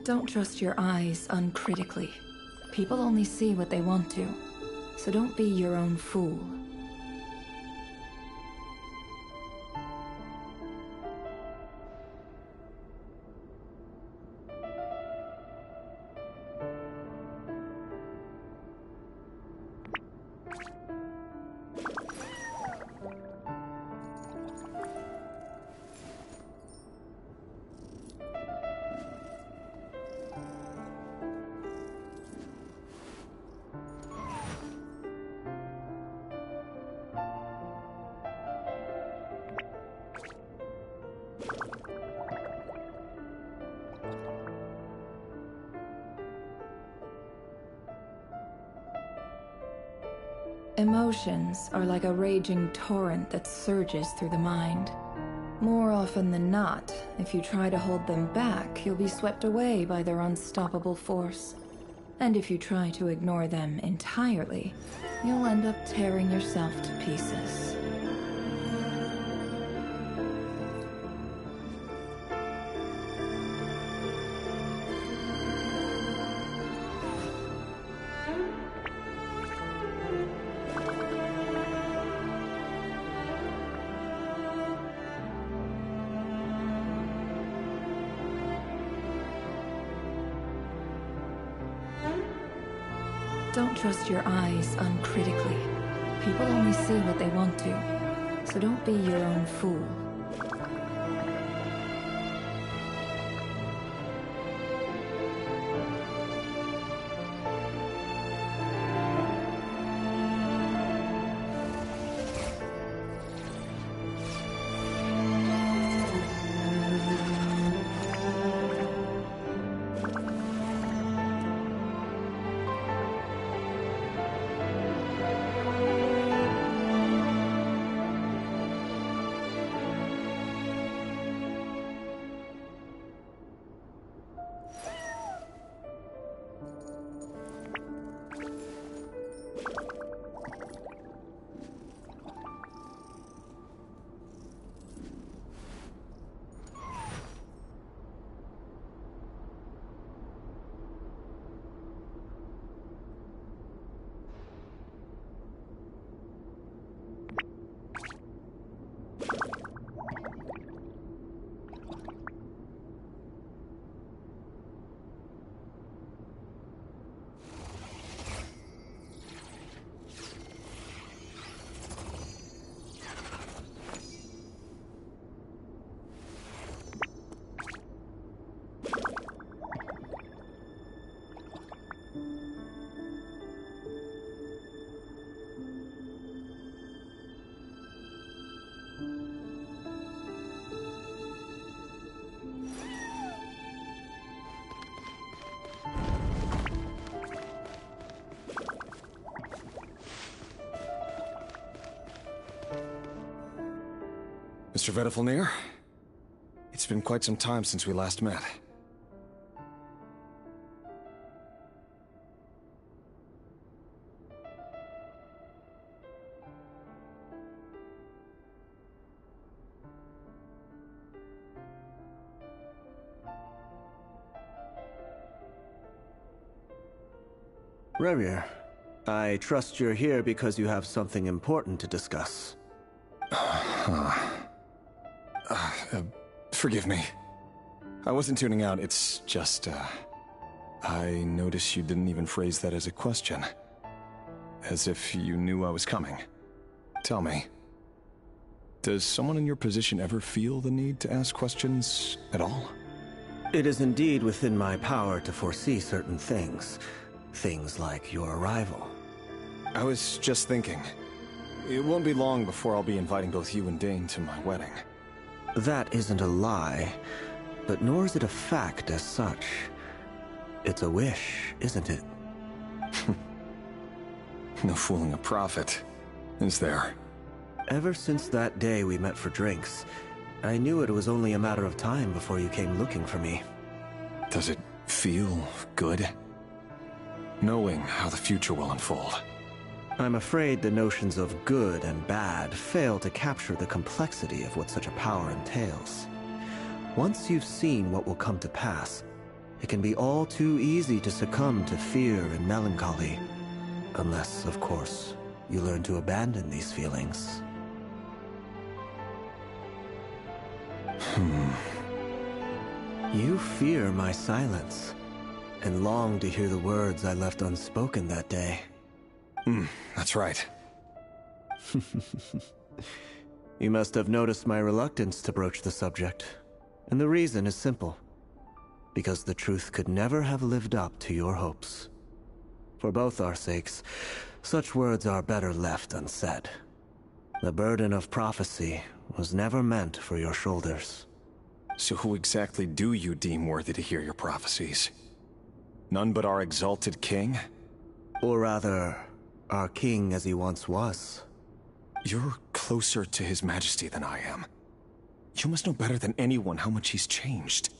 Don't trust your eyes uncritically. People only see what they want to, so don't be your own fool. Emotions are like a raging torrent that surges through the mind. More often than not, if you try to hold them back, you'll be swept away by their unstoppable force. And if you try to ignore them entirely, you'll end up tearing yourself to pieces. Don't trust your eyes uncritically. People only see what they want to, so don't be your own fool. Mr. Vedifalnir, it's been quite some time since we last met. Revier, I trust you're here because you have something important to discuss. Forgive me. I wasn't tuning out, it's just, I noticed you didn't even phrase that as a question. As if you knew I was coming. Tell me, does someone in your position ever feel the need to ask questions at all? It is indeed within my power to foresee certain things. Things like your arrival. I was just thinking. It won't be long before I'll be inviting both you and Dane to my wedding. That isn't a lie, but nor is it a fact as such. It's a wish, isn't it? No fooling a prophet, is there? Ever since that day we met for drinks, I knew it was only a matter of time before you came looking for me. Does it feel good? Knowing how the future will unfold. I'm afraid the notions of good and bad fail to capture the complexity of what such a power entails. Once you've seen what will come to pass, it can be all too easy to succumb to fear and melancholy. Unless, of course, you learn to abandon these feelings. You fear my silence, and long to hear the words I left unspoken that day. That's right. You must have noticed my reluctance to broach the subject. And the reason is simple. Because the truth could never have lived up to your hopes. For both our sakes, such words are better left unsaid. The burden of prophecy was never meant for your shoulders. So who exactly do you deem worthy to hear your prophecies? None but our exalted king? Or rather, our king as he once was. You're closer to his majesty than I am. You must know better than anyone how much he's changed.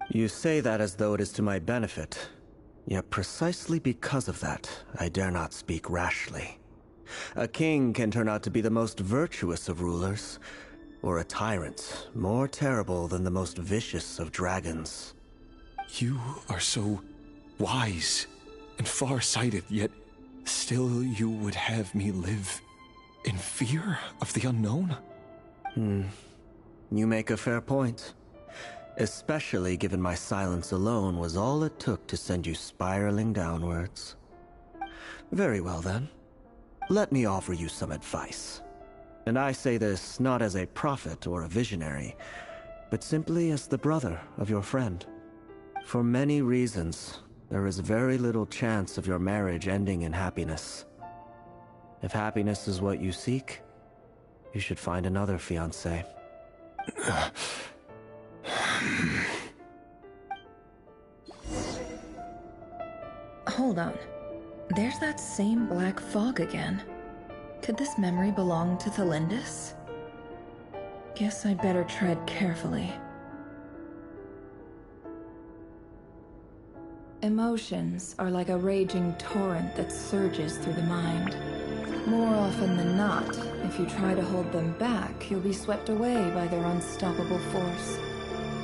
You say that as though it is to my benefit. Yet precisely because of that, I dare not speak rashly. A king can turn out to be the most virtuous of rulers, or a tyrant more terrible than the most vicious of dragons. You are so wise and far-sighted, yet still you would have me live in fear of the unknown? You make a fair point. Especially given my silence alone was all it took to send you spiraling downwards. Very well then. Let me offer you some advice. And I say this not as a prophet or a visionary, but simply as the brother of your friend. For many reasons, there is very little chance of your marriage ending in happiness. If happiness is what you seek, you should find another fiancé. Hold on. There's that same black fog again. Could this memory belong to Thelindis? Guess I'd better tread carefully. Emotions are like a raging torrent that surges through the mind. More often than not, if you try to hold them back, you'll be swept away by their unstoppable force.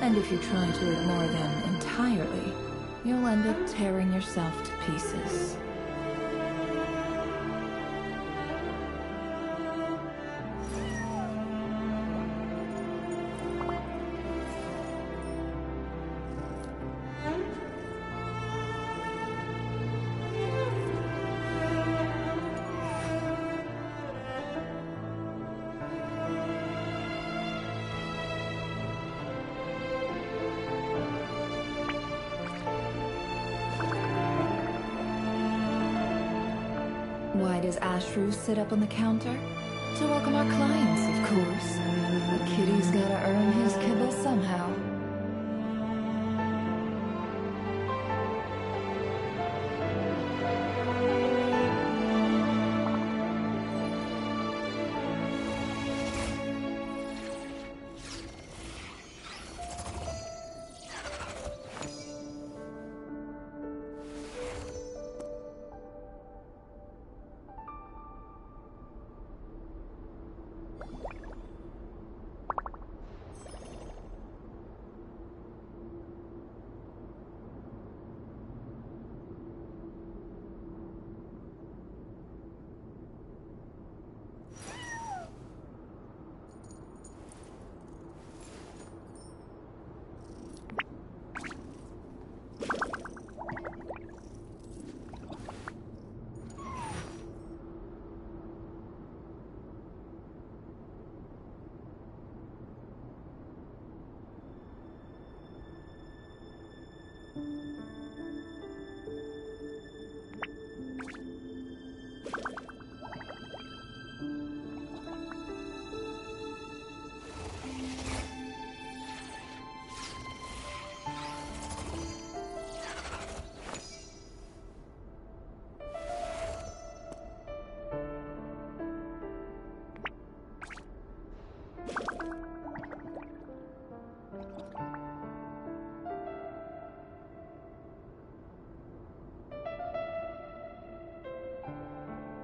And if you try to ignore them entirely, you'll end up tearing yourself to pieces. Why does Ashru sit up on the counter? To welcome our clients, of course. The kitty's gotta earn his kibble somehow.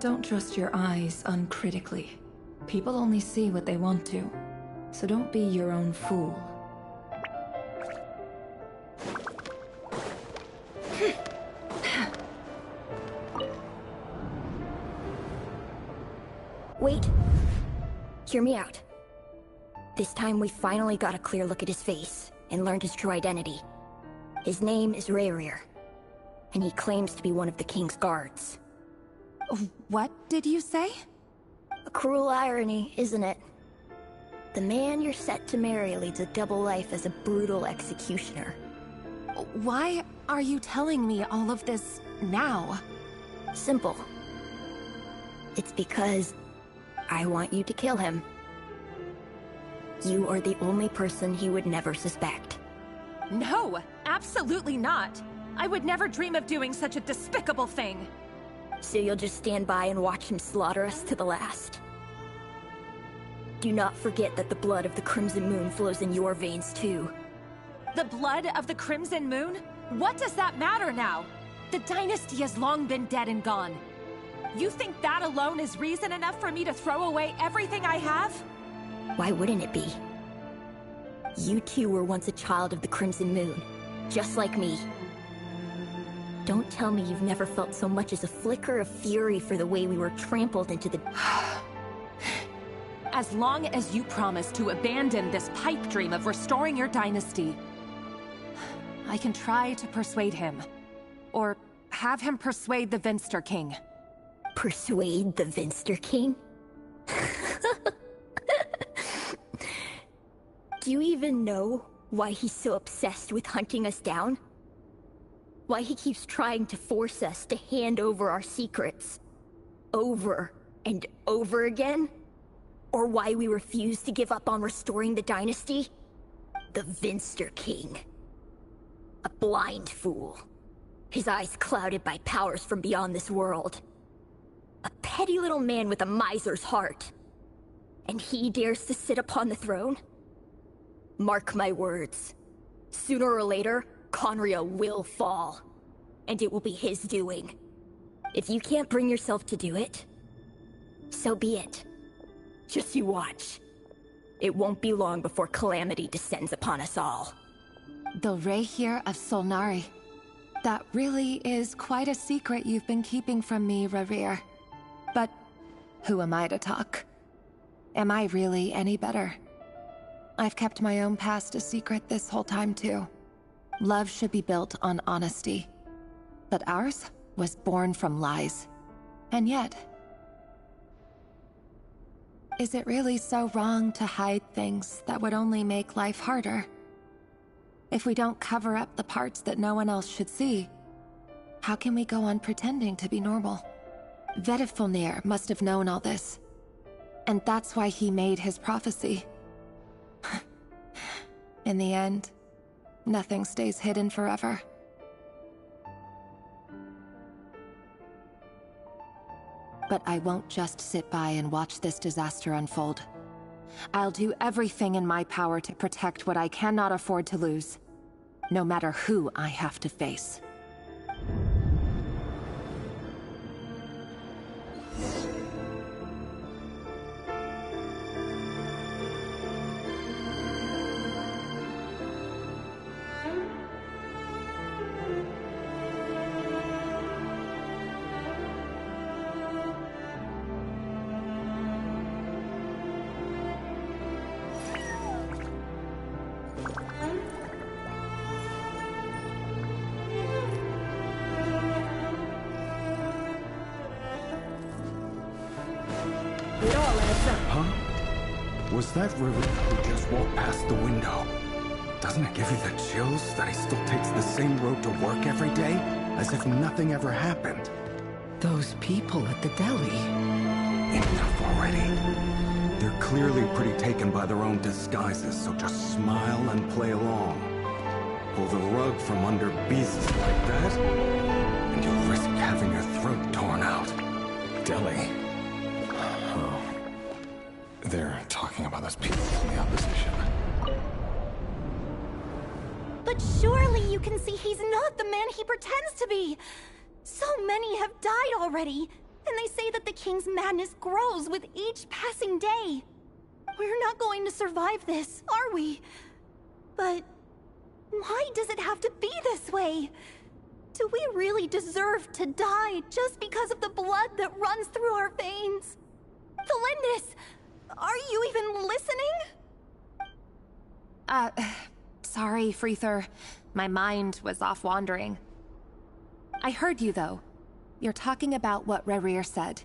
Don't trust your eyes uncritically. People only see what they want to, so don't be your own fool. Wait. Hear me out. This time we finally got a clear look at his face and learned his true identity. His name is Rayrir, and he claims to be one of the king's guards. What did you say? A cruel irony, isn't it? The man you're set to marry leads a double life as a brutal executioner. Why are you telling me all of this now? Simple. It's because I want you to kill him. You are the only person he would never suspect. No, absolutely not. I would never dream of doing such a despicable thing. So you'll just stand by and watch him slaughter us to the last. Do not forget that the blood of the Crimson Moon flows in your veins too. The blood of the Crimson Moon? What does that matter now? The dynasty has long been dead and gone. You think that alone is reason enough for me to throw away everything I have? Why wouldn't it be? You two were once a child of the Crimson Moon, just like me. Don't tell me you've never felt so much as a flicker of fury for the way we were trampled into the... As long as you promise to abandon this pipe dream of restoring your dynasty, I can try to persuade him. Or have him persuade the Venster King. Persuade the Vinster King? Do you even know why he's so obsessed with hunting us down? Why he keeps trying to force us to hand over our secrets? Over and over again? Or why we refuse to give up on restoring the dynasty? The Vinster King. A blind fool. His eyes clouded by powers from beyond this world. A petty little man with a miser's heart. And he dares to sit upon the throne? Mark my words. Sooner or later, Conria will fall. And it will be his doing. If you can't bring yourself to do it, so be it. Just you watch. It won't be long before calamity descends upon us all. The Rehir of Solnari. That really is quite a secret you've been keeping from me, Rerir. But who am I to talk? Am I really any better? I've kept my own past a secret this whole time too. Love should be built on honesty. But ours was born from lies. And yet... is it really so wrong to hide things that would only make life harder? If we don't cover up the parts that no one else should see, how can we go on pretending to be normal? Vedifulnir must have known all this. And that's why he made his prophecy. In the end, nothing stays hidden forever. But I won't just sit by and watch this disaster unfold. I'll do everything in my power to protect what I cannot afford to lose, no matter who I have to face. Was that River who just walked past the window? Doesn't it give you the chills that he still takes the same road to work every day? As if nothing ever happened. Those people at the deli. Enough already. They're clearly pretty taken by their own disguises, so just smile and play along. Pull the rug from under beasts like that, and you'll risk having your throat torn out. Deli? Oh. They're talking about us people from the opposition. But surely you can see he's not the man he pretends to be! So many have died already, and they say that the king's madness grows with each passing day. We're not going to survive this, are we? But why does it have to be this way? Do we really deserve to die just because of the blood that runs through our veins? Felindis, are you even listening? Sorry, Freether. My mind was off wandering. I heard you, though. You're talking about what Rerir said.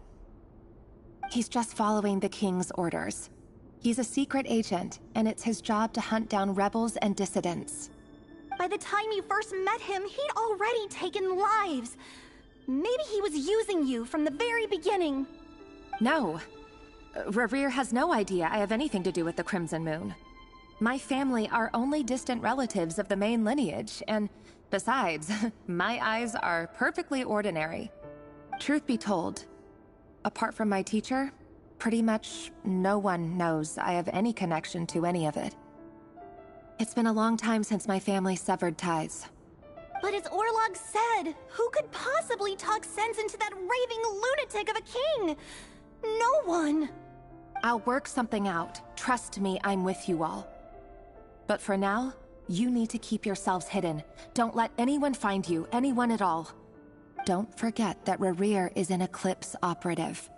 He's just following the king's orders. He's a secret agent, and it's his job to hunt down rebels and dissidents. By the time you first met him, he'd already taken lives. Maybe he was using you from the very beginning. No. Rerir has no idea I have anything to do with the Crimson Moon. My family are only distant relatives of the main lineage, and besides, my eyes are perfectly ordinary. Truth be told, apart from my teacher, pretty much no one knows I have any connection to any of it. It's been a long time since my family severed ties. But as Orlog said, who could possibly talk sense into that raving lunatic of a king? No one. I'll work something out. Trust me, I'm with you all. But for now, you need to keep yourselves hidden. Don't let anyone find you, anyone at all. Don't forget that Rerir is an Eclipse operative.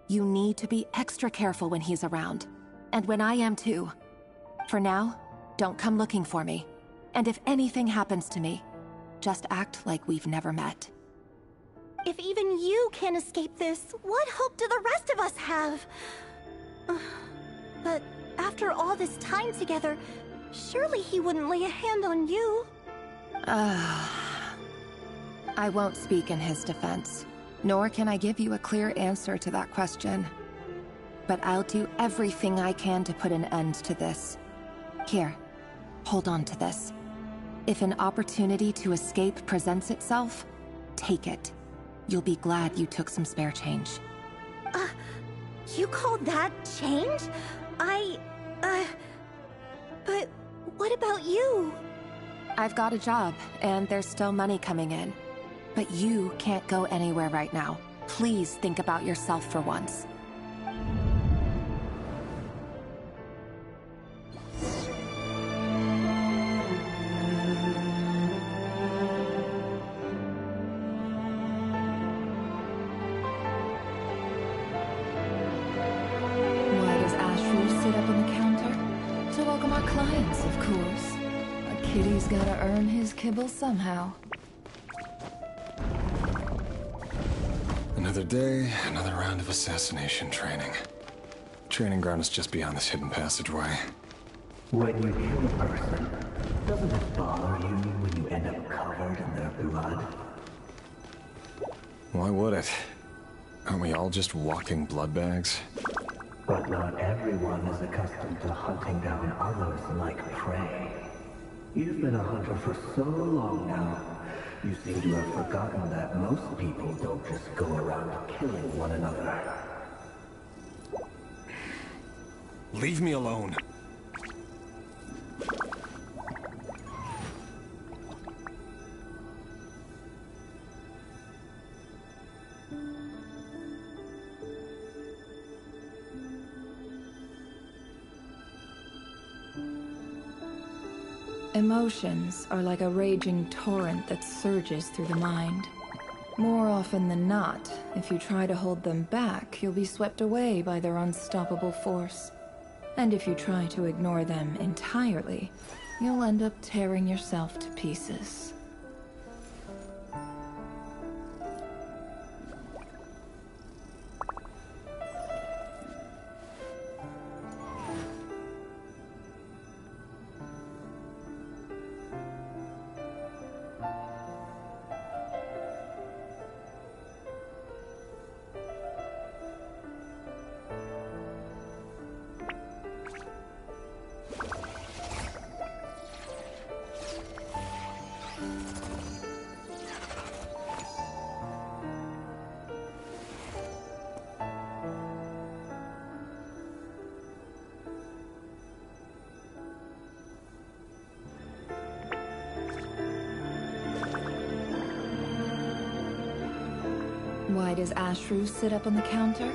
You need to be extra careful when he's around. And when I am too. For now, don't come looking for me. And if anything happens to me, just act like we've never met. If even you can't escape this, what hope do the rest of us have? But after all this time together, surely he wouldn't lay a hand on you. I won't speak in his defense, nor can I give you a clear answer to that question. But I'll do everything I can to put an end to this. Here, hold on to this. If an opportunity to escape presents itself, take it. You'll be glad you took some spare change. You call that change? But what about you? I've got a job, and there's still money coming in. But you can't go anywhere right now. Please think about yourself for once. Why does Ashru sit up on the counter? To welcome our clients, of course. A kitty's gotta earn his kibble somehow. Another day, another round of assassination training. Training ground is just beyond this hidden passageway. When you kill a person, doesn't it bother you when you end up covered in their blood? Why would it? Aren't we all just walking blood bags? But not everyone is accustomed to hunting down others like prey. You've been a hunter for so long now, you seem to have forgotten that most people don't just go around killing one another. Leave me alone. Emotions are like a raging torrent that surges through the mind. More often than not, if you try to hold them back, you'll be swept away by their unstoppable force. And if you try to ignore them entirely, you'll end up tearing yourself to pieces. Why does Ashru sit up on the counter?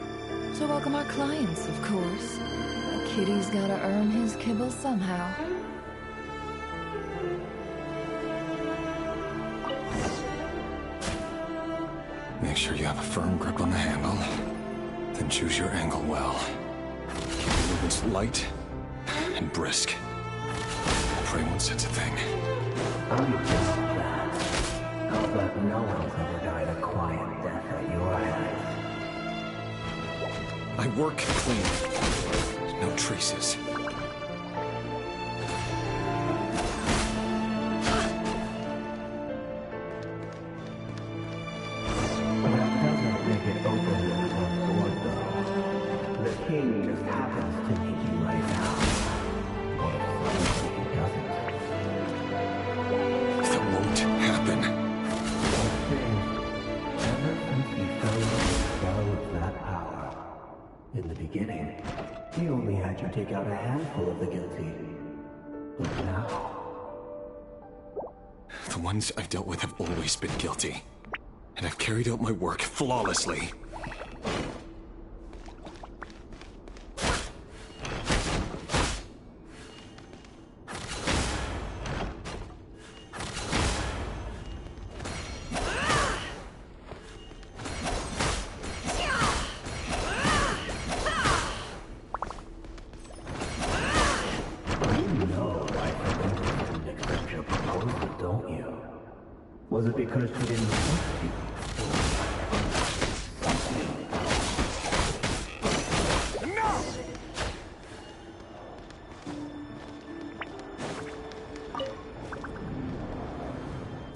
To welcome our clients, of course. A kitty's gotta earn his kibble somehow. Make sure you have a firm grip on the handle. Then choose your angle well. Keep the movements light and brisk. Pray won't sense a thing. How about no one's ever died a quiet death at your hands? I work clean. No traces. That doesn't make it openly above though. The king just happens to need you right now. What if somebody doesn't? That won't happen. Ever since he fell into the spell of that power, in the beginning, he only had you take out a handful of the guilty. But now... The ones I've dealt with have always been guilty. And I've carried out my work flawlessly. Was it because she didn't trust you?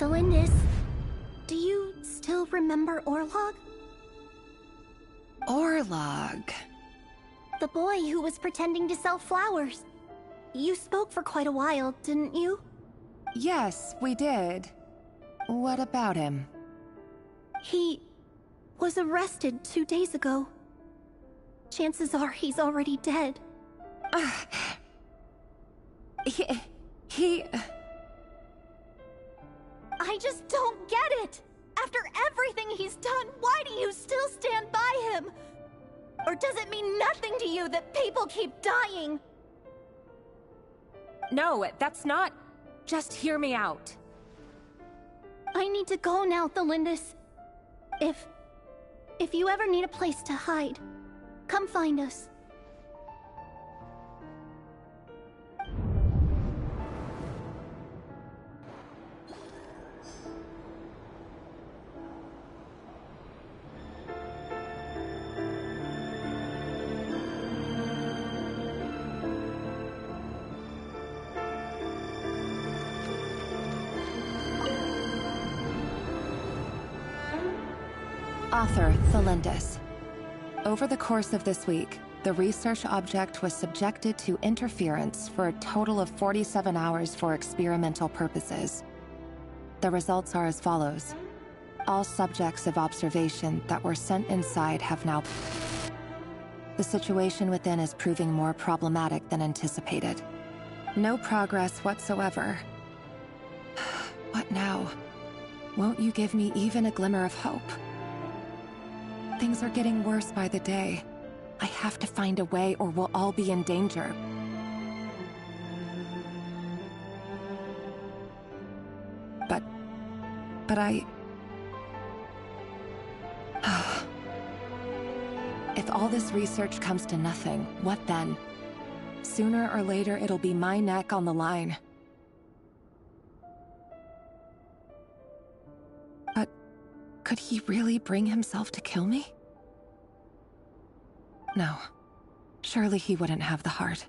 Thelindis, do you still remember Orlog? Orlog. The boy who was pretending to sell flowers. You spoke for quite a while, didn't you? Yes, we did. What about him? He was arrested 2 days ago. Chances are he's already dead. He... I just don't get it! After everything he's done, why do you still stand by him? Or does it mean nothing to you that people keep dying? No, that's not... Just hear me out. I need to go now, Thelindis. If you ever need a place to hide, come find us. Author, Thelindis. Over the course of this week, the research object was subjected to interference for a total of 47 hours for experimental purposes. The results are as follows. All subjects of observation that were sent inside have now... The situation within is proving more problematic than anticipated. No progress whatsoever. What now? Won't you give me even a glimmer of hope? Things are getting worse by the day. I have to find a way or we'll all be in danger. But I... If all this research comes to nothing, what then? Sooner or later, it'll be my neck on the line. But could he really bring himself to kill me? No. Surely he wouldn't have the heart.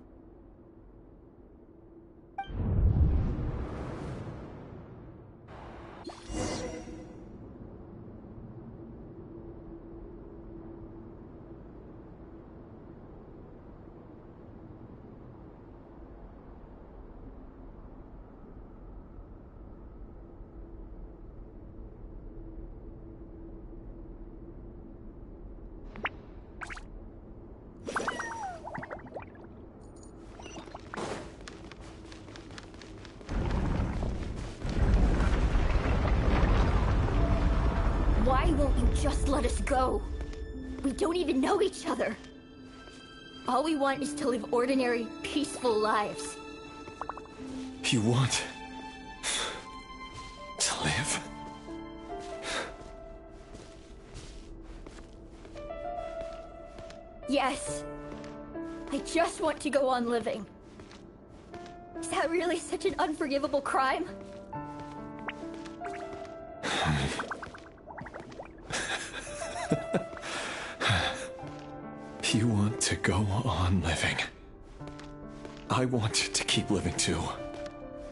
Why won't you just let us go? We don't even know each other. All we want is to live ordinary, peaceful lives. You want... to live? Yes. I just want to go on living. Is that really such an unforgivable crime? You want to go on living. I want to keep living too.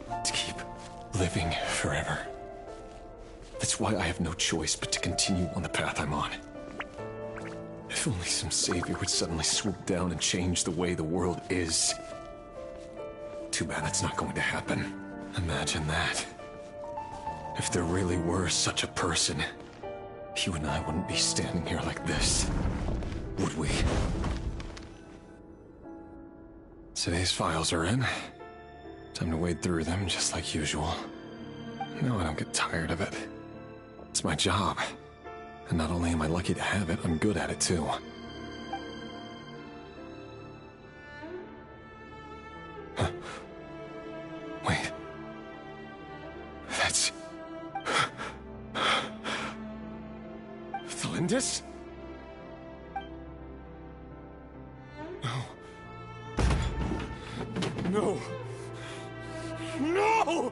To keep living forever. That's why I have no choice but to continue on the path I'm on. If only some savior would suddenly swoop down and change the way the world is. Too bad that's not going to happen. Imagine that. If there really were such a person, you and I wouldn't be standing here like this, would we? Today's files are in. Time to wade through them just like usual. No, I don't get tired of it. It's my job. And not only am I lucky to have it, I'm good at it too. Huh. Wait. That's... Thelindis? No. No!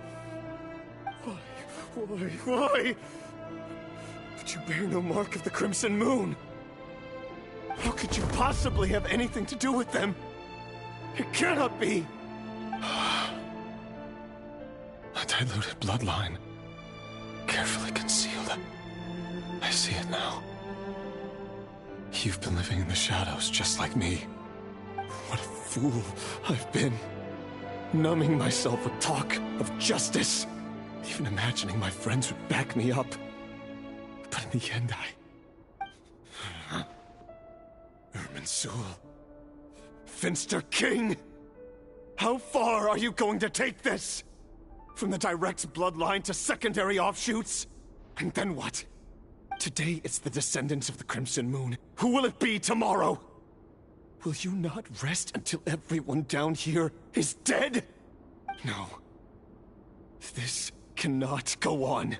Why? But you bear no mark of the Crimson Moon. How could you possibly have anything to do with them? It cannot be! A diluted bloodline. carefully concealed. I see it now. You've been living in the shadows just like me. What a fool I've been. Numbing myself with talk of justice. Even imagining my friends would back me up. But in the end, Irminsul. Finster King! How far are you going to take this? From the direct bloodline to secondary offshoots? And then what? Today it's the descendants of the Crimson Moon. Who will it be tomorrow? Will you not rest until everyone down here is dead? No. This cannot go on.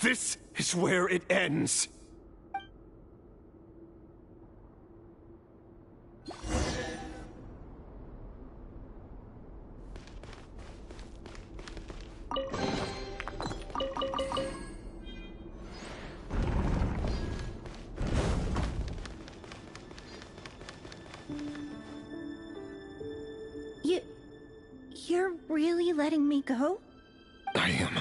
This is where it ends. You're really letting me go? I am.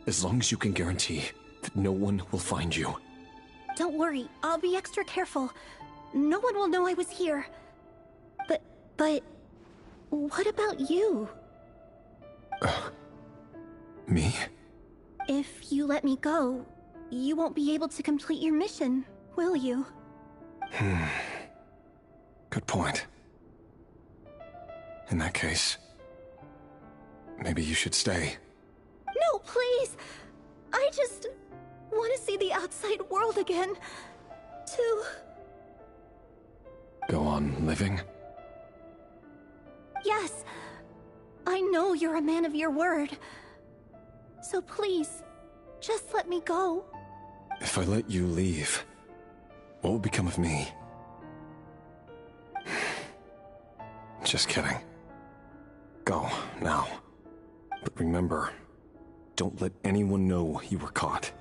As long as you can guarantee that no one will find you. Don't worry, I'll be extra careful. No one will know I was here. But... what about you? Me? If you let me go, you won't be able to complete your mission, will you? Good point. In that case, maybe you should stay. No, please! I just want to see the outside world again. To... Go on living? Yes. I know you're a man of your word. So please, just let me go. If I let you leave, what will become of me? Just kidding. Go, now. But remember, don't let anyone know you were caught.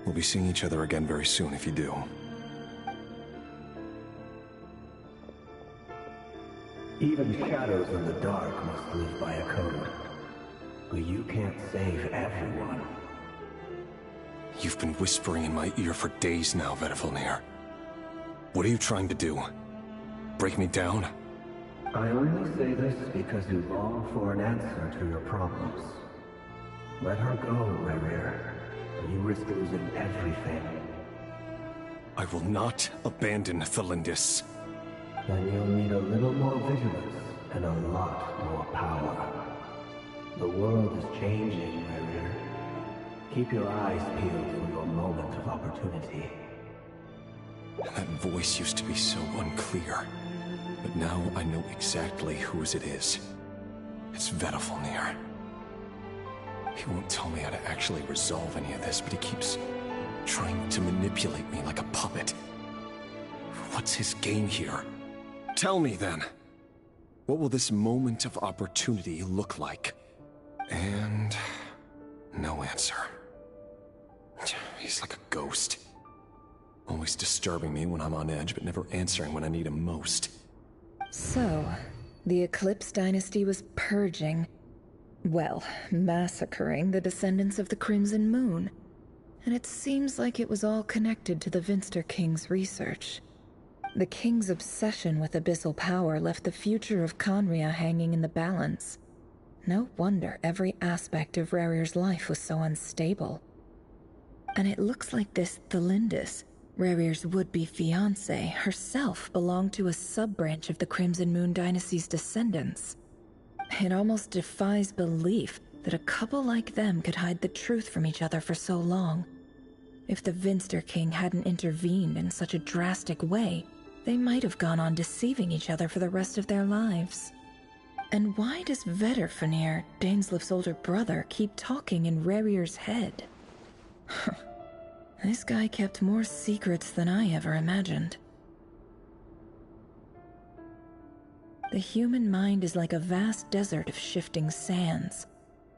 We'll be seeing each other again very soon if you do. Even shadows in the dark must live by a code. But you can't save everyone. You've been whispering in my ear for days now, Vedifilnir. What are you trying to do? Break me down? I only say this because you long for an answer to your problems. Let her go, Rerir. You risk losing everything. I will not abandon Thelindis. Then you'll need a little more vigilance and a lot more power. The world is changing, Rerir. Keep your eyes peeled for your moment of opportunity. That voice used to be so unclear. But now I know exactly whose it is. It's Vedifilnir. He won't tell me how to actually resolve any of this, but he keeps trying to manipulate me like a puppet. What's his game here? Tell me then. What will this moment of opportunity look like? And... no answer. He's like a ghost. Always disturbing me when I'm on edge, but never answering when I need him most. So, the Eclipse Dynasty was purging, well, massacring the descendants of the Crimson Moon. And it seems like it was all connected to the Vinster King's research. The King's obsession with abyssal power left the future of Conria hanging in the balance. No wonder every aspect of Rerir's life was so unstable. And it looks like this Thelindis, Rerir's would-be fiancée, herself belonged to a sub-branch of the Crimson Moon Dynasty's descendants. It almost defies belief that a couple like them could hide the truth from each other for so long. If the Vinster King hadn't intervened in such a drastic way, they might have gone on deceiving each other for the rest of their lives. And why does Vedifilnir, Dainslif's older brother, keep talking in Rerir's head? This guy kept more secrets than I ever imagined. The human mind is like a vast desert of shifting sands.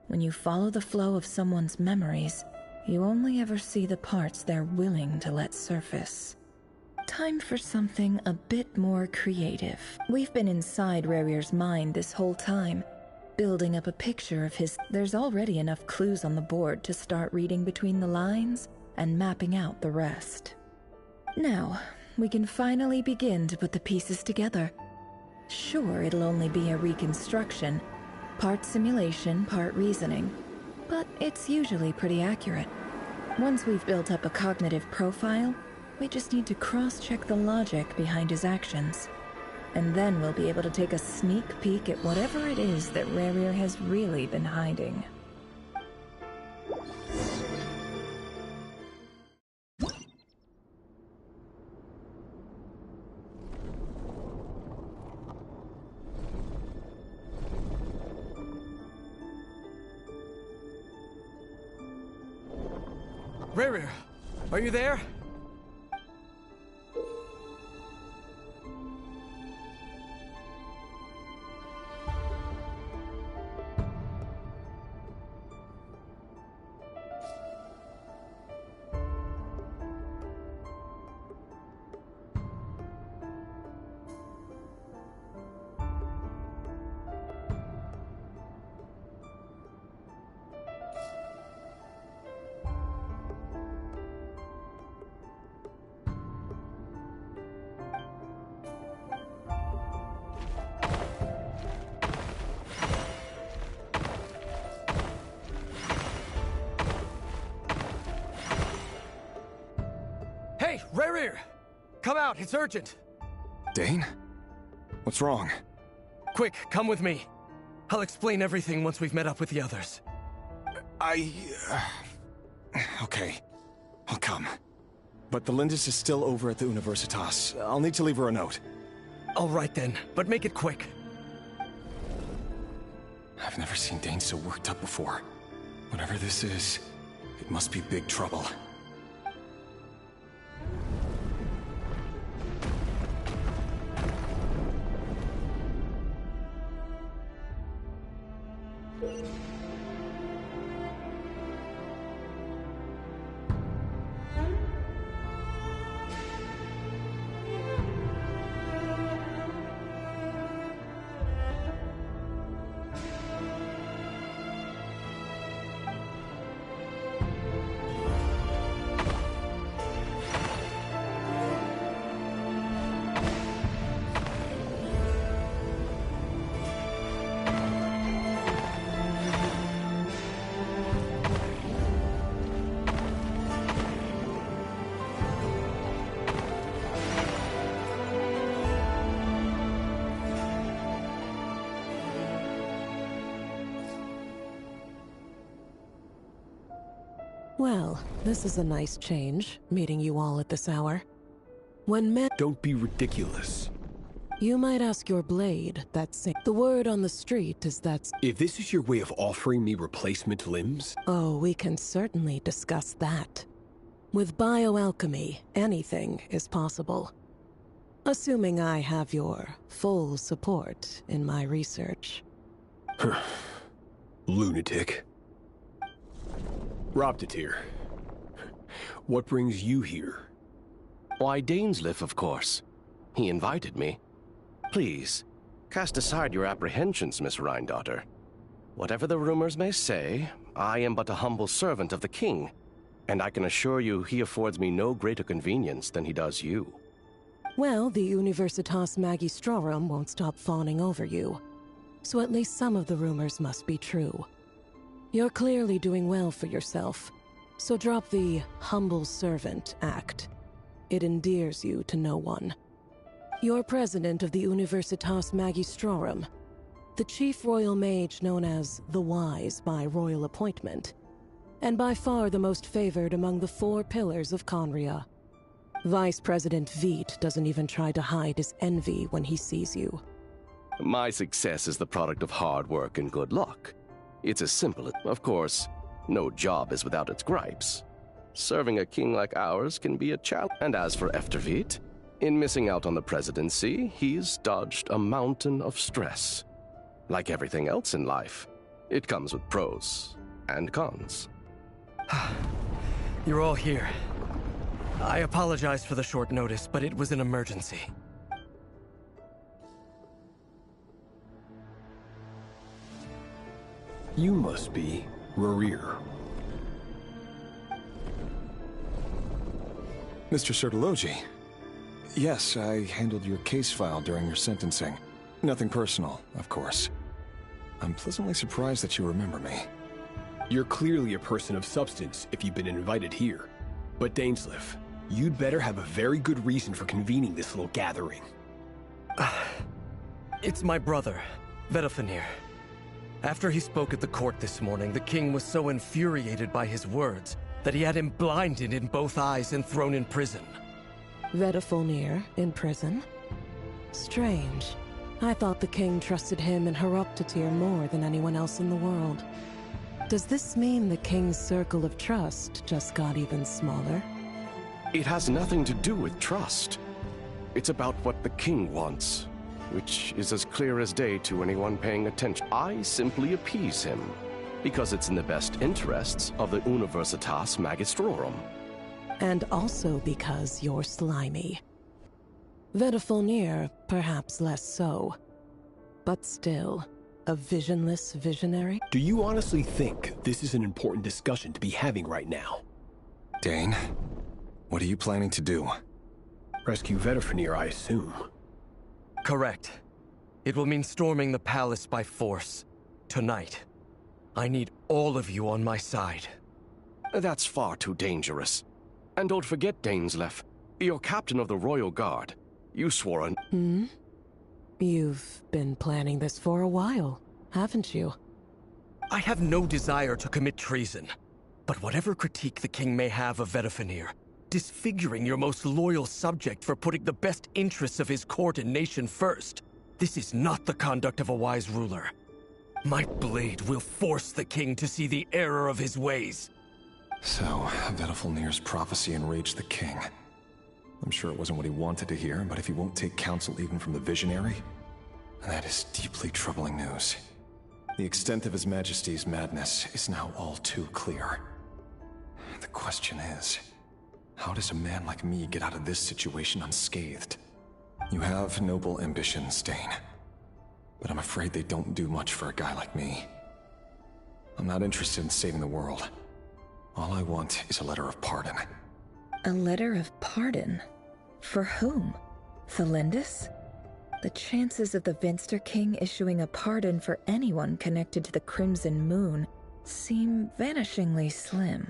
When you follow the flow of someone's memories, you only ever see the parts they're willing to let surface. Time for something a bit more creative. We've been inside Rerir's mind this whole time, building up a picture of his... There's already enough clues on the board to start reading between the lines and mapping out the rest. Now, we can finally begin to put the pieces together. Sure, it'll only be a reconstruction, part simulation, part reasoning, but it's usually pretty accurate. Once we've built up a cognitive profile, we just need to cross-check the logic behind his actions. And then we'll be able to take a sneak peek at whatever it is that Rerir has really been hiding. Rerir, are you there? Hey, Rerir! Come out, it's urgent! Dane? What's wrong? Quick, come with me. I'll explain everything once we've met up with the others. Okay. I'll come. But the Lindis is still over at the Universitas. I'll need to leave her a note. All right then, but make it quick. I've never seen Dane so worked up before. Whatever this is, it must be big trouble. Well, this is a nice change, meeting you all at this hour. When men— Don't be ridiculous. You might ask your blade, the word on the street is that— If this is your way of offering me replacement limbs— Oh, we can certainly discuss that. With bioalchemy, anything is possible. Assuming I have your full support in my research. Lunatic. Robtatir, what brings you here? Why, Dainsleif, of course. He invited me. Please, cast aside your apprehensions, Miss Rhindaughter. Whatever the rumors may say, I am but a humble servant of the king, and I can assure you he affords me no greater convenience than he does you. Well, the Universitas Magistrorum won't stop fawning over you, so at least some of the rumors must be true. You're clearly doing well for yourself, so drop the humble servant act. It endears you to no one. You're president of the Universitas Magistrorum, the chief royal mage known as the Wise by royal appointment, and by far the most favored among the 4 pillars of Conria. Vice President Veit doesn't even try to hide his envy when he sees you. My success is the product of hard work and good luck. It's as simple as, of course, no job is without its gripes. Serving a king like ours can be a challenge. And as for Efterveit, in missing out on the presidency, he's dodged a mountain of stress. Like everything else in life, it comes with pros and cons. You're all here. I apologize for the short notice, but it was an emergency. You must be Rerir. Mr. Sertologi. Yes, I handled your case file during your sentencing. Nothing personal, of course. I'm pleasantly surprised that you remember me. You're clearly a person of substance if you've been invited here. But Dainsleif, you'd better have a very good reason for convening this little gathering. It's my brother, Vedafenir. After he spoke at the court this morning, the king was so infuriated by his words that he had him blinded in both eyes and thrown in prison. Vedafenir in prison? Strange. I thought the king trusted him and Heroptatir more than anyone else in the world. Does this mean the king's circle of trust just got even smaller? It has nothing to do with trust. It's about what the king wants, which is as clear as day to anyone paying attention. I simply appease him, because it's in the best interests of the Universitas Magistrorum. And also because you're slimy. Vedafenir, perhaps less so. But still, a visionless visionary? Do you honestly think this is an important discussion to be having right now? Dane, what are you planning to do? Rescue Vedafenir, I assume. Correct. It will mean storming the palace by force. Tonight. I need all of you on my side. That's far too dangerous. And don't forget, Dainsleif, you're captain of the Royal Guard. You swore an— You've been planning this for a while, haven't you? I have no desire to commit treason. But whatever critique the king may have of Vedafenir, disfiguring your most loyal subject for putting the best interests of his court and nation first, this is not the conduct of a wise ruler. My blade will force the king to see the error of his ways. So, Vedafenir's prophecy enraged the king. I'm sure it wasn't what he wanted to hear, but if he won't take counsel even from the visionary, that is deeply troubling news. The extent of His Majesty's madness is now all too clear. The question is, how does a man like me get out of this situation unscathed? You have noble ambitions, Dane, but I'm afraid they don't do much for a guy like me. I'm not interested in saving the world. All I want is a letter of pardon. A letter of pardon? For whom? Thelindis? The chances of the Vinster King issuing a pardon for anyone connected to the Crimson Moon seem vanishingly slim.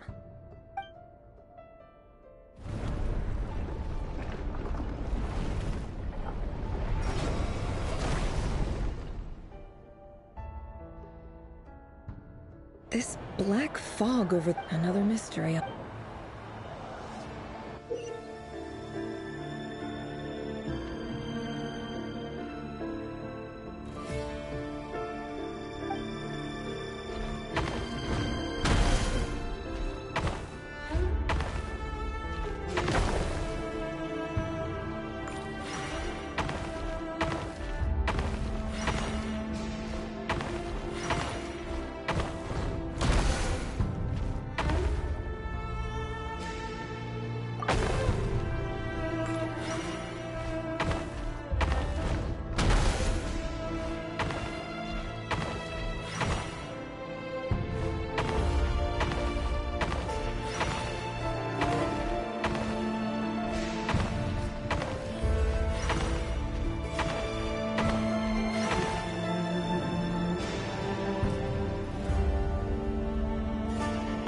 This black fog over another mystery.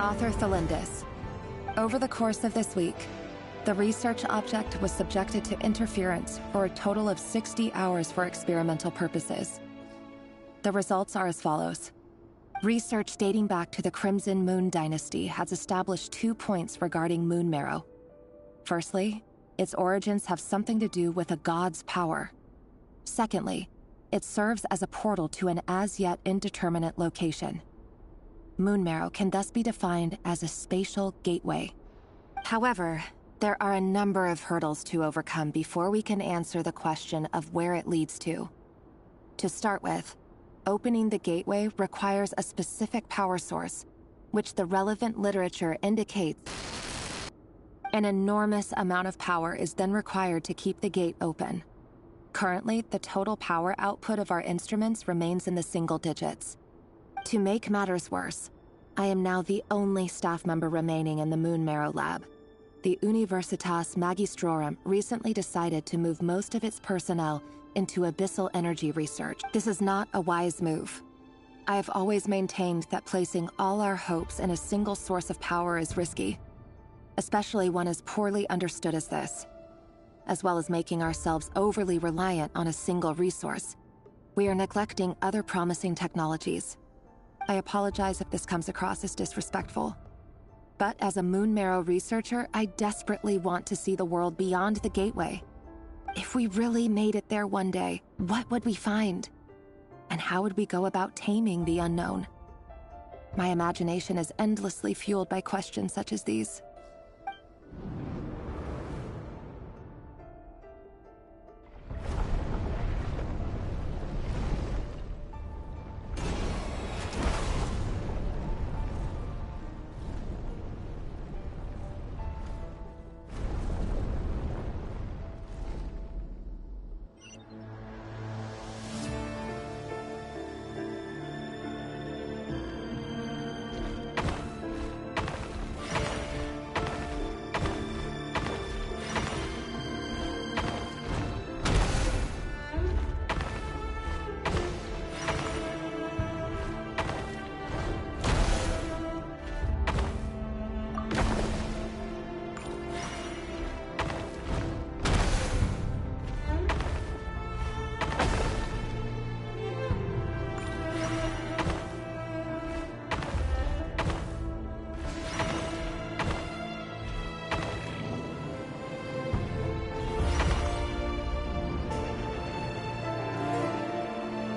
Author Thelindis. Over the course of this week, the research object was subjected to interference for a total of 60 hours for experimental purposes. The results are as follows. Research dating back to the Crimson Moon Dynasty has established 2 points regarding moon marrow. Firstly, its origins have something to do with a god's power. Secondly, it serves as a portal to an as-yet indeterminate location. Moon marrow can thus be defined as a spatial gateway. However, there are a number of hurdles to overcome before we can answer the question of where it leads to. To start with, opening the gateway requires a specific power source, which the relevant literature indicates. An enormous amount of power is then required to keep the gate open. Currently, the total power output of our instruments remains in the single digits. To make matters worse, I am now the only staff member remaining in the Moon Marrow lab. The Universitas Magistrorum recently decided to move most of its personnel into abyssal energy research. This is not a wise move. I have always maintained that placing all our hopes in a single source of power is risky, especially one as poorly understood as this, as well as making ourselves overly reliant on a single resource. We are neglecting other promising technologies. I apologize if this comes across as disrespectful. But as a Moon Marrow researcher, I desperately want to see the world beyond the gateway. If we really made it there one day, what would we find? And how would we go about taming the unknown? My imagination is endlessly fueled by questions such as these.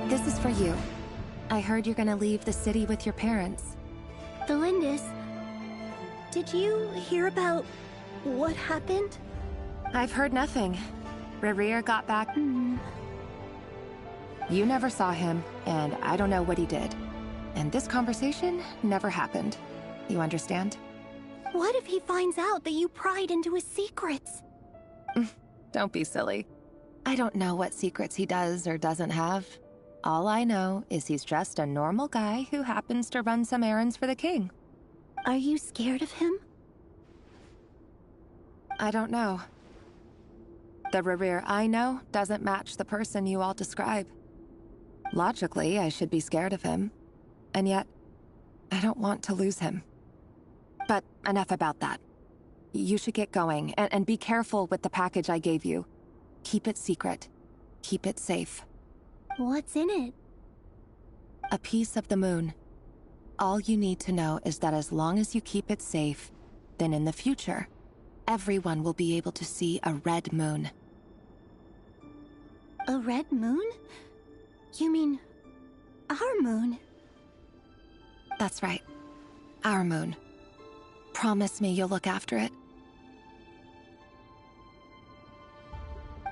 This is for you. I heard you're gonna leave the city with your parents. Valindis, did you hear about what happened? I've heard nothing. Rerir got back. You never saw him, and I don't know what he did. And this conversation never happened. You understand? What if he finds out that you pried into his secrets? Don't be silly. I don't know what secrets he does or doesn't have. All I know is he's just a normal guy who happens to run some errands for the king. Are you scared of him? I don't know. The Rerir I know doesn't match the person you all describe. Logically, I should be scared of him. And yet, I don't want to lose him. But enough about that. You should get going, and be careful with the package I gave you. Keep it secret. Keep it safe. What's in it? A piece of the moon. All you need to know is that as long as you keep it safe, then in the future, everyone will be able to see a red moon. A red moon? You mean our moon? That's right. Our moon. Promise me you'll look after it.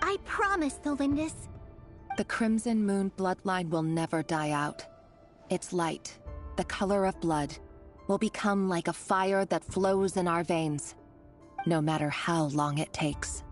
I promise, Valindis. The Crimson Moon bloodline will never die out. Its light, the color of blood, will become like a fire that flows in our veins, no matter how long it takes.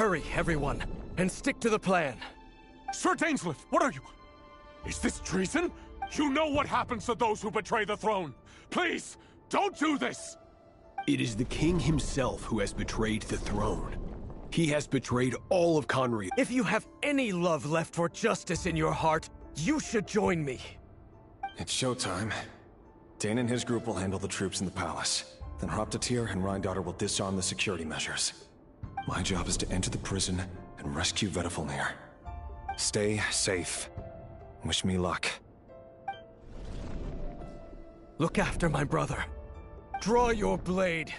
Hurry, everyone, and stick to the plan. Sir Dainsleif, what are you? Is this treason? You know what happens to those who betray the throne. Please, don't do this! It is the king himself who has betrayed the throne. He has betrayed all of Conria. If you have any love left for justice in your heart, you should join me. It's showtime. Dane and his group will handle the troops in the palace. Then Hroptatyr and Rhindaughter will disarm the security measures. My job is to enter the prison and rescue Vedifalnir. Stay safe. Wish me luck. Look after my brother. Draw your blade.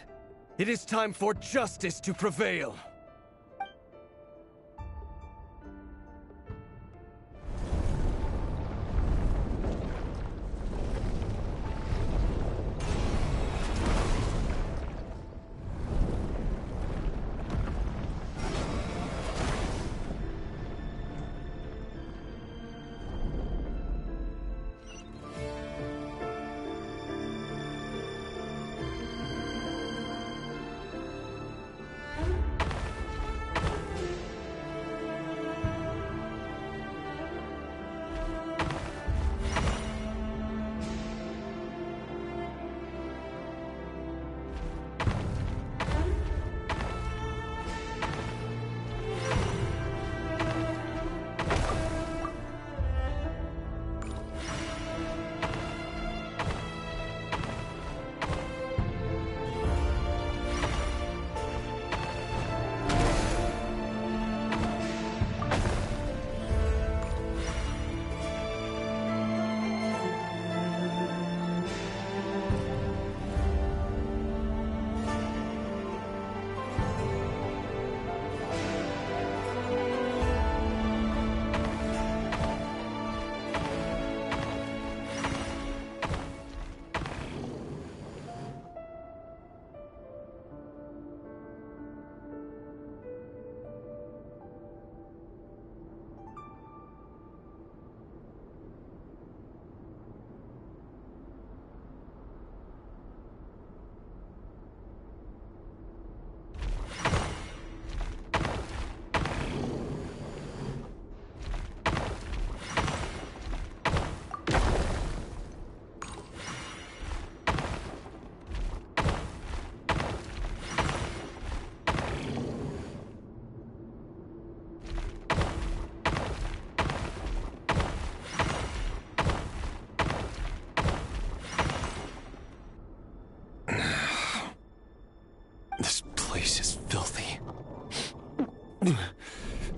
It is time for justice to prevail.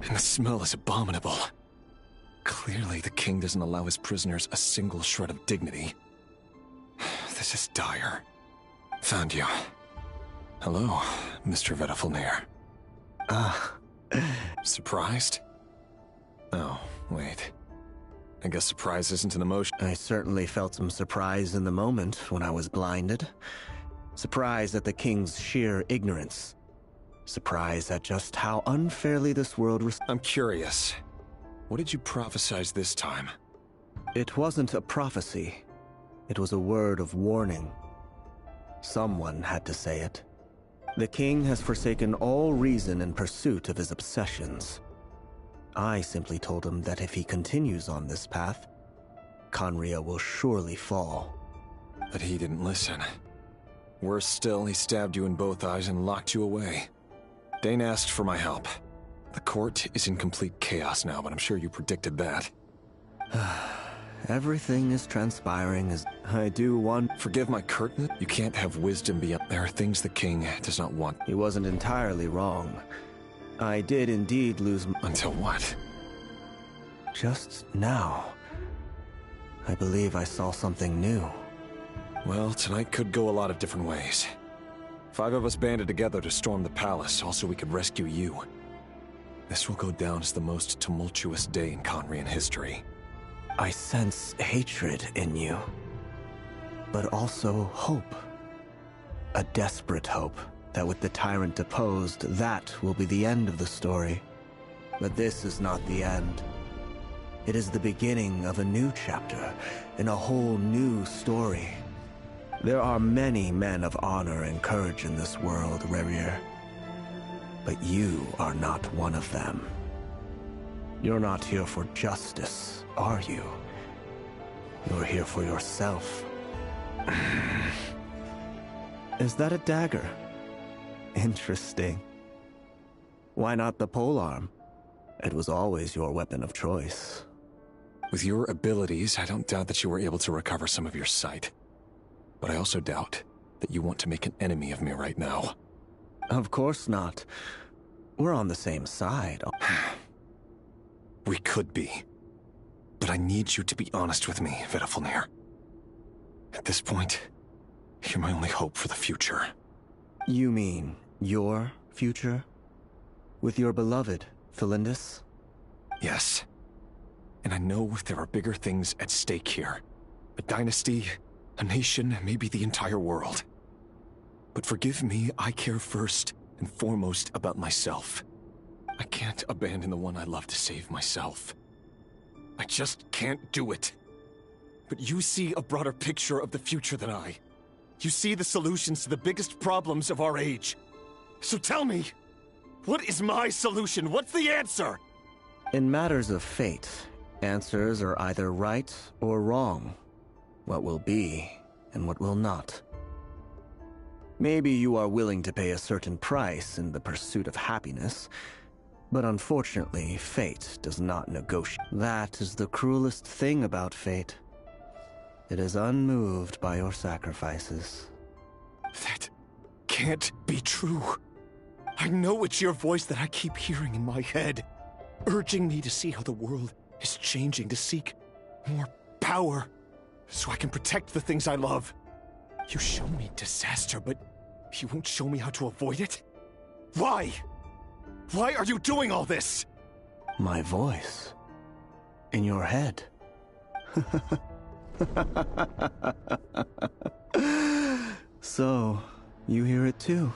And the smell is abominable. Clearly, the king doesn't allow his prisoners a single shred of dignity. This is dire. Found you. Hello, Mr. Vedifalnir. Surprised? Oh, wait. I guess surprise isn't an emotion. I certainly felt some surprise in the moment when I was blinded. Surprise at the king's sheer ignorance. Surprise at just how unfairly this world I'm curious. What did you prophesize this time? It wasn't a prophecy. It was a word of warning. Someone had to say it. The king has forsaken all reason in pursuit of his obsessions. I simply told him that if he continues on this path, Conria will surely fall. But he didn't listen. Worse still, he stabbed you in both eyes and locked you away. Dane asked for my help. The court is in complete chaos now, but I'm sure you predicted that. Everything is transpiring as I do want. Forgive my curtness. You can't have wisdom beyond. There are things the king does not want. He wasn't entirely wrong. I did indeed lose. Until what? Just now. I believe I saw something new. Well, tonight could go a lot of different ways. 5 of us banded together to storm the palace, also we could rescue you. This will go down as the most tumultuous day in Conrian history. I sense hatred in you, but also hope. A desperate hope that with the tyrant deposed, that will be the end of the story. But this is not the end. It is the beginning of a new chapter, in a whole new story. There are many men of honor and courage in this world, Rerir. But you are not one of them. You're not here for justice, are you? You're here for yourself. Is that a dagger? Interesting. Why not the polearm? It was always your weapon of choice. With your abilities, I don't doubt that you were able to recover some of your sight. But I also doubt that you want to make an enemy of me right now. Of course not. We're on the same side. We could be. But I need you to be honest with me, Vedifalnir. At this point, you're my only hope for the future. You mean your future? With your beloved, Felindis? Yes. And I know there are bigger things at stake here. A dynasty, a nation, maybe the entire world. But forgive me, I care first and foremost about myself. I can't abandon the one I love to save myself. I just can't do it. But you see a broader picture of the future than I. You see the solutions to the biggest problems of our age. So tell me, what is my solution? What's the answer? In matters of fate, answers are either right or wrong. What will be and what will not. Maybe you are willing to pay a certain price in the pursuit of happiness, but unfortunately, fate does not negotiate. That is the cruelest thing about fate. It is unmoved by your sacrifices. That can't be true. I know it's your voice that I keep hearing in my head, urging me to see how the world is changing, to seek more power, so I can protect the things I love. You show me disaster, but you won't show me how to avoid it? Why? Why are you doing all this? My voice. In your head. So, you hear it too.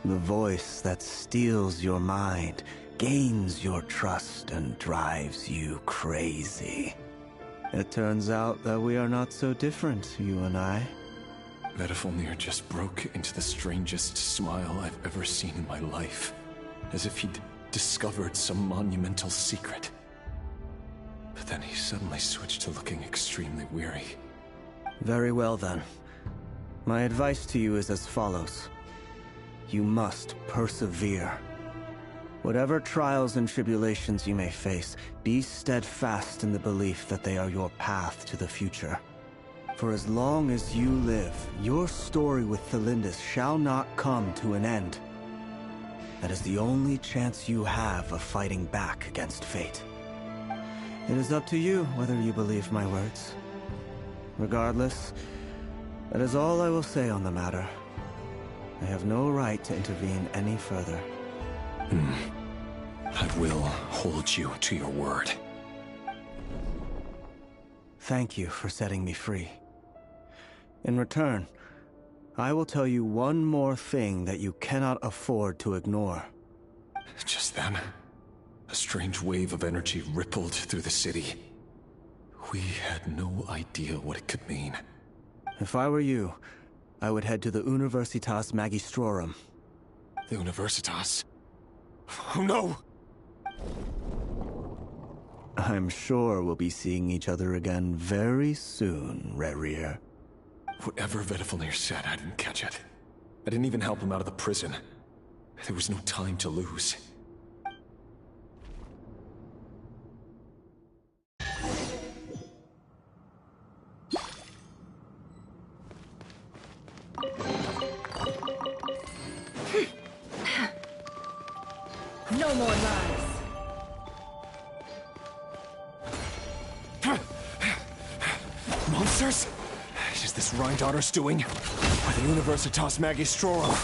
The voice that steals your mind, gains your trust, and drives you crazy. It turns out that we are not so different, you and I. Vedifalnir just broke into the strangest smile I've ever seen in my life, as if he'd discovered some monumental secret. But then he suddenly switched to looking extremely weary. Very well then. My advice to you is as follows. You must persevere. Whatever trials and tribulations you may face, be steadfast in the belief that they are your path to the future. For as long as you live, your story with Felindis shall not come to an end. That is the only chance you have of fighting back against fate. It is up to you whether you believe my words. Regardless, that is all I will say on the matter. I have no right to intervene any further. I will hold you to your word. Thank you for setting me free. In return, I will tell you one more thing that you cannot afford to ignore. Just then, a strange wave of energy rippled through the city. We had no idea what it could mean. If I were you, I would head to the Universitas Magistrorum. The Universitas? Oh no! I'm sure we'll be seeing each other again very soon, Rerir. Whatever Vedifalnir said, I didn't catch it. I didn't even help him out of the prison. There was no time to lose. No more lies. Monsters? Is this Rheindarter's doing? Or the Universitas Magistrorum?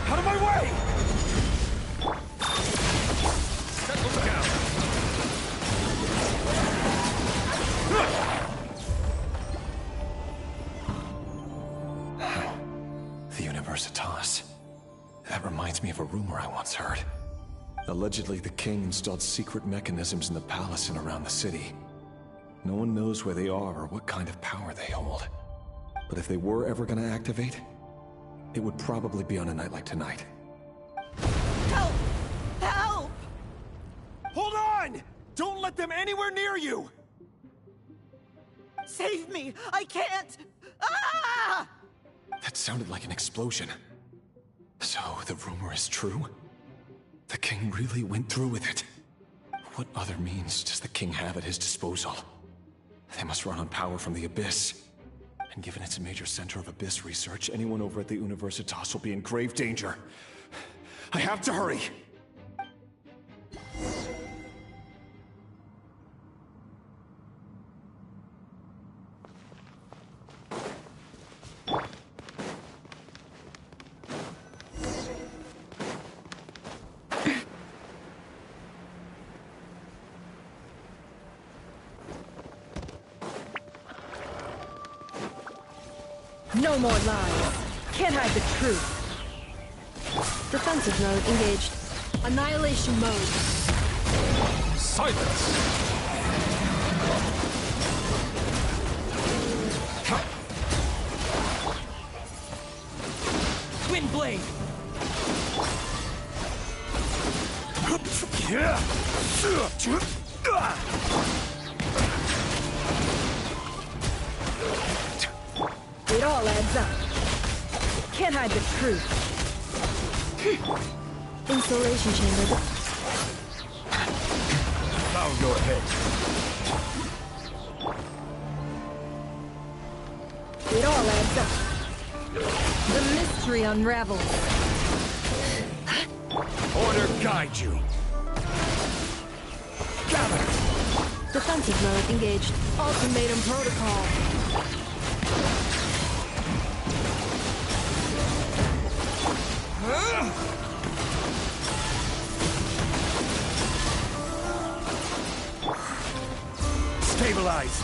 Out of my way! Settle down! The Universitas. That reminds me of a rumor I once heard. Allegedly, the king installed secret mechanisms in the palace and around the city. No one knows where they are or what kind of power they hold. But if they were ever going to activate, it would probably be on a night like tonight. Help! Help! Hold on! Don't let them anywhere near you! Save me! I can't! Ah! That sounded like an explosion. So, the rumor is true? The king really went through with it? What other means does the king have at his disposal? They must run on power from the Abyss. And given it's a major center of Abyss research, anyone over at the Universitas will be in grave danger. I have to hurry! No more lies. Can't hide the truth. Defensive mode engaged. Annihilation mode. Silence! Twin blade! It all adds up. Can't hide the truth. Insulation chamber. Bow your head. It all adds up. The mystery unravels. Order guide you. Gather. Defensive mode engaged. Ultimatum protocol. Stabilize!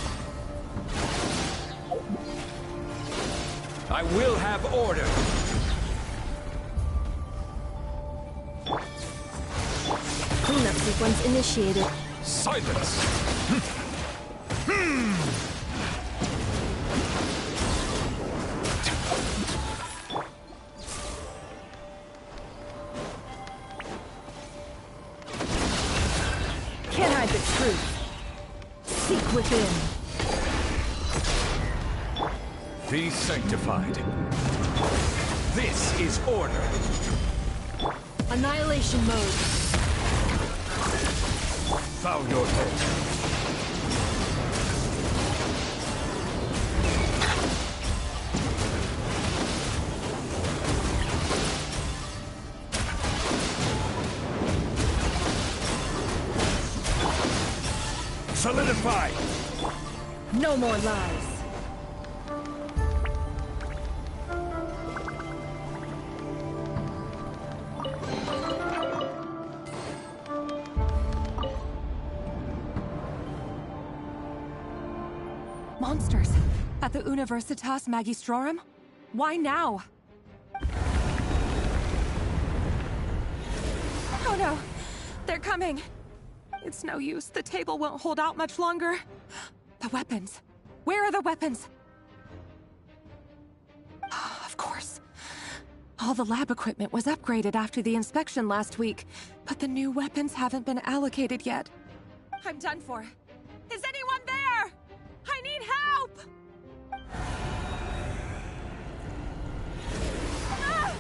I will have order! Cleanup sequence initiated. Silence! Can't hide the truth. Seek within. Be sanctified. This is order. Annihilation mode. Bow your head. Solidify! No more lies. Monsters! At the Universitas Magistrorum? Why now? Oh no! They're coming! It's no use. The table won't hold out much longer. The weapons. Where are the weapons? Of course. All the lab equipment was upgraded after the inspection last week, but the new weapons haven't been allocated yet. I'm done for. Is anyone there? I need help! Ah!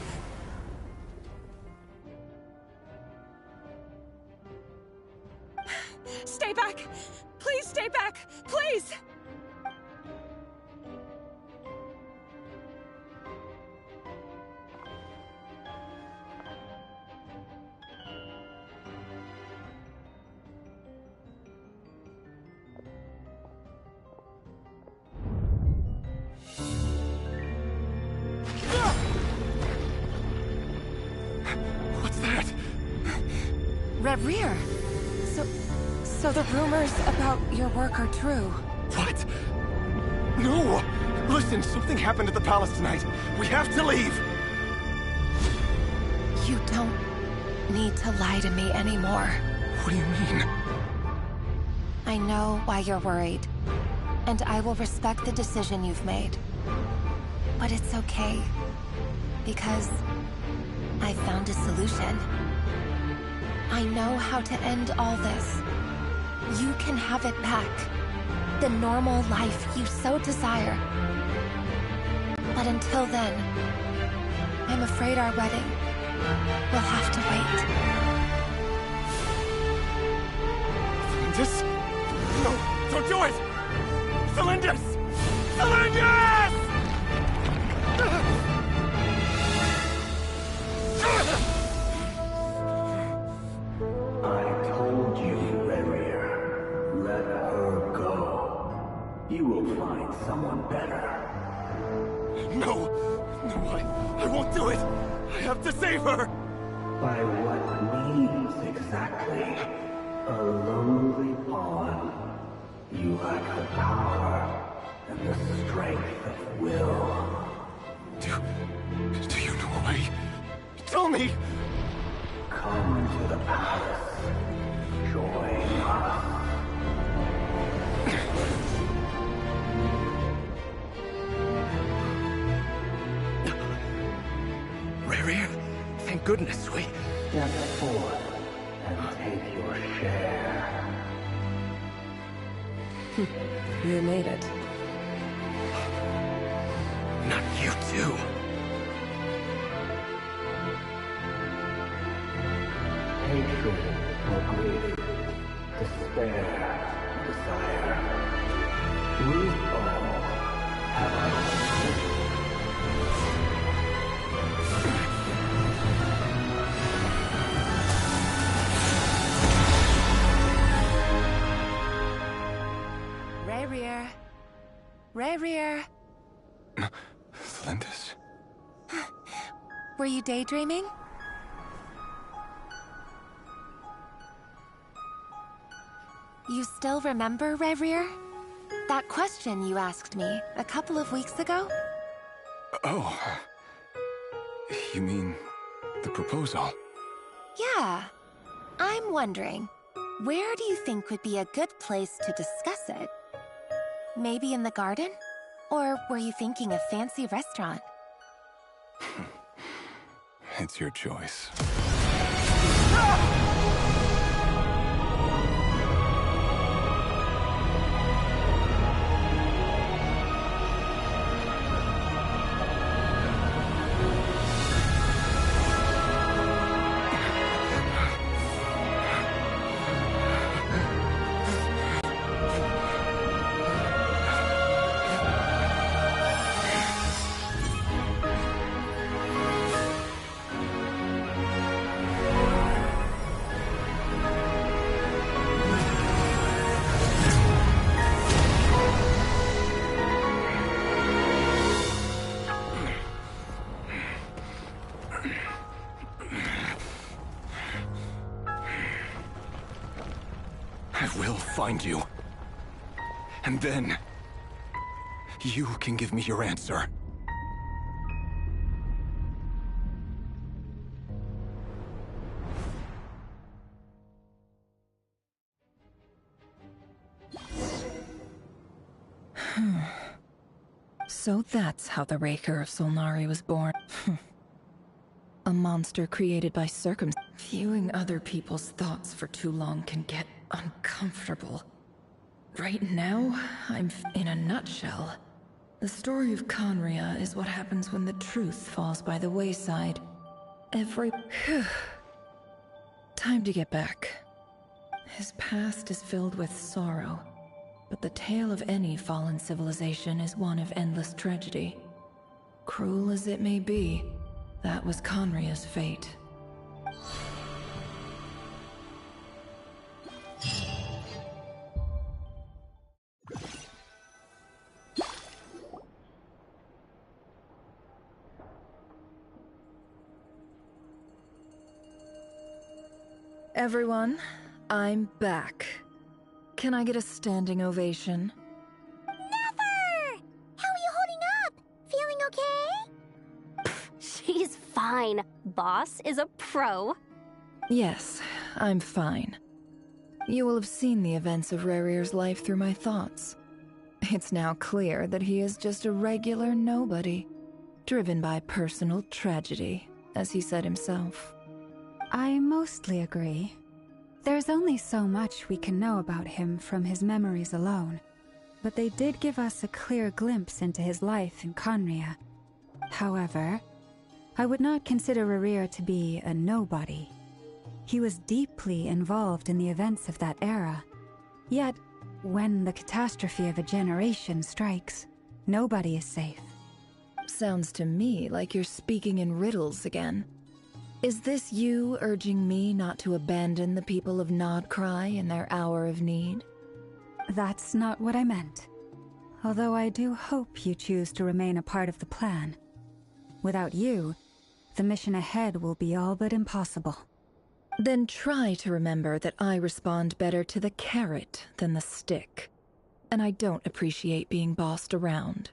Stay back! Please stay back! Please! What's that? Red Rear! So the rumors about your work are true. What? No! Listen, something happened at the palace tonight. We have to leave! You don't need to lie to me anymore. What do you mean? I know why you're worried, and I will respect the decision you've made. But it's okay. Because I found a solution. I know how to end all this. You can have it back. The normal life you so desire. But until then, I'm afraid our wedding will have to wait. Cylindus? No, don't do it! Cylindus! Cylindus! I told you, Rarier. Let her go. You will find someone better. No! No, I won't do it! I have to save her! By what means exactly? A lonely pawn. You lack the power and the strength of will. Do you know a way? Tell me! Come to the palace. Join us. Rarier, thank goodness we... Step forth and take your share. You made it. Not you too. Hatred or grief, despair, desire. We all have our own. Rarier. Rarier. Cylindus? Were you daydreaming? You still remember, Rarier? That question you asked me a couple of weeks ago? Oh. You mean the proposal? Yeah. I'm wondering, where do you think would be a good place to discuss it? Maybe in the garden? Or were you thinking a fancy restaurant? It's your choice. I will find you. And then... you can give me your answer. So that's how the Raker of Solnari was born. A monster created by circumstance. Viewing other people's thoughts for too long can get uncomfortable. Right now, I'm in a nutshell. The story of Conria is what happens when the truth falls by the wayside. Time to get back. His past is filled with sorrow, but the tale of any fallen civilization is one of endless tragedy. Cruel as it may be, that was Conria's fate. Everyone, I'm back. Can I get a standing ovation? Never! How are you holding up? Feeling okay? She's fine. Boss is a pro. Yes, I'm fine. You will have seen the events of Rarier's life through my thoughts. It's now clear that he is just a regular nobody. driven by personal tragedy, as he said himself. I mostly agree. There's only so much we can know about him from his memories alone, but they did give us a clear glimpse into his life in Conria. However, I would not consider Rerir to be a nobody. He was deeply involved in the events of that era. Yet, when the catastrophe of a generation strikes, nobody is safe. Sounds to me like you're speaking in riddles again. Is this you urging me not to abandon the people of Nodcry in their hour of need? That's not what I meant. Although I do hope you choose to remain a part of the plan. Without you, the mission ahead will be all but impossible. Then try to remember that I respond better to the carrot than the stick. And I don't appreciate being bossed around.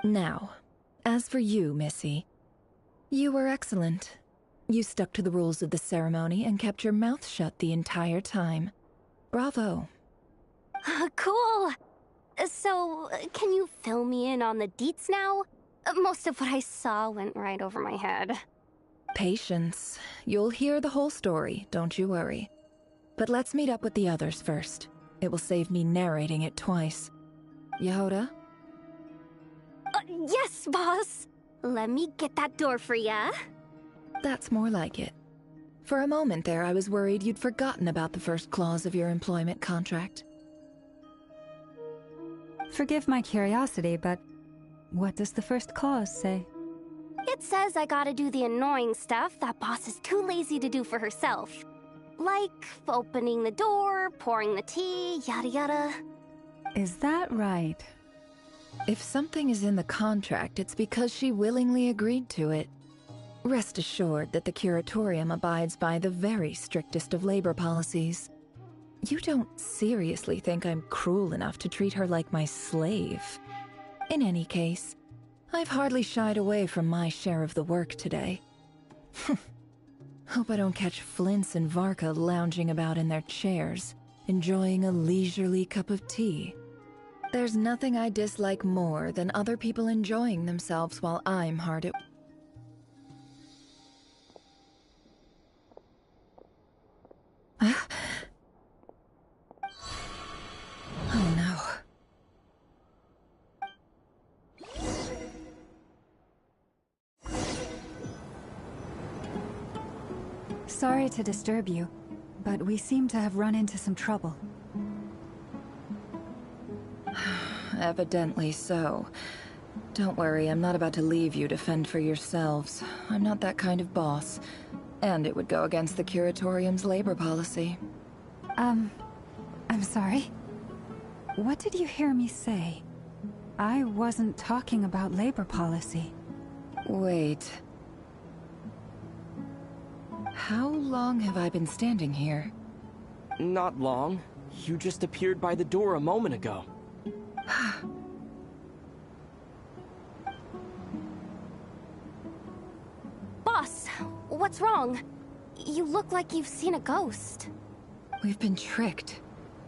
Now, as for you, Missy, you were excellent. You stuck to the rules of the ceremony and kept your mouth shut the entire time. Bravo. Cool! So, can you fill me in on the deets now? Most of what I saw went right over my head. Patience. You'll hear the whole story, don't you worry. But let's meet up with the others first. It will save me narrating it twice. Yehoda? Yes, boss! Let me get that door for ya. That's more like it. For a moment there, I was worried you'd forgotten about the first clause of your employment contract. Forgive my curiosity, but what does the first clause say? It says I gotta do the annoying stuff that boss is too lazy to do for herself. Like opening the door, pouring the tea, yada yada. Is that right? If something is in the contract, it's because she willingly agreed to it. Rest assured that the Curatorium abides by the very strictest of labor policies. You don't seriously think I'm cruel enough to treat her like my slave? In any case, I've hardly shied away from my share of the work today. Hope I don't catch Flintz and Varka lounging about in their chairs, enjoying a leisurely cup of tea. There's nothing I dislike more than other people enjoying themselves while I'm hard at... Oh no. Sorry to disturb you, but we seem to have run into some trouble. Evidently so. Don't worry, I'm not about to leave you to fend for yourselves. I'm not that kind of boss. And it would go against the Curatorium's labor policy. I'm sorry? What did you hear me say? I wasn't talking about labor policy. Wait. How long have I been standing here? Not long. You just appeared by the door a moment ago. Boss, what's wrong? You look like you've seen a ghost. We've been tricked.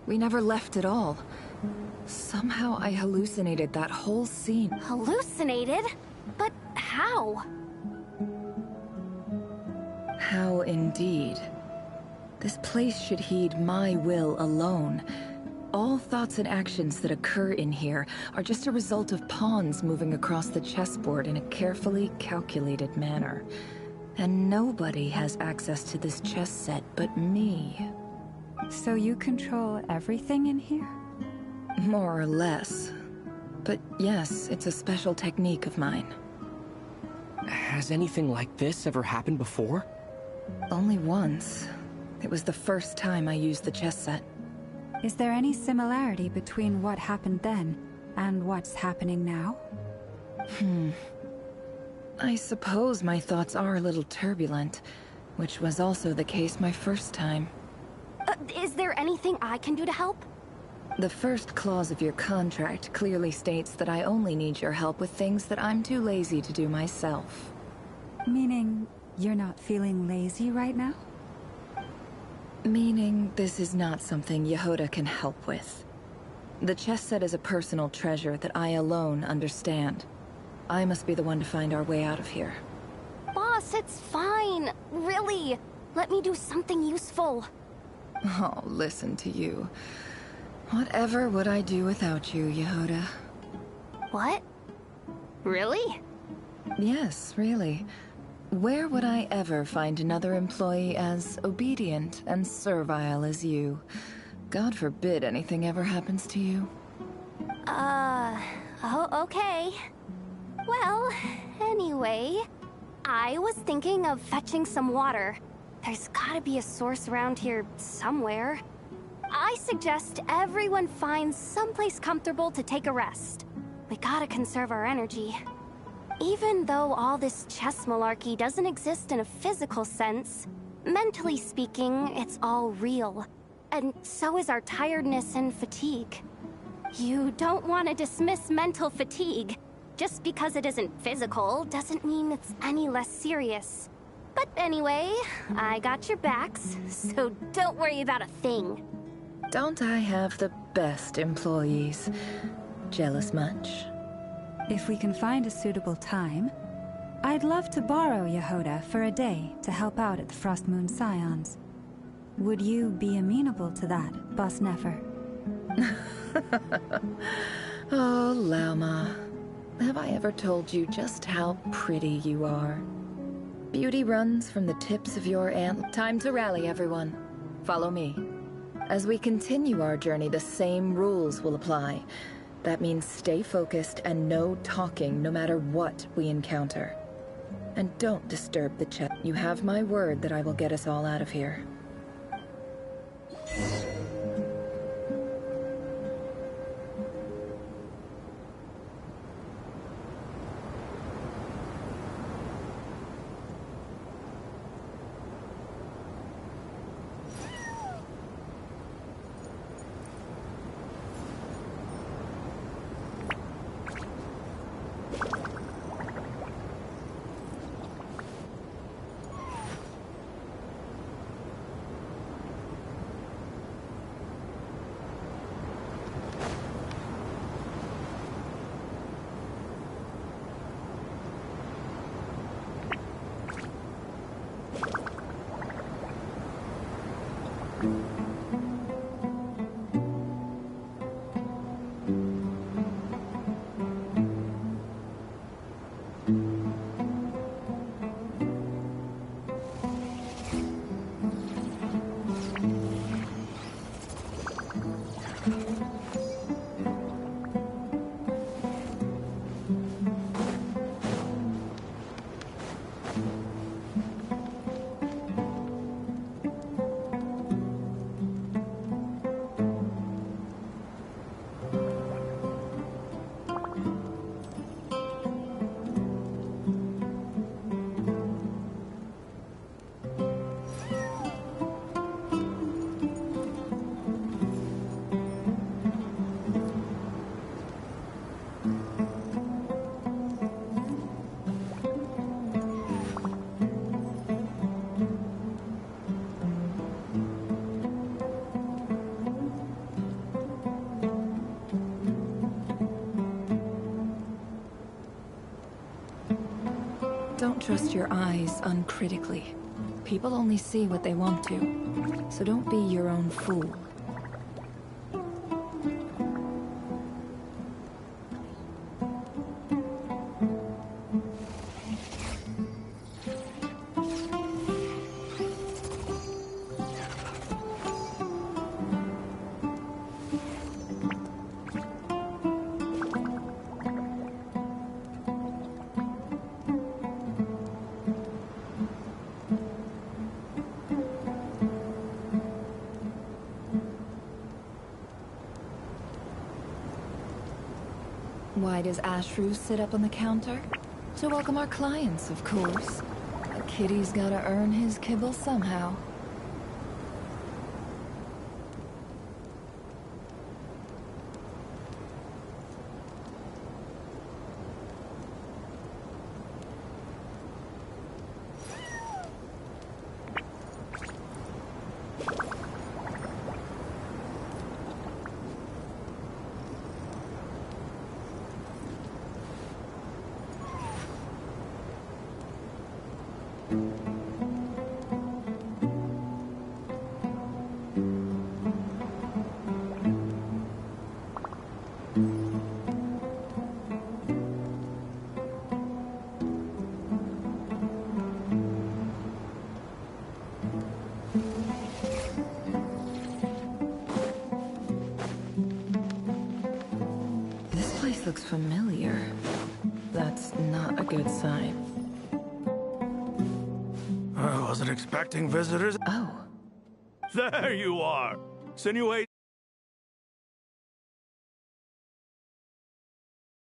We never left at all. Somehow I hallucinated that whole scene. Hallucinated? But how? How indeed. This place should heed my will alone. All thoughts and actions that occur in here are just a result of pawns moving across the chessboard in a carefully calculated manner. And nobody has access to this chess set but me. So you control everything in here? More or less. But yes, it's a special technique of mine. Has anything like this ever happened before? Only once. It was the first time I used the chess set. Is there any similarity between what happened then and what's happening now? I suppose my thoughts are a little turbulent, which was also the case my first time. Is there anything I can do to help? The first clause of your contract clearly states that I only need your help with things that I'm too lazy to do myself. Meaning, you're not feeling lazy right now? Meaning, this is not something Yehoda can help with. The chess set is a personal treasure that I alone understand. I must be the one to find our way out of here. Boss, it's fine. Really. Let me do something useful. Oh, listen to you. Whatever would I do without you, Yehoda? What? Really? Yes, really. Where would I ever find another employee as obedient and servile as you? God forbid anything ever happens to you. Oh, okay. Well, anyway, I was thinking of fetching some water. There's gotta be a source around here somewhere. I suggest everyone finds someplace comfortable to take a rest. We gotta conserve our energy. Even though all this chess malarkey doesn't exist in a physical sense, mentally speaking, it's all real. And so is our tiredness and fatigue. You don't want to dismiss mental fatigue. Just because it isn't physical doesn't mean it's any less serious. But anyway, I got your backs, so don't worry about a thing. Don't I have the best employees? Jealous much? If we can find a suitable time, I'd love to borrow Yehoda for a day to help out at the Frost Moon Scions. Would you be amenable to that, Boss Nefer? Oh, Lauma. Have I ever told you just how pretty you are? Beauty runs from the tips of your ant. Time to rally, everyone. Follow me. As we continue our journey, the same rules will apply. That means stay focused and no talking no matter what we encounter. And don't disturb the chat. You have my word that I will get us all out of here. Don't trust your eyes uncritically. People only see what they want to, so don't be your own fool. Why does Ashru sit up on the counter? To welcome our clients, of course. A kitty's gotta earn his kibble somehow. looks familiar. That's not a good sign. I wasn't expecting visitors. Oh. There you are! Sinuate